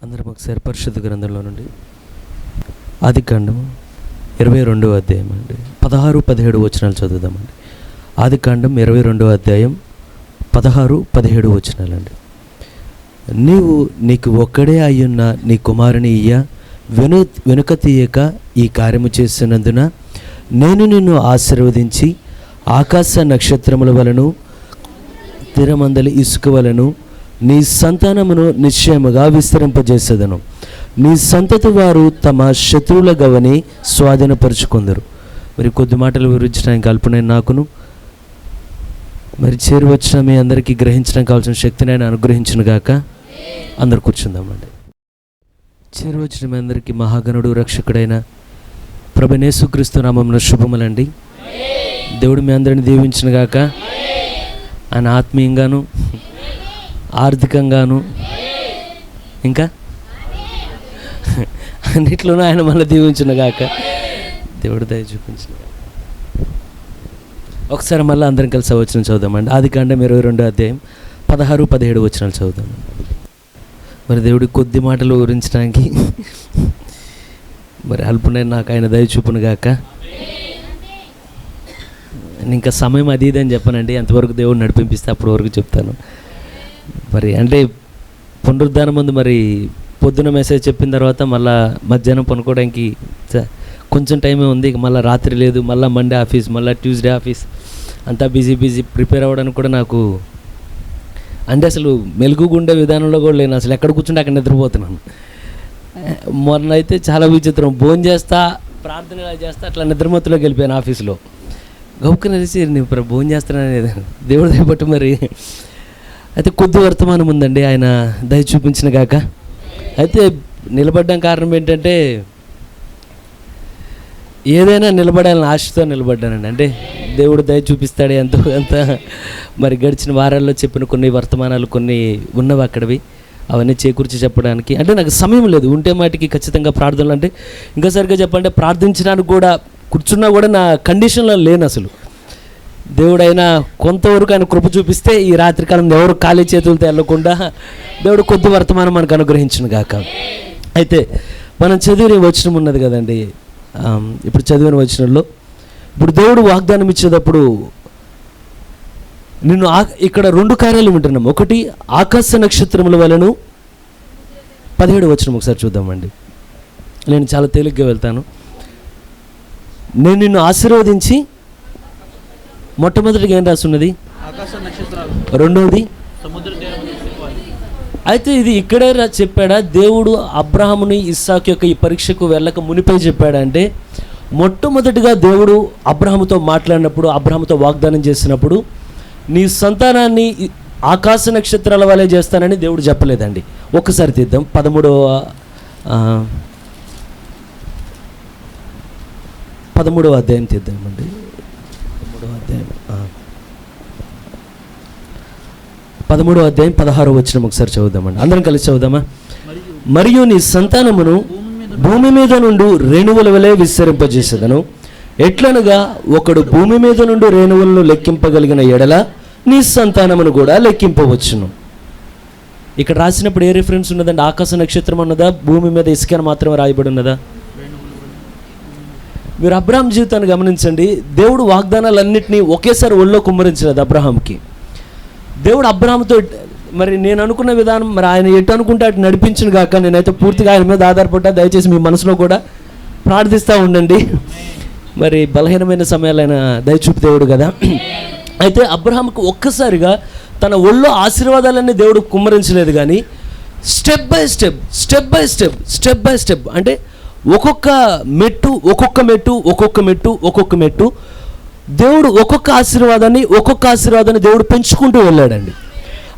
అందరం ఒకసారి పరిశుద్ధ గ్రంథంలో నుండి ఆదికాండం 22వ అధ్యాయం అండి 16-17 వచనాలు చదువుదామండి. ఆదికాండం 22వ అధ్యాయం 16-17 వచనాలండి. నీకు ఒక్కడే అయ్యున్న నీ కుమారుని వెనుక తీయక ఈ కార్యము చేస్తున్నందున నేను నిన్ను ఆశీర్వదించి ఆకాశ నక్షత్రముల వలను తిరమందలి ఇసుక వలను నీ సంతానమును నిశ్చయముగా విస్తరింపజేసేదను. నీ సంతతి వారు తమ శత్రువుల గవని స్వాధీనపరుచుకుందరు. మరి కొద్ది మాటలు వివరించడానికి అల్పునైన నాకును మరి చేరువచ్చిన మీ అందరికీ గ్రహించడానికి కావాల్సిన శక్తిని ఆయన అనుగ్రహించును గాక. అందరు కూర్చుందామండి. చేరువచ్చిన మీ అందరికీ మహాగణుడు రక్షకుడైన ప్రభువైన యేసుక్రీస్తు నామమున శుభములండి. దేవుడు మీ అందరిని దీవించును గాక. ఆయన ఆత్మీయంగాను ఆర్థికంగాను ఇంకా అన్నిట్లోనూ ఆయన మళ్ళీ దీవించును గాక. దేవుడు దయ చూపించిన ఒకసారి మళ్ళీ అందరం కలిసి వచనం చదువుదామండి. ఆదికాండం 22వ అధ్యాయం 16-17 వచనాలు చదువుదామండి. మరి దేవుడి కొద్ది మాటలు వివరించడానికి మరి అల్పునైన నాకు ఆయన దయ చూపును గాక. ఇంకా సమయం అది ఇదని చెప్పానండి. ఎంతవరకు దేవుడు నడిపిస్తే అప్పటి వరకు చెప్తాను. మరి అంటే పునరుద్ధానం ముందు మరి పొద్దున మెసేజ్ చెప్పిన తర్వాత మళ్ళీ మధ్యాహ్నం పనుకోవడానికి కొంచెం టైమే ఉంది. మళ్ళీ రాత్రి లేదు, మళ్ళీ మండే ఆఫీస్, మళ్ళీ ట్యూస్డే ఆఫీస్, అంతా బిజీ ప్రిపేర్ అవ్వడానికి కూడా నాకు అంటే అసలు మెలుగుగుండే విధానంలో కూడా లేను. అసలు ఎక్కడ కూర్చుంటే అక్కడ నిద్రపోతున్నాను. మొన్న అయితే చాలా విచిత్రం. భోజనం చేస్తా, ప్రార్థన చేస్తా, అట్లా నిద్రమత్తులోకి వెళ్ళిపోయాను ఆఫీస్లో. గౌకన తెలిసి నేను భోజనం చేస్తాననేది దేవుడు దయబట్టి మరి అయితే కొద్ది వర్తమానం ఉందండి. ఆయన దయ చూపించిన గాక. అయితే నిలబడ్డం కారణం ఏంటంటే ఏదైనా నిలబడాలని ఆశతో నిలబడ్డానండి. అంటే దేవుడు దయ చూపిస్తాడు ఎంత మరి గడిచిన వారాల్లో చెప్పిన కొన్ని వర్తమానాలు కొన్ని ఉన్నవి అక్కడవి అవన్నీ చేకూర్చి చెప్పడానికి అంటే నాకు సమయం లేదు. ఉంటే మాటికి ఖచ్చితంగా ప్రార్థనలు అంటే ఇంకా సరిగ్గా చెప్పాలంటే ప్రార్థించడానికి కూడా కూర్చున్నా కూడా నా కండిషన్లో లేను అసలు. దేవుడైనా కొంతవరకు ఆయన కృప చూపిస్తే ఈ రాత్రికాలం ఎవరు ఖాళీ చేతులతో వెళ్ళకుండా దేవుడు కొద్ది వర్తమానం మనకు అనుగ్రహించును గాక. అయితే మనం చదివిన వచనం ఉన్నది కదండి. ఇప్పుడు చదివిన వచనంలో ఇప్పుడు దేవుడు వాగ్దానం ఇచ్చేటప్పుడు నిన్ను ఇక్కడ 2 కార్యాలు వింటున్నాం. ఒకటి ఆకాశ నక్షత్రముల వలను 17 వచనం ఒకసారి చూద్దామండి. నేను చాలా తేలిగ్గా వెళ్తాను. నేను నిన్ను ఆశీర్వదించి మొట్టమొదటిగా ఏం రాస్తున్నది? రెండవది అయితే ఇది ఇక్కడే చెప్పాడా దేవుడు అబ్రహాముని ఇస్సాకు యొక్క ఈ పరీక్షకు వెళ్ళక మునిపై చెప్పాడంటే మొట్టమొదటిగా దేవుడు అబ్రహాముతో మాట్లాడినప్పుడు అబ్రహాముతో వాగ్దానం చేసినప్పుడు నీ సంతానాన్ని ఆకాశ నక్షత్రాల వలె చేస్తానని దేవుడు చెప్పలేదండి. ఒక్కసారి తీద్దాం 13వ అధ్యాయం తీద్దామండి. 13వ అధ్యాయం 16వ వచనం ఒకసారి చదువుదామండి. అందరం కలిసి చదువుదామా? మరియు నీ సంతానమును భూమి మీద నుండి రేణువుల వలె విస్తరింపజేసేదను. ఎట్లనగా ఒకడు భూమి మీద నుండి రేణువులను లెక్కింపగలిగిన ఎడల నీ సంతానమును కూడా లెక్కింపవచ్చును. ఇక్కడ రాసినప్పుడు ఏ రిఫరెన్స్ ఉన్నదండి? ఆకాశ నక్షత్రం అన్నదా, భూమి మీద ఇసుక మాత్రమే రాయబడి ఉన్నదా? మీరు అబ్రహాం జీవితాన్ని గమనించండి. దేవుడు వాగ్దానాలన్నింటినీ ఒకేసారి ఒళ్ళో కుమ్మరించలేదు అబ్రహాంకి. దేవుడు అబ్రహాంతో మరి నేను అనుకున్న విధానం మరి ఆయన ఎటు అనుకుంటే అటు నడిపించును గాక. నేనైతే పూర్తిగా ఆయన మీద ఆధారపడ్డా. దయచేసి మీ మనసులో కూడా ప్రార్థిస్తూ ఉండండి. మరి బలహీనమైన సమయాలు ఆయన దయచూపు దేవుడు కదా. అయితే అబ్రహాంకు ఒక్కసారిగా తన ఒళ్ళో ఆశీర్వాదాలన్నీ దేవుడు కుమ్మరించలేదు, కానీ స్టెప్ బై స్టెప్ అంటే ఒక్కొక్క మెట్టు దేవుడు ఒక్కొక్క ఆశీర్వాదాన్ని దేవుడు పెంచుకుంటూ వెళ్ళాడండి.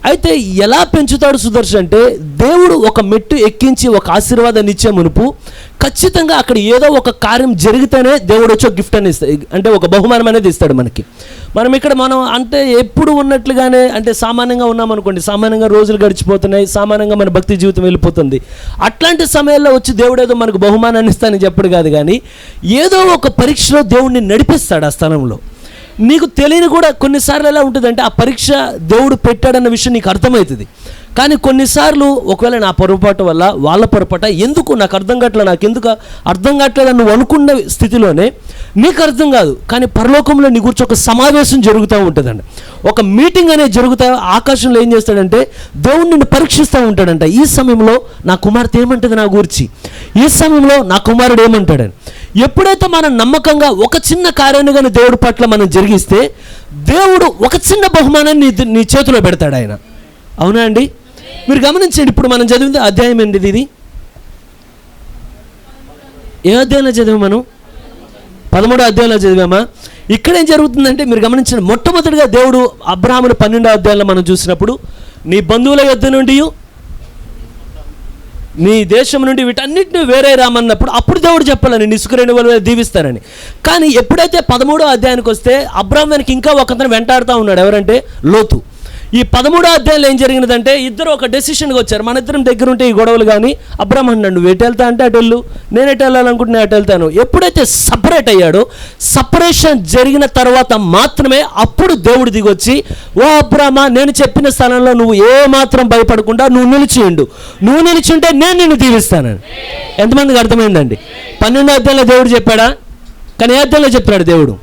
అయితే ఎలా పెంచుతాడు సుదర్శన్ అంటే దేవుడు ఒక మెట్టు ఎక్కించి ఒక ఆశీర్వాదాన్ని ఇచ్చే మునుపు ఖచ్చితంగా అక్కడ ఏదో ఒక కార్యం జరిగితేనే దేవుడు వచ్చి ఒక గిఫ్ట్ అని ఇస్తాడు, అంటే ఒక బహుమానం అనేది ఇస్తాడు మనకి. మనం అంటే ఎప్పుడు ఉన్నట్లుగానే అంటే సామాన్యంగా ఉన్నామనుకోండి, సామాన్యంగా రోజులు గడిచిపోతున్నాయి, సామాన్యంగా మన భక్తి జీవితం వెళ్ళిపోతుంది. అట్లాంటి సమయాల్లో వచ్చి దేవుడు ఏదో మనకు బహుమానాన్ని ఇస్తానని చెప్పడు కాదు, కానీ ఏదో ఒక పరీక్షలో దేవుడిని నడిపిస్తాడు ఆ స్థలంలో. నీకు తెలియని కూడా కొన్నిసార్లు ఎలా ఉంటుందంటే ఆ పరీక్ష దేవుడు పెట్టాడన్న విషయం నీకు అర్థమవుతుంది, కానీ కొన్నిసార్లు ఒకవేళ నా పొరపాటు వల్ల వాళ్ళ పొరపాట ఎందుకు నాకు అర్థం కావట్లేదు, నాకు ఎందుకు అర్థం కావట్లేదు నువ్వు అనుకున్న స్థితిలోనే నీకు అర్థం కాదు, కానీ పరలోకంలో నీ గురించి ఒక సమావేశం జరుగుతూ ఉంటుందండి, ఒక మీటింగ్ అనేది జరుగుతా. ఆకాశంలో ఏం చేస్తాడంటే దేవుడు నిన్ను పరీక్షిస్తూ ఉంటాడంట. ఈ సమయంలో నా కుమార్తె ఏమంటుంది నా గురించి, ఈ సమయంలో నా కుమారుడు ఏమంటాడని. ఎప్పుడైతే మనం నమ్మకంగా ఒక చిన్న కార్యాన్ని కానీ దేవుడి పట్ల మనం జరిగిస్తే దేవుడు ఒక చిన్న బహుమానాన్ని నీ చేతిలో పెడతాడు ఆయన. అవునా అండి? మీరు గమనించండి, ఇప్పుడు మనం చదివింది అధ్యాయం ఏంటిది? ఇది ఏ అధ్యాయంలో చదివాం మనం? 13వ అధ్యాయంలో చదివామా? ఇక్కడ ఏం జరుగుతుందంటే మీరు గమనించండి, మొట్టమొదటిగా దేవుడు అబ్రాహామును 12వ అధ్యాయంలో మనం చూసినప్పుడు నీ బంధువుల యొద్ద నుండి నీ దేశం నుండి వీటన్నిటిని వేరే రామన్నప్పుడు అప్పుడు దేవుడు చెప్పాలని ఇసుక రేణువుల మీద దీవిస్తారని. కానీ ఎప్పుడైతే 13వ అధ్యాయానికి వస్తే అబ్రాహాము వెనక ఇంకా ఒకతను వెంటాడుతూ ఉన్నాడు. ఎవరంటే లోతు. ఈ 13వ అధ్యాయంలో ఏం జరిగినదంటే ఇద్దరు ఒక డెసిషన్గా వచ్చారు. మన ఇద్దరం దగ్గర ఉంటే ఈ గొడవలు. కానీ అబ్రాహాము అన్నాడు, నువ్వు ఎటు వెళ్తా అంటే అటు వెళ్ళు, నేను ఎటు వెళ్ళాలనుకుంటున్నా అటు వెళ్తాను. ఎప్పుడైతే సపరేట్ అయ్యాడో, సపరేషన్ జరిగిన తర్వాత మాత్రమే అప్పుడు దేవుడు దిగొచ్చి, ఓ అబ్రామా, నేను చెప్పిన స్థలంలో నువ్వు ఏ మాత్రం భయపడకుండా నువ్వు నిలిచిండు, నువ్వు నిలిచింటే నేను నిన్ను దీవిస్తానని. ఎంతమందికి అర్థమైందండి? 12వ అధ్యాయంలో దేవుడు చెప్పాడా? కానీ ఏ అధ్యాయంలో చెప్పాడు దేవుడు?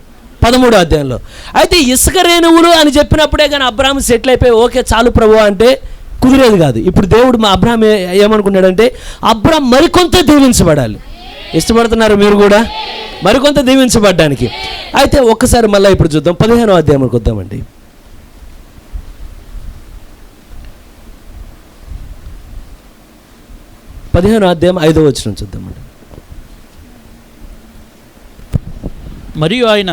13వ అధ్యాయంలో. అయితే ఇసుక రేణువులు అని చెప్పినప్పుడే కానీ అబ్రాహాము సెటిల్ అయిపోయి ఓకే చాలు ప్రభువా అంటే కుదిరేది కాదు. ఇప్పుడు దేవుడు మా అబ్రాహాము ఏమనుకున్నాడంటే అబ్రాహాము మరికొంత దీవించబడాలి. ఇష్టపడుతున్నారు మీరు కూడా మరికొంత దీవించబడ్డానికి? అయితే ఒక్కసారి మళ్ళీ ఇప్పుడు చూద్దాం, 15వ అధ్యాయంకి వద్దామండి. 15వ అధ్యాయం 5వ వచనం చూద్దామండి. మరియు ఆయన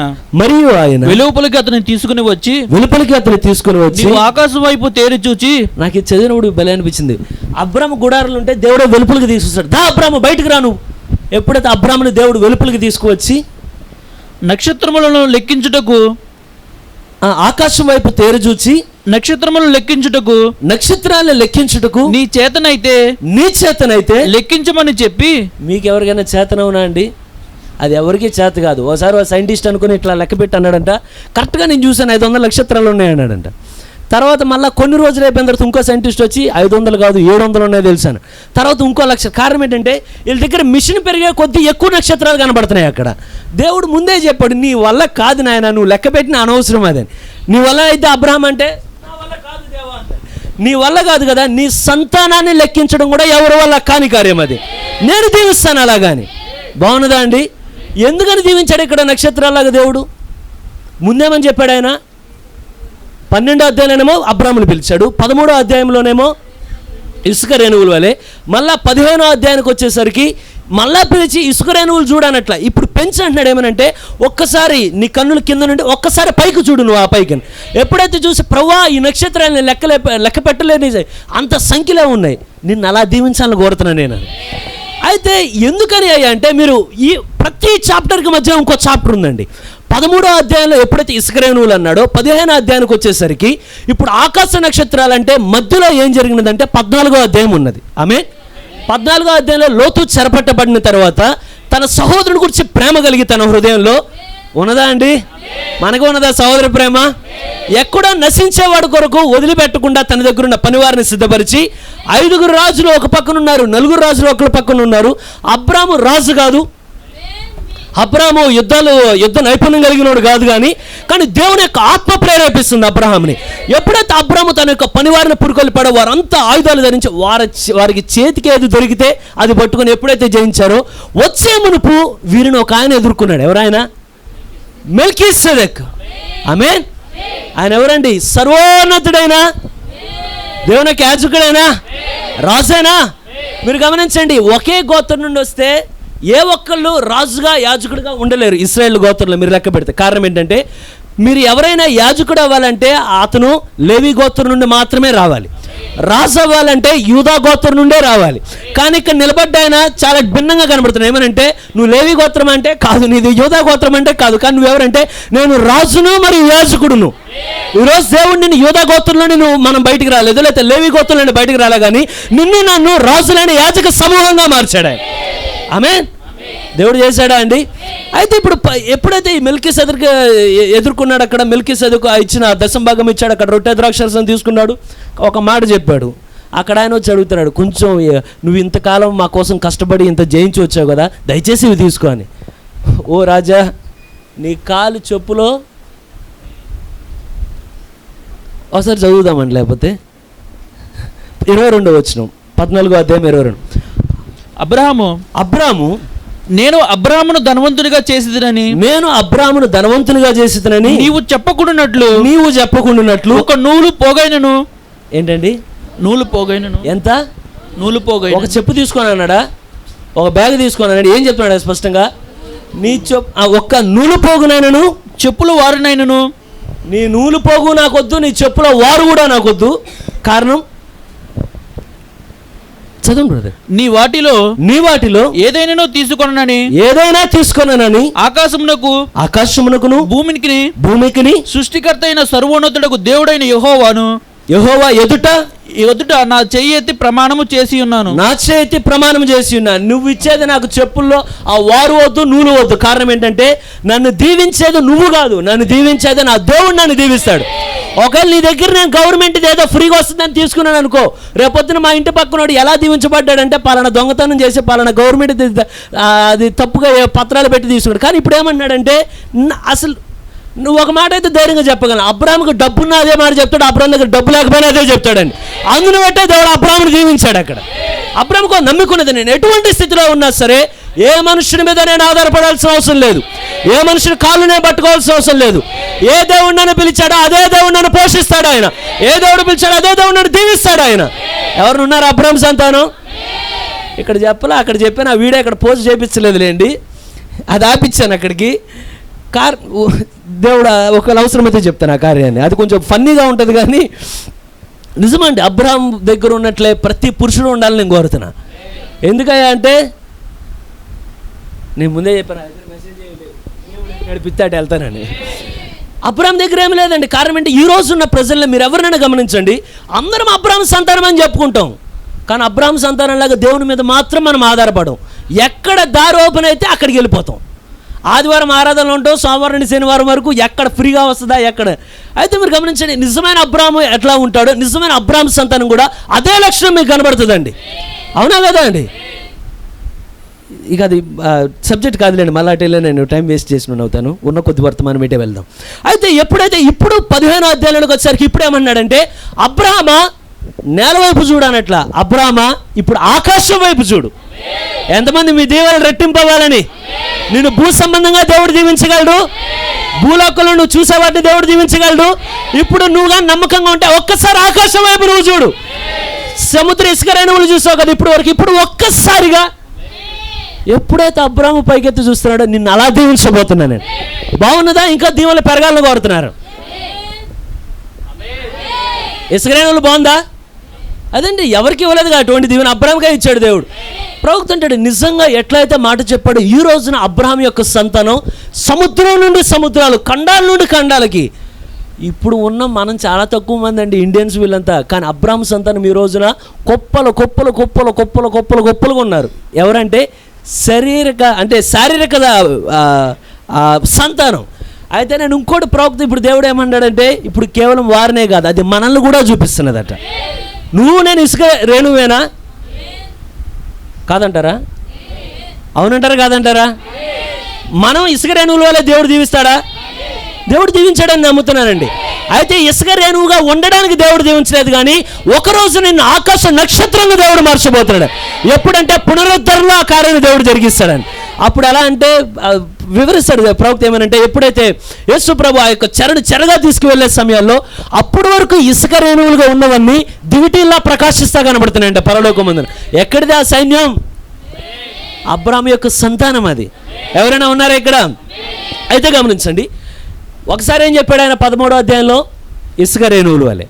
వెలుపలికి అతన్ని తీసుకుని వచ్చి నువ్వు ఆకాశం వైపు తేరి చూచి, నాకు ఇది చదివినప్పుడు భలే అనిపించింది. అబ్రాహాము గుడారాలు ఉంటే దేవుడు వెలుపలికి తీసుకొస్తాడు. దా అబ్రాహాము బయటకు రాను. ఎప్పుడైతే అబ్రాహాముని దేవుడు వెలుపలికి తీసుకువచ్చి నక్షత్రములను లెక్కించుటకు, ఆకాశం వైపు తేరి చూచి నక్షత్రములను నక్షత్రాలను లెక్కించుటకు నీ చేతనైతే లెక్కించమని చెప్పి. మీకు ఎవరికైనా చేతనవునా అండి? అది ఎవరికి చేత కాదు. ఓసారి సైంటిస్ట్ అనుకుని ఇట్లా లెక్క పెట్టి అన్నాడంట, కరెక్ట్గా నేను చూశాను 500 నక్షత్రాలు ఉన్నాయి అన్నాడంట. తర్వాత మళ్ళీ కొన్ని రోజులు అయిపోయిన తర్వాత ఇంకో సైంటిస్ట్ వచ్చి 500 కాదు 700 ఉన్నాయో తెలిసాను. తర్వాత ఇంకో లక్ష. కారణం ఏంటంటే వీళ్ళ దగ్గర మిషన్ పెరిగే కొద్దీ ఎక్కువ నక్షత్రాలు కనబడుతున్నాయి అక్కడ. దేవుడు ముందే చెప్పాడు, నీ వల్ల కాదు నాయన, నువ్వు లెక్క పెట్టిన అనవసరం అదని. నీ వల్ల అయితే అబ్రాహాం అంటే నా వల్ల కాదు దేవా అంటే, నీ వల్ల కాదు కదా, నీ సంతానాన్ని లెక్కించడం కూడా ఎవరి వల్ల కాని కార్యం, అది నేను దీవిస్తాను అలాగాని. బాగున్నదా అండి? ఎందుకని దీవించాడు ఇక్కడ నక్షత్రాలాగా దేవుడు? ముందేమని చెప్పాడు ఆయన? 12వ అధ్యాయంలోనేమో అబ్రాహాముని పిలిచాడు, 13వ అధ్యాయంలోనేమో ఇసుక రేణువుల వలె, మళ్ళా 15వ అధ్యాయానికి వచ్చేసరికి మళ్ళా పిలిచి ఇసుక రేణువులు చూడనట్ల ఇప్పుడు పెంచి అంటున్నాడు. ఏమనంటే ఒక్కసారి నీ కన్నుల కింద నుండి ఒక్కసారి పైకి చూడు. నువ్వు ఆ పైకి ఎప్పుడైతే చూసి ప్రవ్వా ఈ నక్షత్రాలని లెక్క పెట్టలేని అంత సంఖ్యలో ఉన్నాయి, నిన్ను అలా దీవించాలని కోరుతున్నాను నేను. అయితే ఎందుకని అయ్యా అంటే మీరు ఈ ప్రతి చాప్టర్కి మధ్య ఇంకో చాప్టర్ ఉందండి. 13వ అధ్యాయంలో ఎప్పుడైతే ఇసుక రేణువులు అన్నాడో 15వ అధ్యాయానికి వచ్చేసరికి ఇప్పుడు ఆకాశ నక్షత్రాలు అంటే మధ్యలో ఏం జరిగినదంటే 14వ అధ్యాయం ఉన్నది. ఆమె 14వ అధ్యాయంలో లోతు చెరపట్టబడిన తర్వాత తన సహోదరుని గురించి ప్రేమ కలిగి తన హృదయంలో ఉన్నదా అండి? మనకు ఉన్నదా సహోదర ప్రేమ? ఎక్కడో నశించేవాడు కొరకు వదిలిపెట్టకుండా తన దగ్గర ఉన్న పనివారిని సిద్ధపరిచి 5 రాజులు ఒక పక్కన ఉన్నారు, 4 రాజులు ఒక పక్కన ఉన్నారు. అబ్రాహాము రాజు కాదు, అబ్రాహాము యుద్ధ నైపుణ్యం కలిగినోడు కాదు, కానీ దేవుని యొక్క ఆత్మ ప్రేరేపిస్తుంది అబ్రాహాముని. ఎప్పుడైతే అబ్రాహాము తన యొక్క పనివారిని పురుకొల్పాడో వారంతా ఆయుధాలు ధరించి వారికి చేతికి ఏది దొరికితే అది పట్టుకొని ఎప్పుడైతే జయించారో వచ్చే మునుపు వీరిని ఒక ఆయన ఎదుర్కొన్నాడు. ఎవరైనా? మెల్కీసెదెక్. ఆమేన్. ఆయన ఎవరండి? సర్వోన్నతుడైన దేవునికి యాజకుడైనా రాజైనా. మీరు గమనించండి, ఒకే గోత్రం నుండి వస్తే ఏ ఒక్కళ్ళు రాజుగా యాజకుడిగా ఉండలేరు ఇశ్రాయేల్ గోత్రంలో మీరు లెక్క పెడితే. కారణం ఏంటంటే మీరు ఎవరైనా యాజకుడు అవ్వాలంటే అతను లేవి గోత్రం నుండి మాత్రమే రావాలి, రాజు అవ్వాలంటే యూదా గోత్రం నుండే రావాలి. కానీ ఇక్కడ నిలబడ్డ ఆయన చాలా భిన్నంగా కనబడుతున్నాయి. ఏమనంటే నువ్వు లేవి గోత్రం అంటే కాదు, నీది యూదా గోత్రం అంటే కాదు, కానీ నువ్వెవరంటే నేను రాజును మరియు యాజకుడును. ఈరోజు దేవుడు నిన్ను యూదా గోత్రంలోని మనం బయటికి రాలేదు, లేకపోతే లేవి గోత్రంలోని బయటికి రాలే, కానీ నిన్ను నన్ను రాజులైన యాజక సమూహంగా మార్చాడు. ఆమేన్. దేవుడు చేశాడా అండి? అయితే ఇప్పుడు ఎప్పుడైతే ఈ మెల్కీసెదెకు ఎదుర్కొన్నాడు, అక్కడ మెల్కీసెదెకు ఇచ్చిన దశంభాగం ఇచ్చాడు, అక్కడ రొట్టె ద్రాక్షరసం తీసుకున్నాడు, ఒక మాట చెప్పాడు, అక్కడ ఆయన వచ్చి అడుగుతున్నాడు, కొంచెం నువ్వు ఇంతకాలం మా కోసం కష్టపడి ఇంత జయించి వచ్చావు కదా, దయచేసి ఇవి తీసుకో అని. ఓ రాజా, నీ కాలు చెప్పులో ఒకసారి చదువుదామండి, లేకపోతే 22వ వచనం 14వ అధ్యాయం 22. అబ్రాము నేను అబ్రామును ధనవంతునిగా చేసిదనని నీవు చెప్పకుండానట్లు ఒక నూలు పోగైనను. ఏంటండి నూలు పోగైనను? ఎంత? నూలు పోగై. ఒక చెప్పు తీసుకొని అన్నాడా, ఒక బ్యాగ్ తీసుకొని అన్నాడు. ఏం చెప్తున్నాడు స్పష్టంగా? నీ ఒక్క నూలు పోగునైనను చెప్పులు వారునైనను. నీ నూలు పోగు నాకొద్దు, నీ చెప్పుల వారు కూడా నాకొద్దు. కారణం చదువు బ్రదర్. నీ వాటిలో ఏదైనా తీసుకొనని ఆకాశమునకును భూమికిని సృష్టికర్త అయిన సర్వోన్నతుడకు దేవుడైన యెహోవా ఎదుట నా చెయ్యి ఎత్తి ప్రమాణము చేసి ఉన్నాను. నువ్వు ఇచ్చేది నాకు చెప్పుల్లో ఆ వారు వద్దు, నూలు వద్దు. కారణం ఏంటంటే నన్ను దీవించేది నువ్వు కాదు, నన్ను దీవించేది నా దేవుడు నన్ను దీవిస్తాడు. ఒకవేళ నీ దగ్గర నేను గవర్నమెంట్ ఏదో ఫ్రీగా వస్తుందని తీసుకున్నాను అనుకో, రేపొద్దున మా ఇంటి పక్కనోడు ఎలా దీవించబడ్డాడంటే పలానా దొంగతనం చేసి పలానా గవర్నమెంట్ అది తప్పుగా పత్రాలు పెట్టి తీసుకున్నాడు. కానీ ఇప్పుడు ఏమన్నాడంటే, అసలు నువ్వు ఒక మాట అయితే ధైర్యంగా చెప్పగలను, అబ్రాహాముకు డబ్బున్న అదే మాట చెప్తాడు, అబ్రాహాం దగ్గర డబ్బు లేకపోయినా అదే చెప్తాడండి. అందును బట్టే దేవుడు అబ్రాహామును దీవించాడు. అక్కడ అబ్రాహాముకు నమ్ముకున్నది, నేను ఎటువంటి స్థితిలో ఉన్నా సరే ఏ మనుషుని మీద నేను ఆధారపడాల్సిన అవసరం లేదు, ఏ మనుషుని కాళ్ళు నేను పట్టుకోవాల్సిన అవసరం లేదు. ఏ దేవుడు నన్ను పిలిచాడో అదే దేవుడు నన్ను పోషిస్తాడు ఆయన, ఏ దేవుడు పిలిచాడో అదే దేవుడు నన్ను దీవిస్తాడు ఆయన. ఎవరు ఉన్నారు అబ్రాహాం సంతానం? ఇక్కడ చెప్పలే, అక్కడ చెప్పాను. ఆ వీడియో ఇక్కడ పోస్ట్ చేయించలేదులేండి, అది ఆపించాను అక్కడికి. దేవుడు ఒకవేళ అవసరమైతే చెప్తాను ఆ కార్యాన్ని, అది కొంచెం ఫన్నీగా ఉంటుంది. కానీ నిజమండి, అబ్రాహాం దగ్గర ఉన్నట్లే ప్రతి పురుషుడు ఉండాలని నేను కోరుతున్నా. ఎందుకయ్యా అంటే నేను ముందే చెప్పాను, నడిపిస్తాడు వెళ్తానని. అబ్రాహాం దగ్గర ఏమి లేదండి. కారణం ఏంటి, ఈ రోజు ఉన్న ప్రజల్లో మీరు ఎవరినైనా గమనించండి, అందరం అబ్రాహాం సంతానం అని చెప్పుకుంటాం. కానీ అబ్రాహాం సంతానంలాగా దేవుని మీద మాత్రం మనం ఆధారపడం. ఎక్కడ దారి ఓపెన్ అయితే అక్కడికి వెళ్ళిపోతాం. ఆదివారం ఆరాధనలు ఉంటాం, సోమవారం నుండి శనివారం వరకు ఎక్కడ ఫ్రీగా వస్తుందా ఎక్కడ. అయితే మీరు గమనించండి, నిజమైన అబ్రాహాము ఎట్లా ఉంటాడో నిజమైన అబ్రాహాం సంతానం కూడా అదే లక్షణం మీకు కనబడుతుందండి. అవునా కదా అండి? ఇక అది సబ్జెక్ట్ కాదులేండి, మళ్ళీ అటేలే నేను టైం వేస్ట్ చేసిన అవుతాను. ఉన్న కొద్ది వర్తమానం ఏంటే వెళ్దాం. అయితే ఇప్పుడు 15వ అధ్యాయంలోకి వచ్చేసరికి ఇప్పుడు ఏమన్నాడంటే, అబ్రాహామా నేల వైపు చూడనట్లా, అబ్రాహామా ఇప్పుడు ఆకాశం వైపు చూడు. ఎంతమంది మీ దీవెనలు రెట్టింపవ్వాలని? నేను భూ సంబంధంగా దేవుడు దీవించగలడు, భూలోకంలో నువ్వు చూసేవాటిని దేవుడు దీవించగలడు. ఇప్పుడు నువ్వుగా నమ్మకంగా ఉంటే ఒక్కసారి ఆకాశం వైపు నువ్వు చూడు. సముద్ర ఇసుక రేణువులు చూసావు కదా ఇప్పుడు వరకు, ఇప్పుడు ఒక్కసారిగా ఎప్పుడైతే అబ్రాహాము పైకెత్తి చూస్తున్నాడో నిన్ను అలా దీవించబోతున్నా నేను. బాగున్నదా? ఇంకా దీవెనలు పెరగాలని కోరుతున్నారు. ఇసుక రేణువులు బాగుందా? అదండి, ఎవరికి ఇవ్వలేదుగా అటువంటి దీవెన, అబ్రాహాంగా ఇచ్చాడు దేవుడు. ప్రవక్త అంటాడు, నిజంగా ఎట్లయితే మాట చెప్పాడు, ఈ రోజున అబ్రాహాం యొక్క సంతానం సముద్రం నుండి సముద్రాలు, ఖండాల నుండి ఖండాలకి. ఇప్పుడు ఉన్న మనం చాలా తక్కువ మంది అండి ఇండియన్స్ వీళ్ళంతా. కానీ అబ్రాహాం సంతానం ఈ రోజున గొప్పలుగా ఉన్నారు. ఎవరంటే శారీరక సంతానం. అయితే నేను ఇంకోటి ప్రవక్త ఇప్పుడు దేవుడు ఏమన్నాడంటే, ఇప్పుడు కేవలం వారినే కాదు, అది మనల్ని కూడా చూపిస్తున్నదట. నువ్వు నేను ఇసుక రేణువేనా? కాదంటారా? అవునంటారా? కాదంటారా? మనం ఇసుక రేణువుల వల్ల దేవుడు దీవిస్తాడా? దేవుడు దీవించాడని నమ్ముతున్నానండి. అయితే ఇసుక రేణువుగా ఉండడానికి దేవుడు దీవించలేదు, కానీ ఒకరోజు నిన్ను ఆకాశ నక్షత్రంగా దేవుడు మార్చబోతున్నాడు. ఎప్పుడంటే పునరుద్ధరణలో ఆ కార్యాన్ని దేవుడు జరిగిస్తాడని. అప్పుడు ఎలా అంటే వివరిస్తాడు ప్రవక్త ఏమనంటే, ఎప్పుడైతే యేసు ప్రభు ఆ యొక్క చెరగా తీసుకువెళ్ళే సమయాల్లో అప్పటి వరకు ఇసుక రేణువులుగా ఉన్నవన్నీ దివిటీల్లా ప్రకాశిస్తా కనబడుతున్నాయంట పరలోకం ముందు. ఎక్కడిది ఆ సైన్యం? అబ్రాహాము యొక్క సంతానం అది. ఎవరైనా ఉన్నారా ఇక్కడ? అయితే గమనించండి, ఒకసారి ఏం చెప్పాడు ఆయన 13వ అధ్యాయంలో ఇసుక రేణువులు వలె,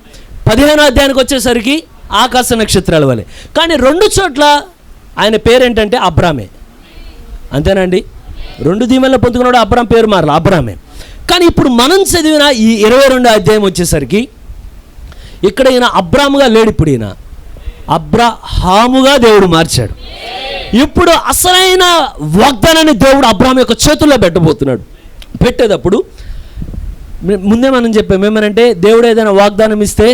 15వ అధ్యాయానికి వచ్చేసరికి ఆకాశ నక్షత్రాల వలె. కానీ 2 చోట్ల ఆయన పేరేంటంటే అబ్రామే. అంతేనండి, 2 దీవెనలు పొందుకున్నాడు అబ్రాం, పేరు మారల అబ్రామే. కానీ ఇప్పుడు మనం చదివిన ఈ 22వ అధ్యాయం వచ్చేసరికి ఇక్కడ ఈయన అబ్రాముగా లేడు, ఇప్పుడు ఈయన అబ్రహాముగా దేవుడు మార్చాడు. ఇప్పుడు అసలైన వాగ్దానాన్ని దేవుడు అబ్రాహాం యొక్క చేతుల్లో పెట్టబోతున్నాడు. పెట్టేటప్పుడు ముందే మనం చెప్పాము ఏమనంటే, దేవుడు ఏదైనా వాగ్దానం ఇస్తే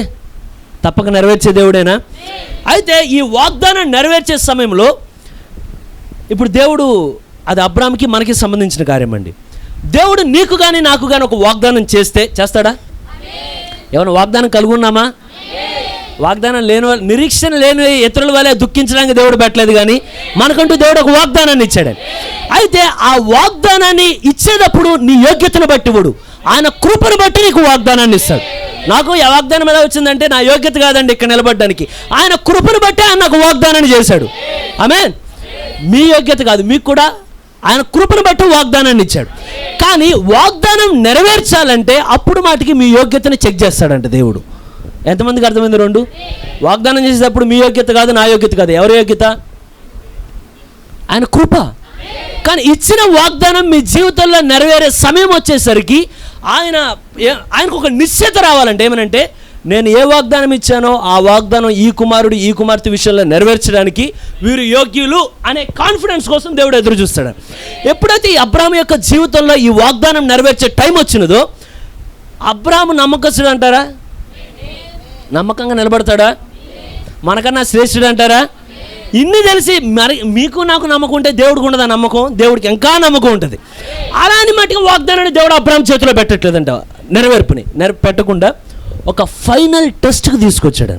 తప్పక నెరవేర్చే దేవుడేనా? అయితే ఈ వాగ్దానం నెరవేర్చే సమయంలో ఇప్పుడు దేవుడు, అది అబ్రాహాముకి మనకి సంబంధించిన కార్యం అండి. దేవుడు నీకు కానీ నాకు కానీ ఒక వాగ్దానం చేస్తాడా? ఏమైనా వాగ్దానం కలిగి ఉన్నామా? వాగ్దానం లేని నిరీక్షణ లేని ఇతరుల వల్లే దుఃఖించడానికి దేవుడు పెట్టలేదు, కానీ మనకంటూ దేవుడు ఒక వాగ్దానాన్ని ఇచ్చాడు. అయితే ఆ వాగ్దానాన్ని ఇచ్చేటప్పుడు నీ యోగ్యతను బట్టి ఇవ్వడు, ఆయన కృపను బట్టి నీకు వాగ్దానాన్ని ఇస్తాడు. నాకు ఈ వాగ్దానం ఎలా వచ్చిందంటే నా యోగ్యత కాదండి ఇక్కడ నిలబడడానికి, ఆయన కృపను బట్టి ఆయన నాకు వాగ్దానాన్ని చేశాడు. ఆమేన్. మీ యోగ్యత కాదు, మీకు కూడా ఆయన కృపను బట్టి వాగ్దానాన్ని ఇచ్చాడు. కానీ వాగ్దానం నెరవేర్చాలంటే అప్పుడు మాటికి మీ యోగ్యతని చెక్ చేస్తాడంట దేవుడు. ఎంతమందికి అర్థమైంది? రెండు. వాగ్దానం చేసేటప్పుడు మీ యోగ్యత కాదు, నా యోగ్యత కాదు. ఎవరి యోగ్యత? ఆయన కృప. కానీ ఇచ్చిన వాగ్దానం మీ జీవితంలో నెరవేరే సమయం వచ్చేసరికి ఆయనకు ఒక నిశ్చయత రావాలంటే ఏమనంటే, నేను ఏ వాగ్దానం ఇచ్చానో ఆ వాగ్దానం ఈ కుమారుడు ఈ కుమార్తె విషయంలో నెరవేర్చడానికి వీరు యోగ్యులు అనే కాన్ఫిడెన్స్ కోసం దేవుడు ఎదురు చూస్తాడు. ఎప్పుడైతే ఈ అబ్రాహాము యొక్క జీవితంలో ఈ వాగ్దానం నెరవేర్చే టైం వచ్చినదో, అబ్రాహాము నమ్మకస్తుడు అంటారా? నమ్మకంగా నిలబడతాడా? మనకన్నా శ్రేష్ఠుడు అంటారా? ఇన్ని తెలిసి మరి మీకు నాకు నమ్మకం ఉంటే దేవుడికి ఉండదా నమ్మకం? దేవుడికి ఇంకా నమ్మకం ఉంటుంది. అలాని మట్టుకు వాగ్దానాన్ని దేవుడు అబ్రాహాము చేతిలో పెట్టట్లేదంట. నెరవేర్పుని పెట్టకుండా ఒక ఫైనల్ టెస్ట్కి తీసుకొచ్చాడు.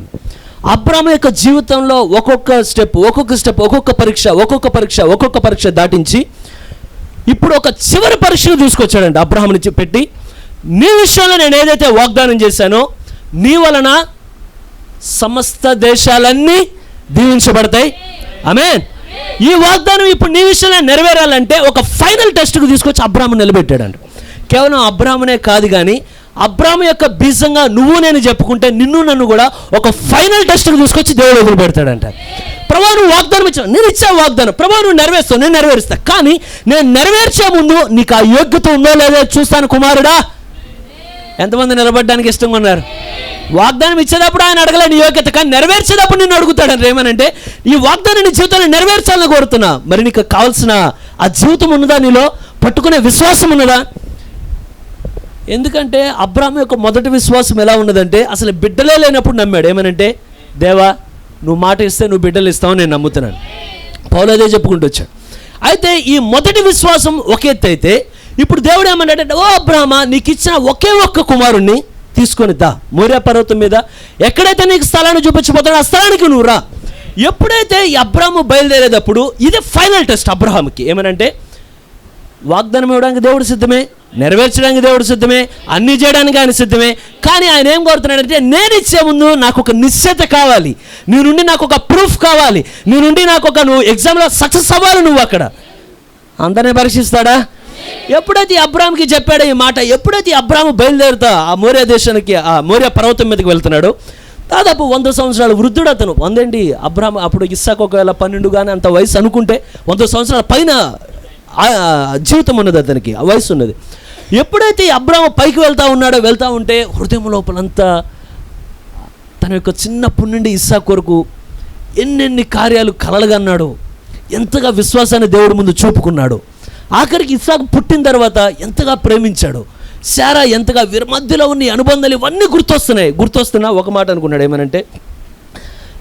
అబ్రాహాము యొక్క జీవితంలో ఒక్కొక్క స్టెప్ ఒక్కొక్క పరీక్ష దాటించి ఇప్పుడు ఒక చివరి పరీక్షకు తీసుకొచ్చాడంట. అబ్రాహాముని పెట్టి, నీ విషయంలో నేను ఏదైతే వాగ్దానం చేశానో నీ వలన సమస్త దేశాలన్నీ దీవించబడతాయి. ఆమేన్. ఈ వాగ్దానం ఇప్పుడు నీ విషయంలో నెరవేరాలంటే ఒక ఫైనల్ టెస్ట్కు తీసుకొచ్చి అబ్రాహాము నిలబెట్టాడంట. కేవలం అబ్రాహామునే కాదు, కానీ అబ్రాహాము యొక్క బీజంగా నువ్వు నేను చెప్పుకుంటే నిన్ను నన్ను కూడా ఒక ఫైనల్ టెస్ట్కి తీసుకొచ్చి దేవుడు ఎదురు పెడతాడంట. ప్రభా నువ్వు వాగ్దానం ఇచ్చావు, నేను ఇచ్చా వాగ్దానం, ప్రభా నువ్వు నెరవేరుస్తావు, నేను నెరవేరుస్తా, కానీ నేను నెరవేర్చే ముందు నీకు ఆ యోగ్యత ఉందో లేదో చూస్తాను కుమారుడా. ఎంతమంది నిలబడడానికి ఇష్టంగా ఉన్నారు? వాగ్దానం ఇచ్చేటప్పుడు ఆయన అడగలే నీ యోగ్యత, కానీ నెరవేర్చేటప్పుడు నిన్ను అడుగుతాడు. ఏమనంటే, ఈ వాగ్దానం నీ జీవితాన్ని నెరవేర్చాలని కోరుతున్నా, మరి నీకు కావాల్సిన ఆ జీవితం ఉన్నదా, నీలో పట్టుకునే విశ్వాసం ఉన్నదా? ఎందుకంటే అబ్రాహాము యొక్క మొదటి విశ్వాసం ఎలా ఉన్నదంటే, అసలు బిడ్డలే లేనప్పుడు నమ్మాడు. ఏమనంటే, దేవా నువ్వు మాట ఇస్తే నువ్వు బిడ్డలు ఇస్తావు, నేను నమ్ముతున్నాను. పౌలు అదే చెప్పుకుంటూ వచ్చాడు. అయితే ఈ మొదటి విశ్వాసం ఒక ఎత్తు అయితే, ఇప్పుడు దేవుడు ఏమన్నాడంటే, ఓ అబ్రాహామా నీకు ఇచ్చిన ఒకే ఒక్క కుమారుణ్ణి తీసుకొని దా, మోరియా పర్వతం మీద ఎక్కడైతే నీకు స్థలాన్ని చూపించబోతాడో ఆ స్థలానికి నువ్వు రా. ఎప్పుడైతే ఈ అబ్రాహాము బయలుదేరేటప్పుడు ఇది ఫైనల్ టెస్ట్ అబ్రాహాముకి. ఏమనంటే, వాగ్దానం ఇవ్వడానికి దేవుడు సిద్ధమే, నెరవేర్చడానికి దేవుడు సిద్ధమే, అన్నీ చేయడానికి ఆయన సిద్ధమే, కానీ ఆయన ఏం కోరుతున్నాడంటే, నేను ఇచ్చే ముందు నాకు ఒక నిశ్చయత కావాలి, నీ నుండి నాకు ఒక ప్రూఫ్ కావాలి, నీ నుండి నాకు ఒక నువ్వు ఎగ్జామ్లో సక్సెస్ అవ్వాలి. నువ్వు అక్కడ అందరినీ పరీక్షిస్తాడా? ఎప్పుడైతే అబ్రాహాముకి చెప్పాడో ఈ మాట, ఎప్పుడైతే అబ్రాహాము బయలుదేరుతా ఆ మోరియా దేశానికి, ఆ మోరియా పర్వతం మీదకి వెళ్తున్నాడు, దాదాపు 100 సంవత్సరాల వృద్ధుడు అతను. 100 ఏంటి, అబ్రాహాము అప్పుడు ఇస్సాకు ఒకవేళ 12 కానీ అంత వయసు అనుకుంటే 100 సంవత్సరాల పైన జీవితం ఉన్నది అతనికి, ఆ వయసు ఉన్నది. ఎప్పుడైతే అబ్రాహాము పైకి వెళ్తా ఉంటే హృదయం లోపలంతా తన యొక్క చిన్నప్పటి నుండి ఇస్సాకు కొరకు ఎన్నెన్ని కార్యాలు కలలుగా అన్నాడు, ఎంతగా విశ్వాసాన్ని దేవుడి ముందు చూపుకున్నాడు. ఆఖరికి ఇస్సాకు పుట్టిన తర్వాత ఎంతగా ప్రేమించాడు, శారా ఎంతగా, వీరి మధ్యలో ఉన్న అనుబంధాలు ఇవన్నీ గుర్తొస్తున్నా ఒక మాట అనుకున్నాడు. ఏమనంటే,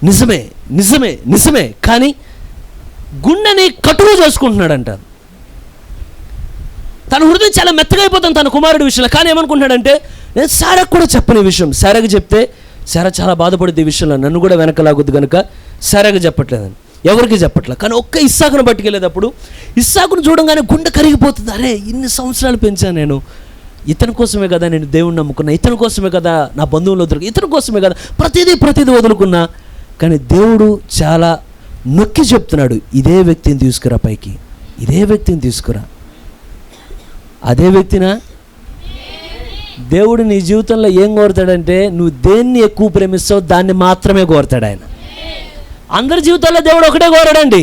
నిజమే నిజమే నిజమే, కానీ గుండెని కటువు చేసుకుంటున్నాడంట. తన హృదయం చాలా మెత్తగా అయిపోతుంది తన కుమారుడి విషయంలో. కానీ ఏమనుకుంటున్నాడంటే, నేను శారాకు కూడా చెప్పని విషయం, శారాకు చెప్తే శారా చాలా బాధపడుద్ది ఈ విషయంలో, నన్ను కూడా వెనకలాగొద్దు కనుక శారాకు చెప్పట్లేదని, ఎవరికి చెప్పట్లే. కానీ ఒక్క ఇస్సాకును పట్టుకెళ్ళేటప్పుడు ఇస్సాకును చూడంగానే గుండె కరిగిపోతుంది. అరే ఇన్ని సంవత్సరాలు పెంచాను నేను, ఇతని కోసమే కదా నేను దేవుణ్ణి నమ్ముకున్నా, ఇతని కోసమే కదా నా బంధువులు వదులుకు, ఇతని కోసమే కదా ప్రతిదీ వదులుకున్నా. కానీ దేవుడు చాలా నొక్కి చెప్తున్నాడు, ఇదే వ్యక్తిని తీసుకురా పైకి, ఇదే వ్యక్తిని తీసుకురా. అదే వ్యక్తినా? దేవుడు నీ జీవితంలో ఏం కోరుతాడంటే, నువ్వు దేన్ని ఎక్కువ ప్రేమిస్తావు దాన్ని మాత్రమే కోరుతాడు ఆయన. అందరి జీవితంలో దేవుడు ఒకటే కోరాడండి.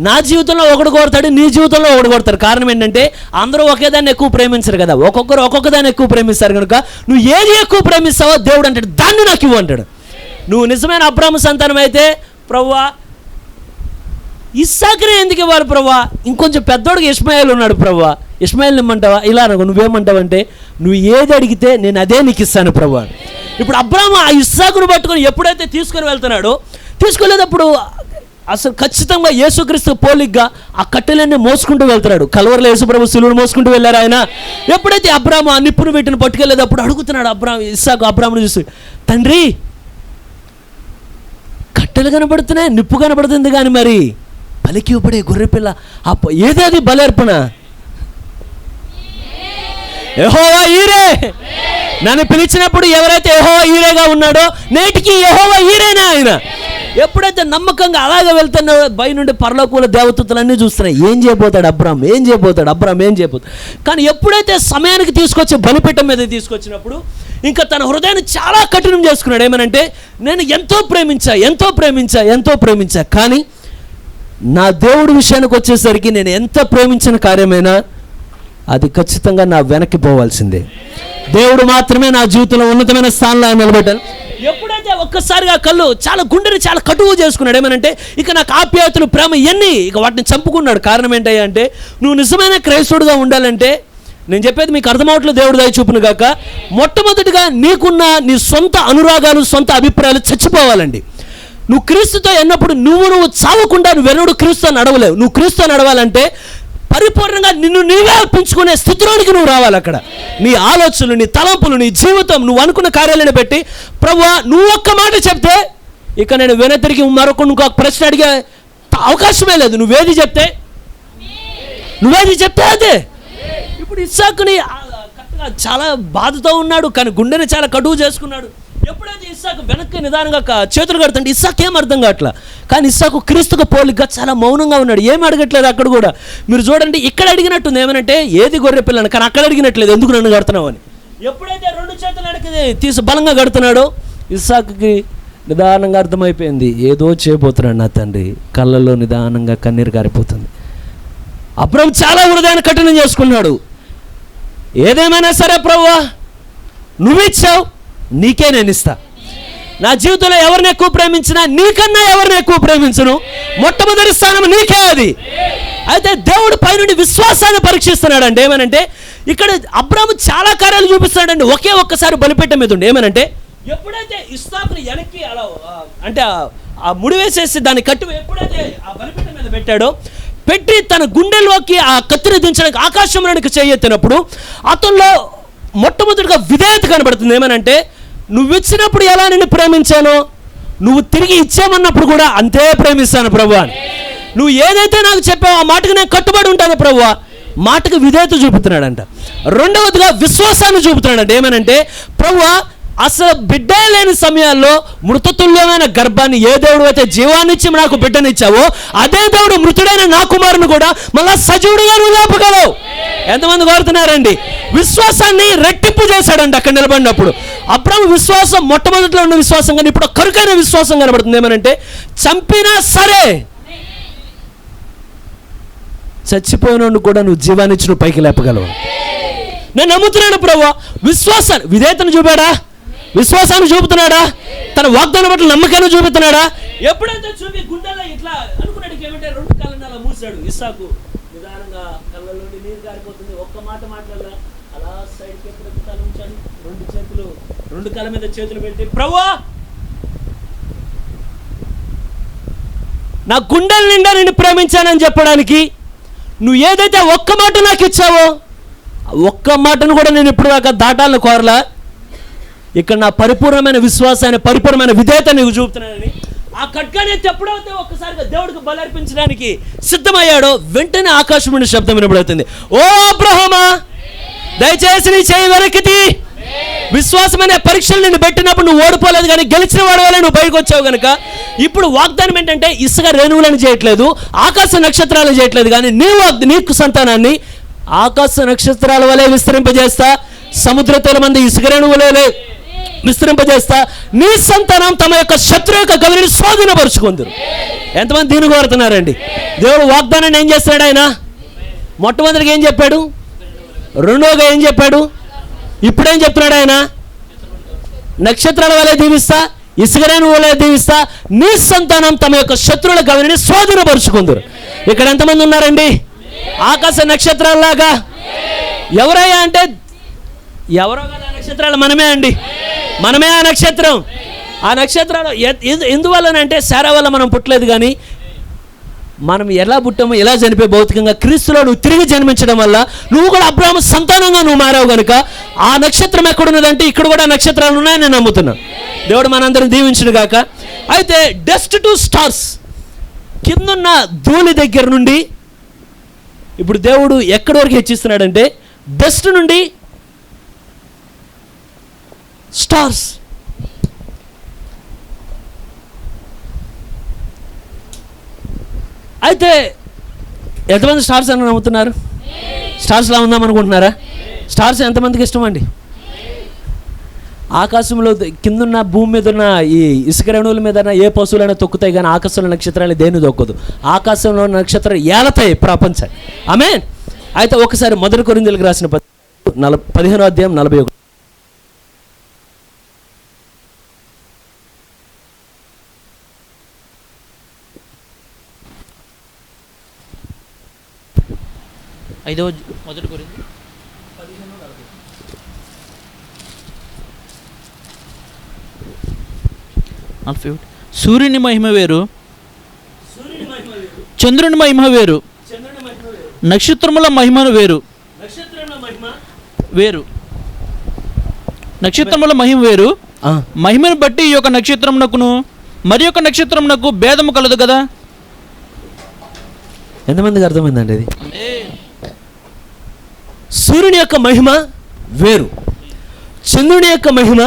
నా జీవితంలో ఒకటి కోరుతాడు, నీ జీవితంలో ఒకటి కోరుతాడు. కారణం ఏంటంటే అందరూ ఒకే దాన్ని ఎక్కువ ప్రేమించరు కదా, ఒక్కొక్కరు ఒక్కొక్క దాన్ని ఎక్కువ ప్రేమిస్తారు కనుక నువ్వు ఏది ఎక్కువ ప్రేమిస్తావో దేవుడు అంటాడు దాన్ని నాకు ఇవ్వు అంటాడు. నువ్వు నిజమైన అబ్రాహాము సంతానం అయితే, ప్రభువా ఇస్సాకునే ఎందుకు ఇవ్వాలి ప్రభువా, ఇంకొంచెం పెద్దోడికి ఇష్మాయేల్ ఉన్నాడు ప్రభువా, ఇష్మాయేల్ని ఇమ్మంటావా? ఇలా అనుకో, నువ్వేమంటావంటే, నువ్వు ఏది అడిగితే నేను అదే నీకు ఇస్తాను ప్రభువా. ఇప్పుడు అబ్రాము ఆ ఇస్సాకును పట్టుకొని ఎప్పుడైతే తీసుకొని వెళ్తున్నాడో, తీసుకెళ్ళేటప్పుడు అసలు ఖచ్చితంగా యేసుక్రీస్తు పోలిగ్గా ఆ కట్టెలన్నీ మోసుకుంటూ వెళ్తున్నాడు. కల్వరిలో యేసుప్రభు సిలువను మోసుకుంటూ వెళ్ళారు ఆయన. ఎప్పుడైతే అబ్రాము ఆ నిప్పును పెట్టిన పట్టుకెళ్ళేటప్పుడు అడుగుతున్నాడు ఇస్సాకు అబ్రామును చూసి, తండ్రి కట్టెలు కనబడుతున్నాయి, నిప్పు కనబడుతుంది, కానీ మరి బలికి ఇవ్వబడే గొర్రెపిల్ల ఏదేది బలర్పణ? యెహోవా ఈరే. నన్ను పిలిచినప్పుడు ఎవరైతే యెహోవా ఈరేగా ఉన్నాడో నేటికి యెహోవా ఈరేనే ఆయన. ఎప్పుడైతే నమ్మకంగా అలాగే వెళ్తున్నాడో బయ నుండి పరలోకముల దేవదూతలన్నీ చూస్తున్నాయి, ఏం చేయబోతాడు అబ్రామ్, ఏం చేయబోతాడు అబ్రామ్, ఏం చేయబోతాడు. కానీ ఎప్పుడైతే సమయానికి తీసుకొచ్చి బలిపీఠం మీద తీసుకొచ్చినప్పుడు ఇంకా తన హృదయాన్ని చాలా కఠినం చేసుకున్నాడు. ఏమనంటే, నేను ఎంతో ప్రేమించా, కానీ నా దేవుడి విషయానికి వచ్చేసరికి నేను ఎంత ప్రేమించిన కార్యమైనా అది ఖచ్చితంగా నా వెనక్కి పోవాల్సిందే. దేవుడు మాత్రమే నా జీవితంలో ఉన్నతమైన స్థానంలో ఆయన నిలబడ్డాను. ఎప్పుడైతే ఒక్కసారిగా చాలా గుండెని చాలా కటువు చేసుకున్నాడు. ఏమనంటే, ఇక నాకు ఆప్యాయతలు, ప్రేమ ఇవన్నీ ఇక వాటిని చంపుకున్నాడు. కారణం ఏంటంటే, నువ్వు నిజమైన క్రైస్తవుడిగా ఉండాలంటే, నేను చెప్పేది మీకు అర్థమవట్లేదు, దేవుడు దయ చూపును గాక, మొట్టమొదటిగా నీకున్న నీ సొంత అనురాగాలు, సొంత అభిప్రాయాలు చచ్చిపోవాలండి. నువ్వు క్రీస్తుతో ఎన్నప్పుడు నువ్వు చావకుండా నువ్వెన్నడూ క్రీస్తుతో నడవలేవు. నువ్వు క్రీస్తుతో నడవాలంటే పరిపూర్ణంగా నిన్ను నీవే అర్పించుకునే స్థితిలోనికి నువ్వు రావాలి. అక్కడ నీ ఆలోచనలు, నీ తలంపులు, నీ జీవితం, నువ్వు అనుకున్న కార్యాలను పెట్టి, ప్రభువా నువ్వు ఒక్క మాట చెప్తే ఇక నేను వెనతిరిగి ఇంకొక ప్రశ్న అడిగే అవకాశమే లేదు. నువ్వేది చెప్తే అదే. ఇప్పుడు ఇస్సాకుని చాలా బాధతో ఉన్నాడు, కానీ గుండెని చాలా కటువు చేసుకున్నాడు. ఎప్పుడైతే ఇస్సాకు వెనక్కి నిదానంగా చేతులు కడుతుంటే ఇస్సాకు ఏం అర్థం కావట్లా. కానీ ఇస్సాకు క్రీస్తుకు పోలిగ్గా చాలా మౌనంగా ఉన్నాడు, ఏం అడగట్లేదు. అక్కడ కూడా మీరు చూడండి, ఇక్కడ అడిగినట్టుంది ఏమనంటే, ఏది గొర్రె పిల్లని, కానీ అక్కడ అడిగినట్లేదు, ఎందుకు నన్ను కడుతున్నావు అని. ఎప్పుడైతే 2 చేతులు వెనక్కి బలంగా కడుతున్నాడో ఇస్సాకుకి నిదానంగా అర్థమైపోయింది, ఏదో చేయబోతున్నాడు నా తండ్రి. కళ్ళల్లో నిదానంగా కన్నీరు గారిపోతుంది. అబ్రాము చాలా హృదయాన్ని కఠినం చేసుకున్నాడు. ఏదేమైనా సరే ప్రభువా నువ్వు ఇచ్చావు, నీకే నేను ఇస్తా. నా జీవితంలో ఎవరిని ఎక్కువ ప్రేమించినా నీకన్నా ఎవరిని ఎక్కువ ప్రేమించను, మొట్టమొదటి స్థానం నీకే అది. అయితే దేవుడు పైనుండి విశ్వాసాన్ని పరీక్షిస్తున్నాడు అండి. ఏమనంటే, ఇక్కడ అబ్రాము చాలా కార్యాలు చూపిస్తున్నాడండి. ఒక్కసారి బలిపీఠం మీద ఉండి ఏమనంటే, ఎప్పుడైతే ఇస్సాకుని వెనక్కి అలా అంటే ఆ ముడి వేసేసి దాన్ని కట్టి ఎప్పుడైతే ఆ బలిపీఠం మీద పెట్టాడో, పెట్టి తన గుండెల్లోకి ఆ కత్తిని దించడానికి ఆకాశంలోనికి చేయెత్తినప్పుడు అతనిలో మొట్టమొదటిగా విధేయత కనబడుతుంది. ఏమనంటే, నువ్వు ఇచ్చినప్పుడు ఎలా నిన్ను ప్రేమించానో, నువ్వు తిరిగి ఇచ్చామన్నప్పుడు కూడా అంతే ప్రేమిస్తాను ప్రభువా. నువ్వు ఏదైతే నాకు చెప్పావో ఆ మాటకు నేను కట్టుబడి ఉంటాను ప్రభువా. మాటకు విధేయత చూపుతున్నాడంట. రెండవదిగా విశ్వాసాన్ని చూపుతున్నాడంట. ఏమనంటే, ప్రభువా అసలు బిడ్డే లేని సమయాల్లో మృతతుల్యమైన గర్భాన్ని ఏ దేవుడు అయితే జీవాన్నిచ్చి నాకు బిడ్డనిచ్చావో అదే దేవుడు మృతుడైన నా కుమారుని కూడా మళ్ళా సజీవుడిగా నువ్వు లేపగలవు. ఎంతమంది కోరుతున్నారండి? విశ్వాసాన్ని రెట్టింపు చేశాడండి అక్కడ నిలబడినప్పుడు. అబ్రాము విశ్వాసం మొట్టమొదటిలో ఉన్న విశ్వాసం కానీ ఇప్పుడు కరుకైన విశ్వాసం కనబడుతుంది. ఏమనంటే, చంపినా సరే చచ్చిపోయినోడు కూడా నువ్వు జీవాన్నిచ్చి నువ్వు పైకి లేపగలవు. నేను నమ్ముతున్నాను ప్రభువా. విశ్వాసాన్ని విధేయతను చూపాడా, విశ్వాసాన్ని చూపుతున్నాడా, తన వాగ్దానం పట్ల నమ్మకాన్ని చూపుతున్నాడా? ఎప్పుడైతే చూపి గుండెల్లో ఇట్లా అనుకున్నాడు ఏమంటే 2 కళ్ళని అలా మూసాడు. ఇస్సాకు నిదానంగా కళ్ళలోని నీరు గారిపోతుంది, ఒక్క మాట మాట్లాడాల, అలా సైడ్కి ఎప్పుడైతే తల ఉంచాడు, 2 కళ్ళ మీద చేతులు పెట్టి, ప్రభువా నా గుండెల నిండా నిన్ను ప్రేమించానని చెప్పడానికి నువ్వు ఏదైతే ఒక్క మాట నాకు ఇచ్చావో ఒక్క మాటను కూడా నేను ఇప్పుడు దాకా దాటాలను కోరలా. ఇక్కడ నా పరిపూర్ణమైన విశ్వాసాన్ని, పరిపూర్ణమైన విధేయత నీకు చూపుతున్నానని ఆ ఖడ్గాన్ని ఎప్పుడైతే ఒక్కసారిగా దేవుడికి బలర్పించడానికి సిద్ధమయ్యాడో వెంటనే ఆకాశం నుండి శబ్దం వినబడుతుంది. ఓ అబ్రహామా, దయచేసి నీ చేయి వెనక్కి. విశ్వాసమైన పరీక్షలు నిన్ను పెట్టినప్పుడు నువ్వు ఓడిపోలేదు, కానీ గెలిచిన వాడి వల్ల నువ్వు బయటకు వచ్చావు కనుక ఇప్పుడు వాగ్దానం ఏంటంటే, ఇసుక రేణువులను చేయట్లేదు, ఆకాశ నక్షత్రాలను చేయట్లేదు, కానీ నీకు సంతానాన్ని ఆకాశ నక్షత్రాల వలె విస్తరింపజేస్తా, సముద్ర తీరం మంది ఇసుక రేణువులే విస్తరింపజేస్తా, నీ సంతానం తమ యొక్క శత్రు యొక్క గవిని స్వాధీనపరుచుకుందరు. ఎంతమంది దీన్ని కోరుతున్నారండి? దేవుడు వాగ్దానాన్ని ఏం చేస్తాడు? ఆయన మొట్టమొదటిగా ఏం చెప్పాడు, రెండోగా ఏం చెప్పాడు, ఇప్పుడేం చెప్తున్నాడు? ఆయన నక్షత్రాల వలె దీవిస్తా, ఇసుక రేణువుల వలె దీవిస్తా, నీ సంతానం తమ యొక్క శత్రువుల గవిని స్వాధీనపరుచుకుందరు. ఇక్కడ ఎంతమంది ఉన్నారండి? ఆకాశ నక్షత్రాలలాగా. ఎవరయ్యా అంటే ఎవరో కదా నక్షత్రాలు మనమే అండి. మనమే ఆ నక్షత్రం. ఆ నక్షత్రాలు ఎందువల్లనంటే శారా వల్ల మనం పుట్టలేదు, కానీ మనం ఎలా పుట్టామో ఎలా చనిపోయి భౌతికంగా క్రీస్తులో నువ్వు తిరిగి జన్మించడం వల్ల నువ్వు కూడా అబ్రాహాము సంతానంగా నువ్వు మారావు కనుక ఆ నక్షత్రం ఎక్కడున్నదంటే ఇక్కడ కూడా నక్షత్రాలు ఉన్నాయని నేను నమ్ముతున్నా. దేవుడు మనందరం దీవించును గాక. అయితే డస్ట్ టు స్టార్స్, కిందున్న ధూళి దగ్గర నుండి ఇప్పుడు దేవుడు ఎక్కడి వరకు హెచ్చిస్తున్నాడంటే డస్ట్ నుండి స్టార్స్. అయితే ఎంతమంది స్టార్స్ అని నమ్ముతున్నారు? స్టార్స్లా ఉందాం అనుకుంటున్నారా? స్టార్స్ ఎంతమందికి ఇష్టం అండి? ఆకాశంలో కిందున్న భూమి మీద ఉన్న ఈ ఇసుక రేణువుల మీద ఏ పశువులైనా తొక్కుతాయి, కానీ ఆకాశంలో నక్షత్రాలు దేన్ని తొక్కదు. ఆకాశంలో నక్షత్రాలు ఏలతాయి ప్రపంచం. ఆమేన్. అయితే ఒకసారి 1 కొరింథీయులకు రాసిన 15వ అధ్యాయం 41. మొదటి కొరింథీ 15:40. సూర్యుని మహిమ వేరు, చంద్రుని మహిమ వేరు, నక్షత్రముల మహిమను వేరు. నక్షత్రముల మహిమ వేరు. మహిమను బట్టి ఈ యొక్క నక్షత్రమునకును మరి యొక్క నక్షత్రమునకు భేదము కలదు కదా. ఎంతమందికి అర్థమైందండి ఇది? సూర్యుని యొక్క మహిమ వేరు, చంద్రుని యొక్క మహిమ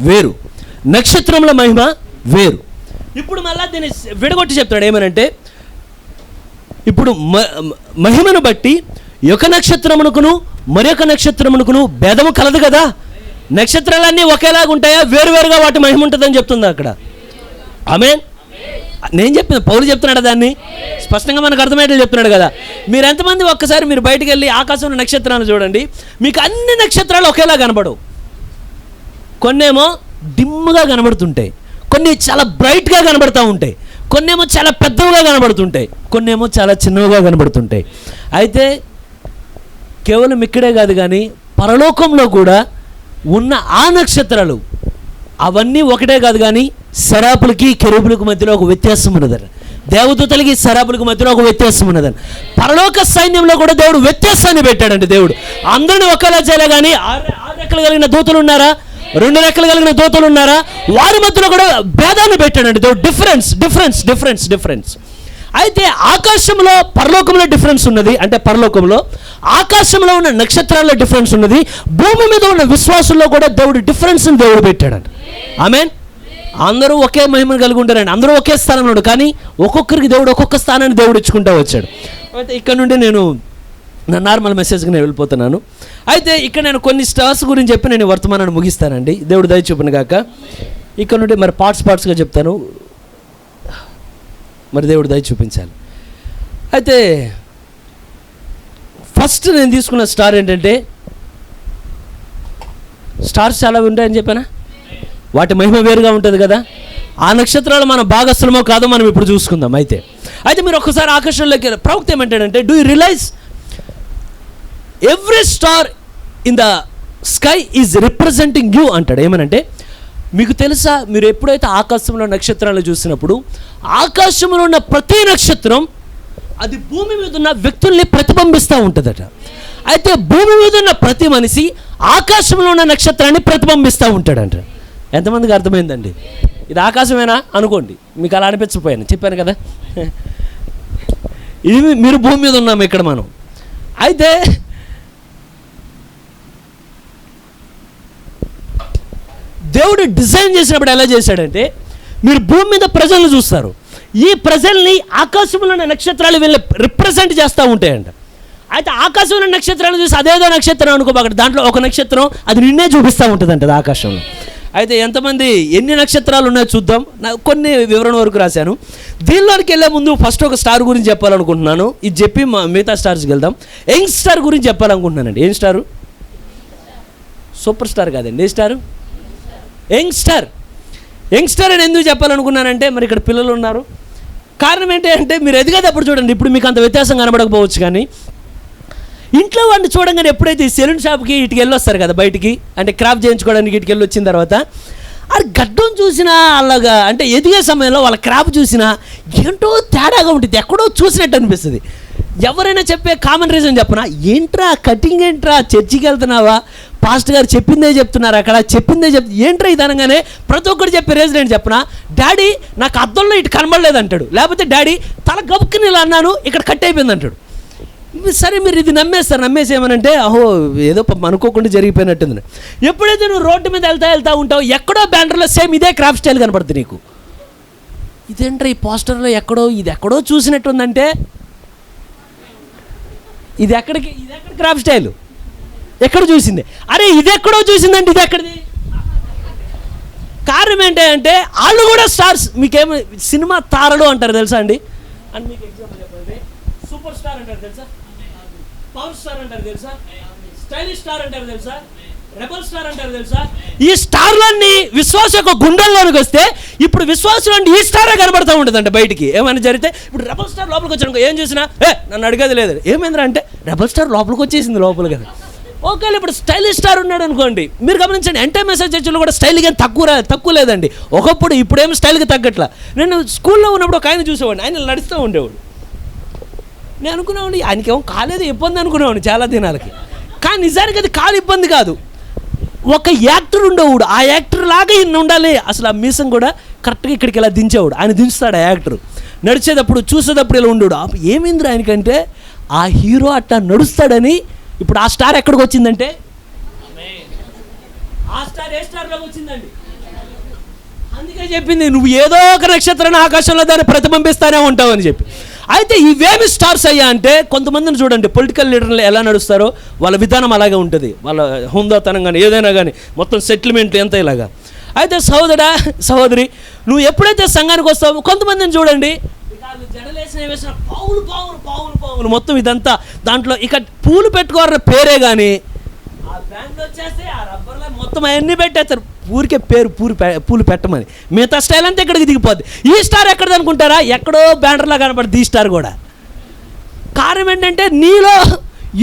వేరు, నక్షత్రముల మహిమ వేరు. ఇప్పుడు మళ్ళా దీన్ని విడగొట్టి చెప్తాడు. ఏమనంటే ఇప్పుడు మహిమను బట్టి ఒక నక్షత్రమునకును మరొక నక్షత్రమునకును భేదము కలదు కదా. నక్షత్రాలన్నీ ఒకేలాగా ఉంటాయా? వేరువేరుగా వాటి మహిమ ఉంటుందని చెప్తుంది అక్కడ. ఆమేన్. నేను చెప్పిన పౌలు చెప్తున్నాడు, దాన్ని స్పష్టంగా మనకు అర్థమయ్యేట్లు చెప్తున్నాడు కదా. మీరు ఎంతమంది ఒక్కసారి మీరు బయటికి వెళ్ళి ఆకాశంలో నక్షత్రాలను చూడండి, మీకు అన్ని నక్షత్రాలు ఒకేలా కనబడవు. కొన్నేమో డిమ్గా కనబడుతుంటాయి, కొన్ని చాలా బ్రైట్గా కనబడుతూ ఉంటాయి, కొన్నేమో చాలా పెద్దవిగా కనబడుతుంటాయి, కొన్నేమో చాలా చిన్నవిగా కనబడుతుంటాయి. అయితే కేవలం ఇక్కడే కాదు, కానీ పరలోకంలో కూడా ఉన్న ఆ నక్షత్రాలు అవన్నీ ఒకటే కాదు, కానీ శరాపులకి కెరూబులకు మధ్యలో ఒక వ్యత్యాసం ఉన్నదని, దేవదూతలకి శరాపులకు మధ్యలో ఒక వ్యత్యాసం ఉన్నదని. పరలోక సైన్యంలో కూడా దేవుడు వ్యత్యాసాన్ని పెట్టాడండి. దేవుడు అందరినీ ఒకేలా చేయలే, కానీ 6 రెక్కలు కలిగిన దూతలు ఉన్నారా, 2 రెక్కలు కలిగిన దూతలు ఉన్నారా, వారి మధ్యలో కూడా భేదాన్ని పెట్టాడండి దేవుడు. డిఫరెన్స్. అయితే ఆకాశంలో పరలోకంలో డిఫరెన్స్ ఉన్నది. అంటే పరలోకంలో ఆకాశంలో ఉన్న నక్షత్రాల్లో డిఫరెన్స్ ఉన్నది. భూమి మీద ఉన్న విశ్వాసుల్లో కూడా దేవుడు డిఫరెన్స్ని దేవుడు పెట్టాడండి. ఆమేన్. అందరూ ఒకే మహిమను కలిగి ఉంటారండి, అందరూ ఒకే స్థానంలో ఉంటారు, కానీ ఒక్కొక్కరికి దేవుడు ఒక్కొక్క స్థానాన్ని దేవుడు ఇచ్చుకుంటూ వచ్చాడు. అయితే ఇక్కడ నుండి నేను నా నార్మల్ మెసేజ్కి నేను వెళ్ళిపోతున్నాను. అయితే ఇక్కడ నేను కొన్ని స్టార్స్ గురించి చెప్పి నేను వర్తమానాన్ని ముగిస్తానండి. దేవుడు దయ చూపును గాక. ఇక్కడ నుండి మరి పార్ట్స్గా చెప్తాను, మరి దేవుడు దయ చూపించాలి. అయితే ఫస్ట్ నేను తీసుకున్న స్టార్ ఏంటంటే, స్టార్స్ చాలా ఉంటాయని చెప్పానా, వాటి మహిమ వేరుగా ఉంటుంది కదా. ఆ నక్షత్రాలు మన భాగస్థలమో కాదో మనం ఇప్పుడు చూసుకుందాం. అయితే మీరు ఒక్కసారి ఆకాశంలోకి ప్రవక్త ఏమంటాడంటే, do you realise every star in the sky is representing you అంటాడు. ఏమనంటే, మీకు తెలుసా, మీరు ఎప్పుడైతే ఆకాశంలో నక్షత్రాలు చూసినప్పుడు ఆకాశంలో ఉన్న ప్రతి నక్షత్రం అది భూమి మీద ఉన్న వ్యక్తుల్ని ప్రతిబింబిస్తూ ఉంటుందట. అయితే భూమి మీద ఉన్న ప్రతి మనిషి ఆకాశంలో ఉన్న నక్షత్రాన్ని ప్రతిబింబిస్తూ ఉంటాడంట. ఎంతమందికి అర్థమైందండి? ఇది ఆకాశమేనా అనుకోండి, మీకు అలా అనిపించకపోయాను, చెప్పాను కదా. ఇది మీరు భూమి మీద ఉన్నాము ఇక్కడ మనం. అయితే దేవుడు డిజైన్ చేసినప్పుడు ఎలా చేశాడంటే, మీరు భూమి మీద ప్రజలను చూస్తారు, ఈ ప్రజల్ని ఆకాశంలో ఉన్న నక్షత్రాలు వీళ్ళని రిప్రజెంట్ చేస్తూ ఉంటాయంట. అయితే ఆకాశంలో నక్షత్రాలు చూసి అదేదో నక్షత్రం అనుకోబాక, దాంట్లో ఒక నక్షత్రం అది నిన్నే చూపిస్తూ ఉంటుందంట అది ఆకాశంలో. అయితే ఎంతమంది ఎన్ని నక్షత్రాలు ఉన్నాయో చూద్దాం. నాకు కొన్ని వివరణ వరకు రాశాను. దీనిలోకి వెళ్ళే ముందు ఫస్ట్ ఒక స్టార్ గురించి చెప్పాలనుకుంటున్నాను. ఇది చెప్పి మిగతా స్టార్స్కి వెళ్దాం. యంగ్ స్టార్ గురించి చెప్పాలనుకుంటున్నానండి. ఏం స్టారు? సూపర్ స్టార్ కాదండి. ఏ స్టారు? యంగ్స్టర్ అని ఎందుకు చెప్పాలనుకున్నానంటే, మరి ఇక్కడ పిల్లలు ఉన్నారు. కారణం ఏంటి అంటే, మీరు ఎదిగేటప్పుడు చూడండి, ఇప్పుడు మీకు అంత వ్యత్యాసం కనబడకపోవచ్చు, కానీ ఇంట్లో వాడిని చూడంగానే ఎప్పుడైతే ఈ సెలూన్ షాప్కి ఇటుకి వెళ్ళొస్తారు కదా బయటికి, అంటే క్రాప్ చేయించుకోవడానికి ఇటుకి వెళ్ళి వచ్చిన తర్వాత అది గడ్డం చూసినా అలాగా అంటే ఎదిగే సమయంలో వాళ్ళ క్రాప్ చూసినా ఏంటో తేడాగా ఉంటుంది, ఎక్కడో చూసినట్టు అనిపిస్తుంది. ఎవరైనా చెప్పే కామన్ రీజన్ చెప్పనా, ఏంట్రా కటింగ్ ఏంట్రా, చర్చికి వెళ్తున్నావా, పాస్టర్ గారు చెప్పిందే చెప్తున్నారు, అక్కడ చెప్పిందే ఏంట్రా ఇది అనగానే ప్రతి ఒక్కరు చెప్పే రీజన్ ఏంటి చెప్పనా, డాడీ నాకు అద్దంలో ఇటు కనబడలేదు అంటాడు, లేకపోతే డాడీ తల గబుక్కుని ఇలా అన్నాను ఇక్కడ కట్ అయిపోయింది అంటాడు. సరే మీరు ఇది నమ్మేస్తారు, నమ్మేసి ఏమనంటే అహో ఏదో అనుకోకుండా జరిగిపోయినట్టుంది. ఎప్పుడైతే నువ్వు రోడ్డు మీద వెళ్తా ఉంటావు, ఎక్కడో బ్యానర్లో సేమ్ ఇదే క్రాఫ్ట్ స్టైల్ కనపడుతుంది నీకు, ఇదేంట్రా ఈ పోస్టర్లో ఎక్కడో చూసినట్టుందంటే ఇది ఎక్కడ క్రాఫ్ట్ స్టైల్ ఎక్కడ చూసింది, అరే ఇది ఎక్కడో చూసిందంటే ఇది ఎక్కడిది. కారణం ఏంటంటే వాళ్ళు కూడా స్టార్స్, మీకేమో సినిమా తారలు అంటారు తెలుసా అండి, అని మీకు ఎగ్జాంపుల్ చెప్పండి, సూపర్ స్టార్ అంటారు తెలుసా, పవర్ స్టార్ అంటారు తెలుసా, స్టైలిష్ స్టార్ అంటారు తెలుసా, రెబల్ స్టార్ అంటారు తెలుసా. ఈ స్టార్లన్నీ విశ్వాస యొక్క గుండెల్లోనికి వస్తే ఇప్పుడు విశ్వాసం అంటే ఈ స్టారే కనబడుతూ ఉంటుందంట బయటికి. ఏమైనా జరిగితే ఇప్పుడు రెబల్ స్టార్ లోపలికి వచ్చాను ఏం చూసినా నన్ను అడిగేది లేదు, ఏమైందిరా అంటే రెబల్ స్టార్ లోపలికి వచ్చేసింది లోపల కదా. ఓకే ఇప్పుడు స్టైలిష్ స్టార్ ఉన్నాడు అనుకోండి, మీరు గమనించండి ఎంటైర్ మెసేజ్ చర్చిలో కూడా స్టైల్గా తక్కువ లేదండి. ఒకప్పుడు ఇప్పుడేం స్టైల్గా తగ్గట్లా. నేను స్కూల్లో ఉన్నప్పుడు ఒక ఆయన చూసేవాడిని, ఆయన నడుస్తూ ఉండేవాడు. నేను అనుకునేవాడిని ఆయనకేమో కాలేదు ఇబ్బంది అనుకునేవాడిని చాలా దినాలకి, కానీ నిజానికి అది కాలు ఇబ్బంది కాదు. ఒక యాక్టర్ ఉండేవాడు, ఆ యాక్టర్ లాగా ఈయన ఉండాలి, అసలు ఆ మీసం కూడా కరెక్ట్గా ఇక్కడికి ఇలా దించేవాడు, ఆయన దించుతాడు ఆ యాక్టర్. నడిచేటప్పుడు చూసేటప్పుడు ఇలా ఉండేవాడు. ఏమైంది ఆయనకంటే ఆ హీరో అట్లా నడుస్తాడని ఇప్పుడు ఆ స్టార్ ఎక్కడికి వచ్చిందంటే, ఆ స్టార్ ఏ స్టార్లోకి వచ్చిందండి. అందుకే చెప్పింది నువ్వు ఏదో ఒక నక్షత్రాన్ని ఆకాశంలో దాన్ని ప్రతిబింబిస్తానే ఉంటావు అని చెప్పి. అయితే ఇవేమి స్టార్స్ అయ్యా అంటే, కొంతమందిని చూడండి పొలిటికల్ లీడర్లు ఎలా నడుస్తారో వాళ్ళ విధానం అలాగే ఉంటుంది, వాళ్ళ హుందాతనం కానీ ఏదైనా కానీ మొత్తం సెటిల్మెంట్ ఎంత ఇలాగా. అయితే సహోదరి నువ్వు ఎప్పుడైతే సంఘానికి వస్తావో కొంతమందిని చూడండి జడలేసిన పావులు మొత్తం ఇదంతా దాంట్లో ఇక పూలు పెట్టుకోవాలన్న పేరే కానీ ఆ బ్యాండ్ వచ్చేస్తే ఆ రబ్బర్లో మొత్తం అవన్నీ పెట్టేస్తారు, ఊరికే పూలు పెట్టమని. మిగతా స్టైల్ అంతా ఇక్కడికి దిగిపోద్ది. ఈ స్టార్ ఎక్కడది అనుకుంటారా, ఎక్కడో బ్యానర్లా కనపడుతుంది ఈ స్టార్ కూడా. కారణం ఏంటంటే నీలో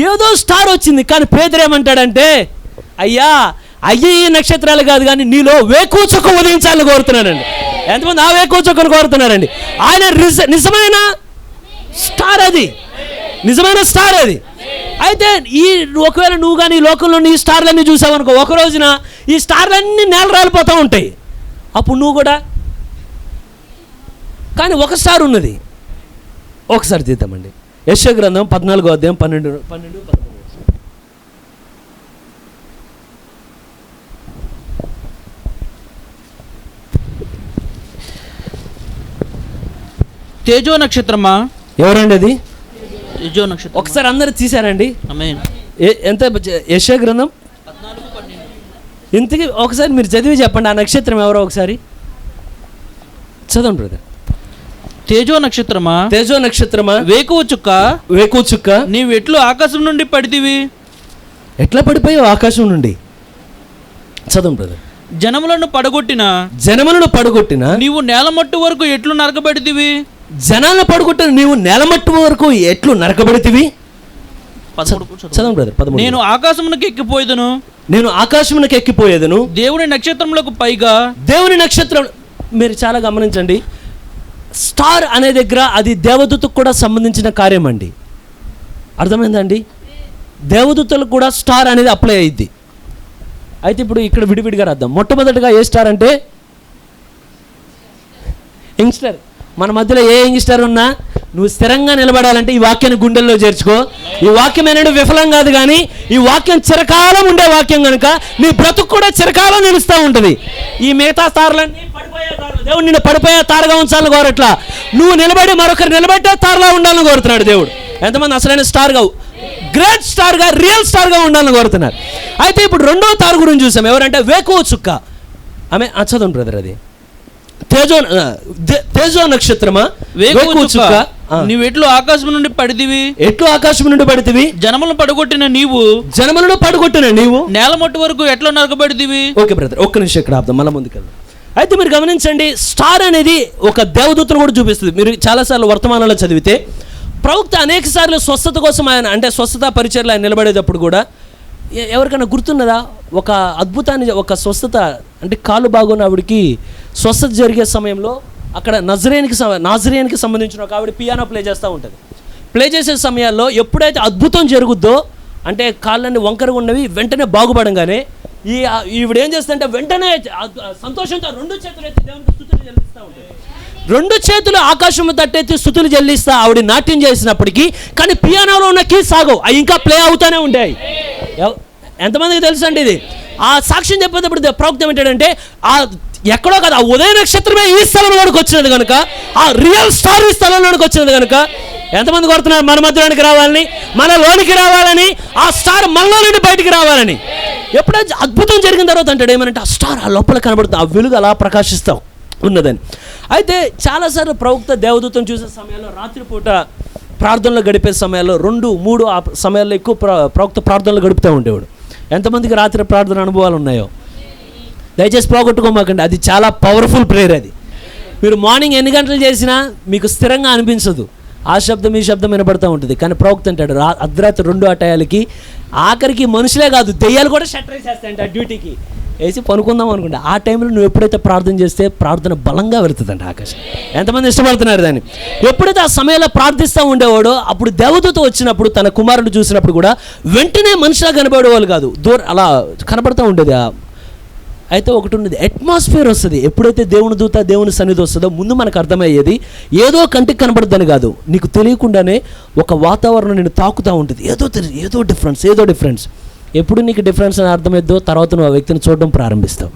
ఏదో స్టార్ వచ్చింది, కానీ పేదరు ఏమంటాడంటే అయ్యా ఈ నక్షత్రాలు కాదు కానీ నీలో వేకూచుక్క ఉదయించాలని కోరుతున్నానండి. ఎంతమంది ఆ వేకూచుక్కను కోరుతున్నారండి? ఆయన నిజమైన స్టార్, అది నిజమైన స్టార్ అది. అయితే ఒకవేళ నువ్వు కానీ ఈ లోకంలో ఈ స్టార్లన్నీ చూసావనుకో, ఒక రోజున ఈ స్టార్లన్నీ నేల రాలిపోతూ ఉంటాయి, అప్పుడు నువ్వు కూడా. కానీ ఒక స్టార్ ఉన్నది, ఒకసారి తీద్దామండి. యెషయా గ్రంథం 14వ అధ్యాయం 12-13. తేజో నక్షత్రమా, ఎవరండి అది? తేజో నక్షత్రం. ఒకసారి అందరు తీశారండి. ఆమేన్. ఎంత యెషయా గ్రంథం 14:12. ఇంతకీ ఒకసారి మీరు చదివి చెప్పండి, ఆ నక్షత్రం ఎవరో ఒకసారి చదవండి బ్రదర్. తేజో నక్షత్రమా, తేజో నక్షత్రమా, వేకువ చుక్క నీవు ఎట్లు ఆకాశం నుండి పడితివి. ఎట్లా పడిపోయావు ఆకాశం నుండి? చదవండి బ్రదర్. జనములను పడగొట్టిన నీవు నేలమట్టు వరకు ఎట్లు నరకబడితివి. జనాలను పడగొట్టిన నీవు నేలమట్టు వరకు ఎట్లు నరకబడితివి. చదవండి బ్రదర్. 13. నేను ఆకాశమునకు ఎక్కిపోయేదను దేవుని నక్షత్రములకు పైగా. దేవుని నక్షత్రం మీరు చాలా గమనించండి, స్టార్ అనే దగ్గర అది దేవదూతకు కూడా సంబంధించిన కార్యం అండి. అర్థమైందండి? దేవదూతలకు కూడా స్టార్ అనేది అప్లై అయ్యిద్ది. అయితే ఇప్పుడు ఇక్కడ విడివిడిగా రాద్దాం. మొట్టమొదటిగా ఏ స్టార్ అంటే యంగ్స్టర్. మన మధ్యలో ఏ యంగ్స్టర్ ఉన్నా నువ్వు స్థిరంగా నిలబడాలంటే ఈ వాక్యాన్ని గుండెల్లో చేర్చుకో. ఈ వాక్యం అనేది విఫలం కాదు, కానీ ఈ వాక్యం చిరకాలం ఉండే వాక్యం కనుక నీ బ్రతుకు కూడా చిరకాలం నిలుస్తూ ఉంటుంది. ఈ మిగతా తారలన్నీ పడిపోయే తారలు. దేవుడు నిన్ను పడిపోయే తారగా ఉంచాలని కోరట్లా, నువ్వు నిలబడి మరొకరు నిలబెట్టే తారలా ఉండాలని కోరుతున్నాడు దేవుడు. ఎంతమంది అసలైన స్టార్గా, గ్రేట్ స్టార్గా, రియల్ స్టార్గా ఉండాలని కోరుతున్నారు. అయితే ఇప్పుడు రెండో తార గురించి చూసాం, ఎవరంటే వేకువ చుక్క. ఆమె చదవండి బ్రదర్. అది తేజో నక్షత్రమా, వేకువ చుక్క నీవు ఎట్లు ఆకాశం నుండి పడితివి. ఎట్లు ఆకాశం నుండి పడితివి. జనములను పడగొట్టిన నీవు నేలమట్టు వరకు ఎట్లా నరకబడితివి. ఓకే బ్రదర్, ఒక్క నిమిషం ఇక్కడ ఆపుదాం, మళ్ళీ ముందుకెళ్దాం. అయితే మీరు గమనించండి, స్టార్ అనేది ఒక దేవదూతను కూడా చూపిస్తుంది. మీరు చాలాసార్లు వర్తమానంలో చదివితే ప్రవక్త అనేక సార్లు స్వస్థత కోసం ఆయన అంటే స్వస్థత పరిచర్లు ఆయన నిలబడేటప్పుడు కూడా ఎవరికైనా గుర్తున్నదా ఒక అద్భుతాన్ని, ఒక స్వస్థత అంటే కాలు బాగున్న ఆవిడికి స్వస్థత జరిగే సమయంలో అక్కడ నాజరేనికి సంబంధించిన ఒక ఆవిడ పియానో ప్లే చేస్తూ ఉంటుంది. ప్లే చేసే సమయాల్లో ఎప్పుడైతే అద్భుతం జరుగుద్దో అంటే కాళ్ళని వంకరగా ఉన్నవి వెంటనే బాగుపడంగానే ఈవిడ ఏం చేస్తుందంటే వెంటనే సంతోషంతో 2 చేతులు ఎత్తి దేవునికి స్తుతులు చెల్లిస్తూ ఉంటుంది. 2 చేతులు ఆకాశం తట్టెత్తి స్తుతులు చెల్లిస్తా ఆవిడ నాట్యం చేసినప్పటికీ కానీ పియానోలో ఉన్న కీ సాగవు, అవి ఇంకా ప్లే అవుతూనే ఉంటాయి. ఎంతమందికి తెలుసు అండి ఇది? ఆ సాక్ష్యం చెప్పేటప్పుడు ప్రవక్త ఏమంటాడంటే ఎక్కడో కదా ఆ ఉదయ నక్షత్రమే ఈ స్థలంలోనికి వచ్చినది కనుక, ఆ రియల్ స్టార్ ఈ స్థలంలోనికి వచ్చినది కనుక ఎంతమంది కోరుతున్నారు మన మధ్యలోనికి రావాలని, మన లోనికి రావాలని, ఆ స్టార్ మనలో నుండి బయటికి రావాలని. ఎప్పుడైతే అద్భుతం జరిగిన తర్వాత అంటాడు ఏమనంటే ఆ స్టార్ ఆ లోపల కనబడుతుంది, ఆ వెలుగు అలా ప్రకాశిస్తూ ఉన్నదని. అయితే చాలాసార్లు ప్రవక్త దేవదూతను చూసే సమయంలో రాత్రిపూట ప్రార్థనలు గడిపే సమయాల్లో 2-3 ఆ సమయాల్లో ఎక్కువ ప్రవక్త ప్రార్థనలు గడుపుతూ ఉండేవాడు. ఎంతమందికి రాత్రి ప్రార్థన అనుభవాలు ఉన్నాయో దయచేసి పోగొట్టుకోమాకండి, అది చాలా పవర్ఫుల్ ప్రేయర్. అది మీరు మార్నింగ్ ఎన్ని గంటలు చేసినా మీకు స్థిరంగా అనిపించదు, ఆ శబ్దం ఈ శబ్దం వినపడుతూ ఉంటుంది. కానీ ప్రవక్త అంటాడు అర్ధరాత్రి 2 ఆ టయాలకి ఆఖరికి మనుషులే కాదు దెయ్యాలు కూడా షట్టర్ వేసేస్తాయంట ఆ డ్యూటీకి వేసి పనుకుందాం అనుకుంటా. ఆ టైంలో నువ్వు ఎప్పుడైతే ప్రార్థన చేస్తే ప్రార్థన బలంగా వెళుతుందంట ఆకాశం. ఎంతమంది ఇష్టపడుతున్నారు దాన్ని? ఎప్పుడైతే ఆ సమయంలో ప్రార్థిస్తూ ఉండేవాడో అప్పుడు దేవదూత వచ్చినప్పుడు తన కుమారుడు చూసినప్పుడు కూడా వెంటనే మనిషిలా కనబడేవాళ్ళు కాదు, అలా కనబడుతూ ఉండేది. అయితే ఒకటి ఉన్నది, అట్మాస్ఫియర్ వస్తుంది. ఎప్పుడైతే దేవుని దూత దేవుని సన్నిధి వస్తుందో ముందు మనకు అర్థమయ్యేది ఏదో కంటికి కనబడుద్దని కాదు, నీకు తెలియకుండానే ఒక వాతావరణం నేను తాకుతూ ఉంటుంది. ఏదో డిఫరెన్స్. ఎప్పుడు నీకు డిఫరెన్స్ అని అర్థమైద్దో తర్వాత నువ్వు ఆ వ్యక్తిని చూడడం ప్రారంభిస్తావు.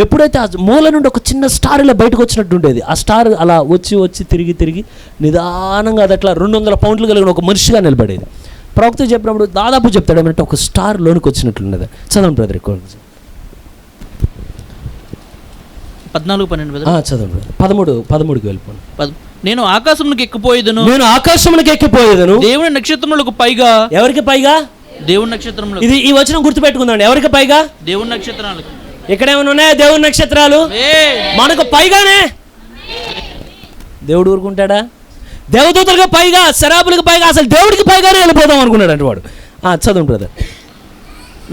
ఎప్పుడైతే ఆ మూల నుండి ఒక చిన్న స్టార్ ఇలా బయటకు వచ్చినట్టు ఉండేది, ఆ స్టార్ అలా వచ్చి తిరిగి నిదానంగా అది అట్లా 200 పౌండ్లు కలిగిన ఒక మనిషిగా నిలబడేది. ప్రవక్త చెప్పినప్పుడు దాదాపు చెప్తాడు ఏమంటే ఒక స్టార్ లోనికి వచ్చినట్లున్నది. చదవండి బ్రదర్, ఎక్కువ 14-12 చదవండి. 13కి వెళ్ళిపోండి. నేను ఆకాశంలోకి ఎక్కిపోయేదను దేవుని నక్షత్రములకు పైగా. ఎవరికి పైగా? దేవుని నక్షత్రములు. ఇది ఈ వచనం గుర్తుపెట్టుకుందాం. ఎవరికి పైగా? దేవుని నక్షత్రాలకు. ఎక్కడేమైనా ఉన్నాయా దేవుని నక్షత్రాలు? మనకు పైగానే. దేవుడు ఊరుకుంటాడా? దేవదూతలకు పైగా, శరాబులకు పైగా, అసలు దేవుడికి పైగానే వెళ్ళిపోదాం అనుకున్నాడు అంటే వాడు. చదవండి బ్రదర్.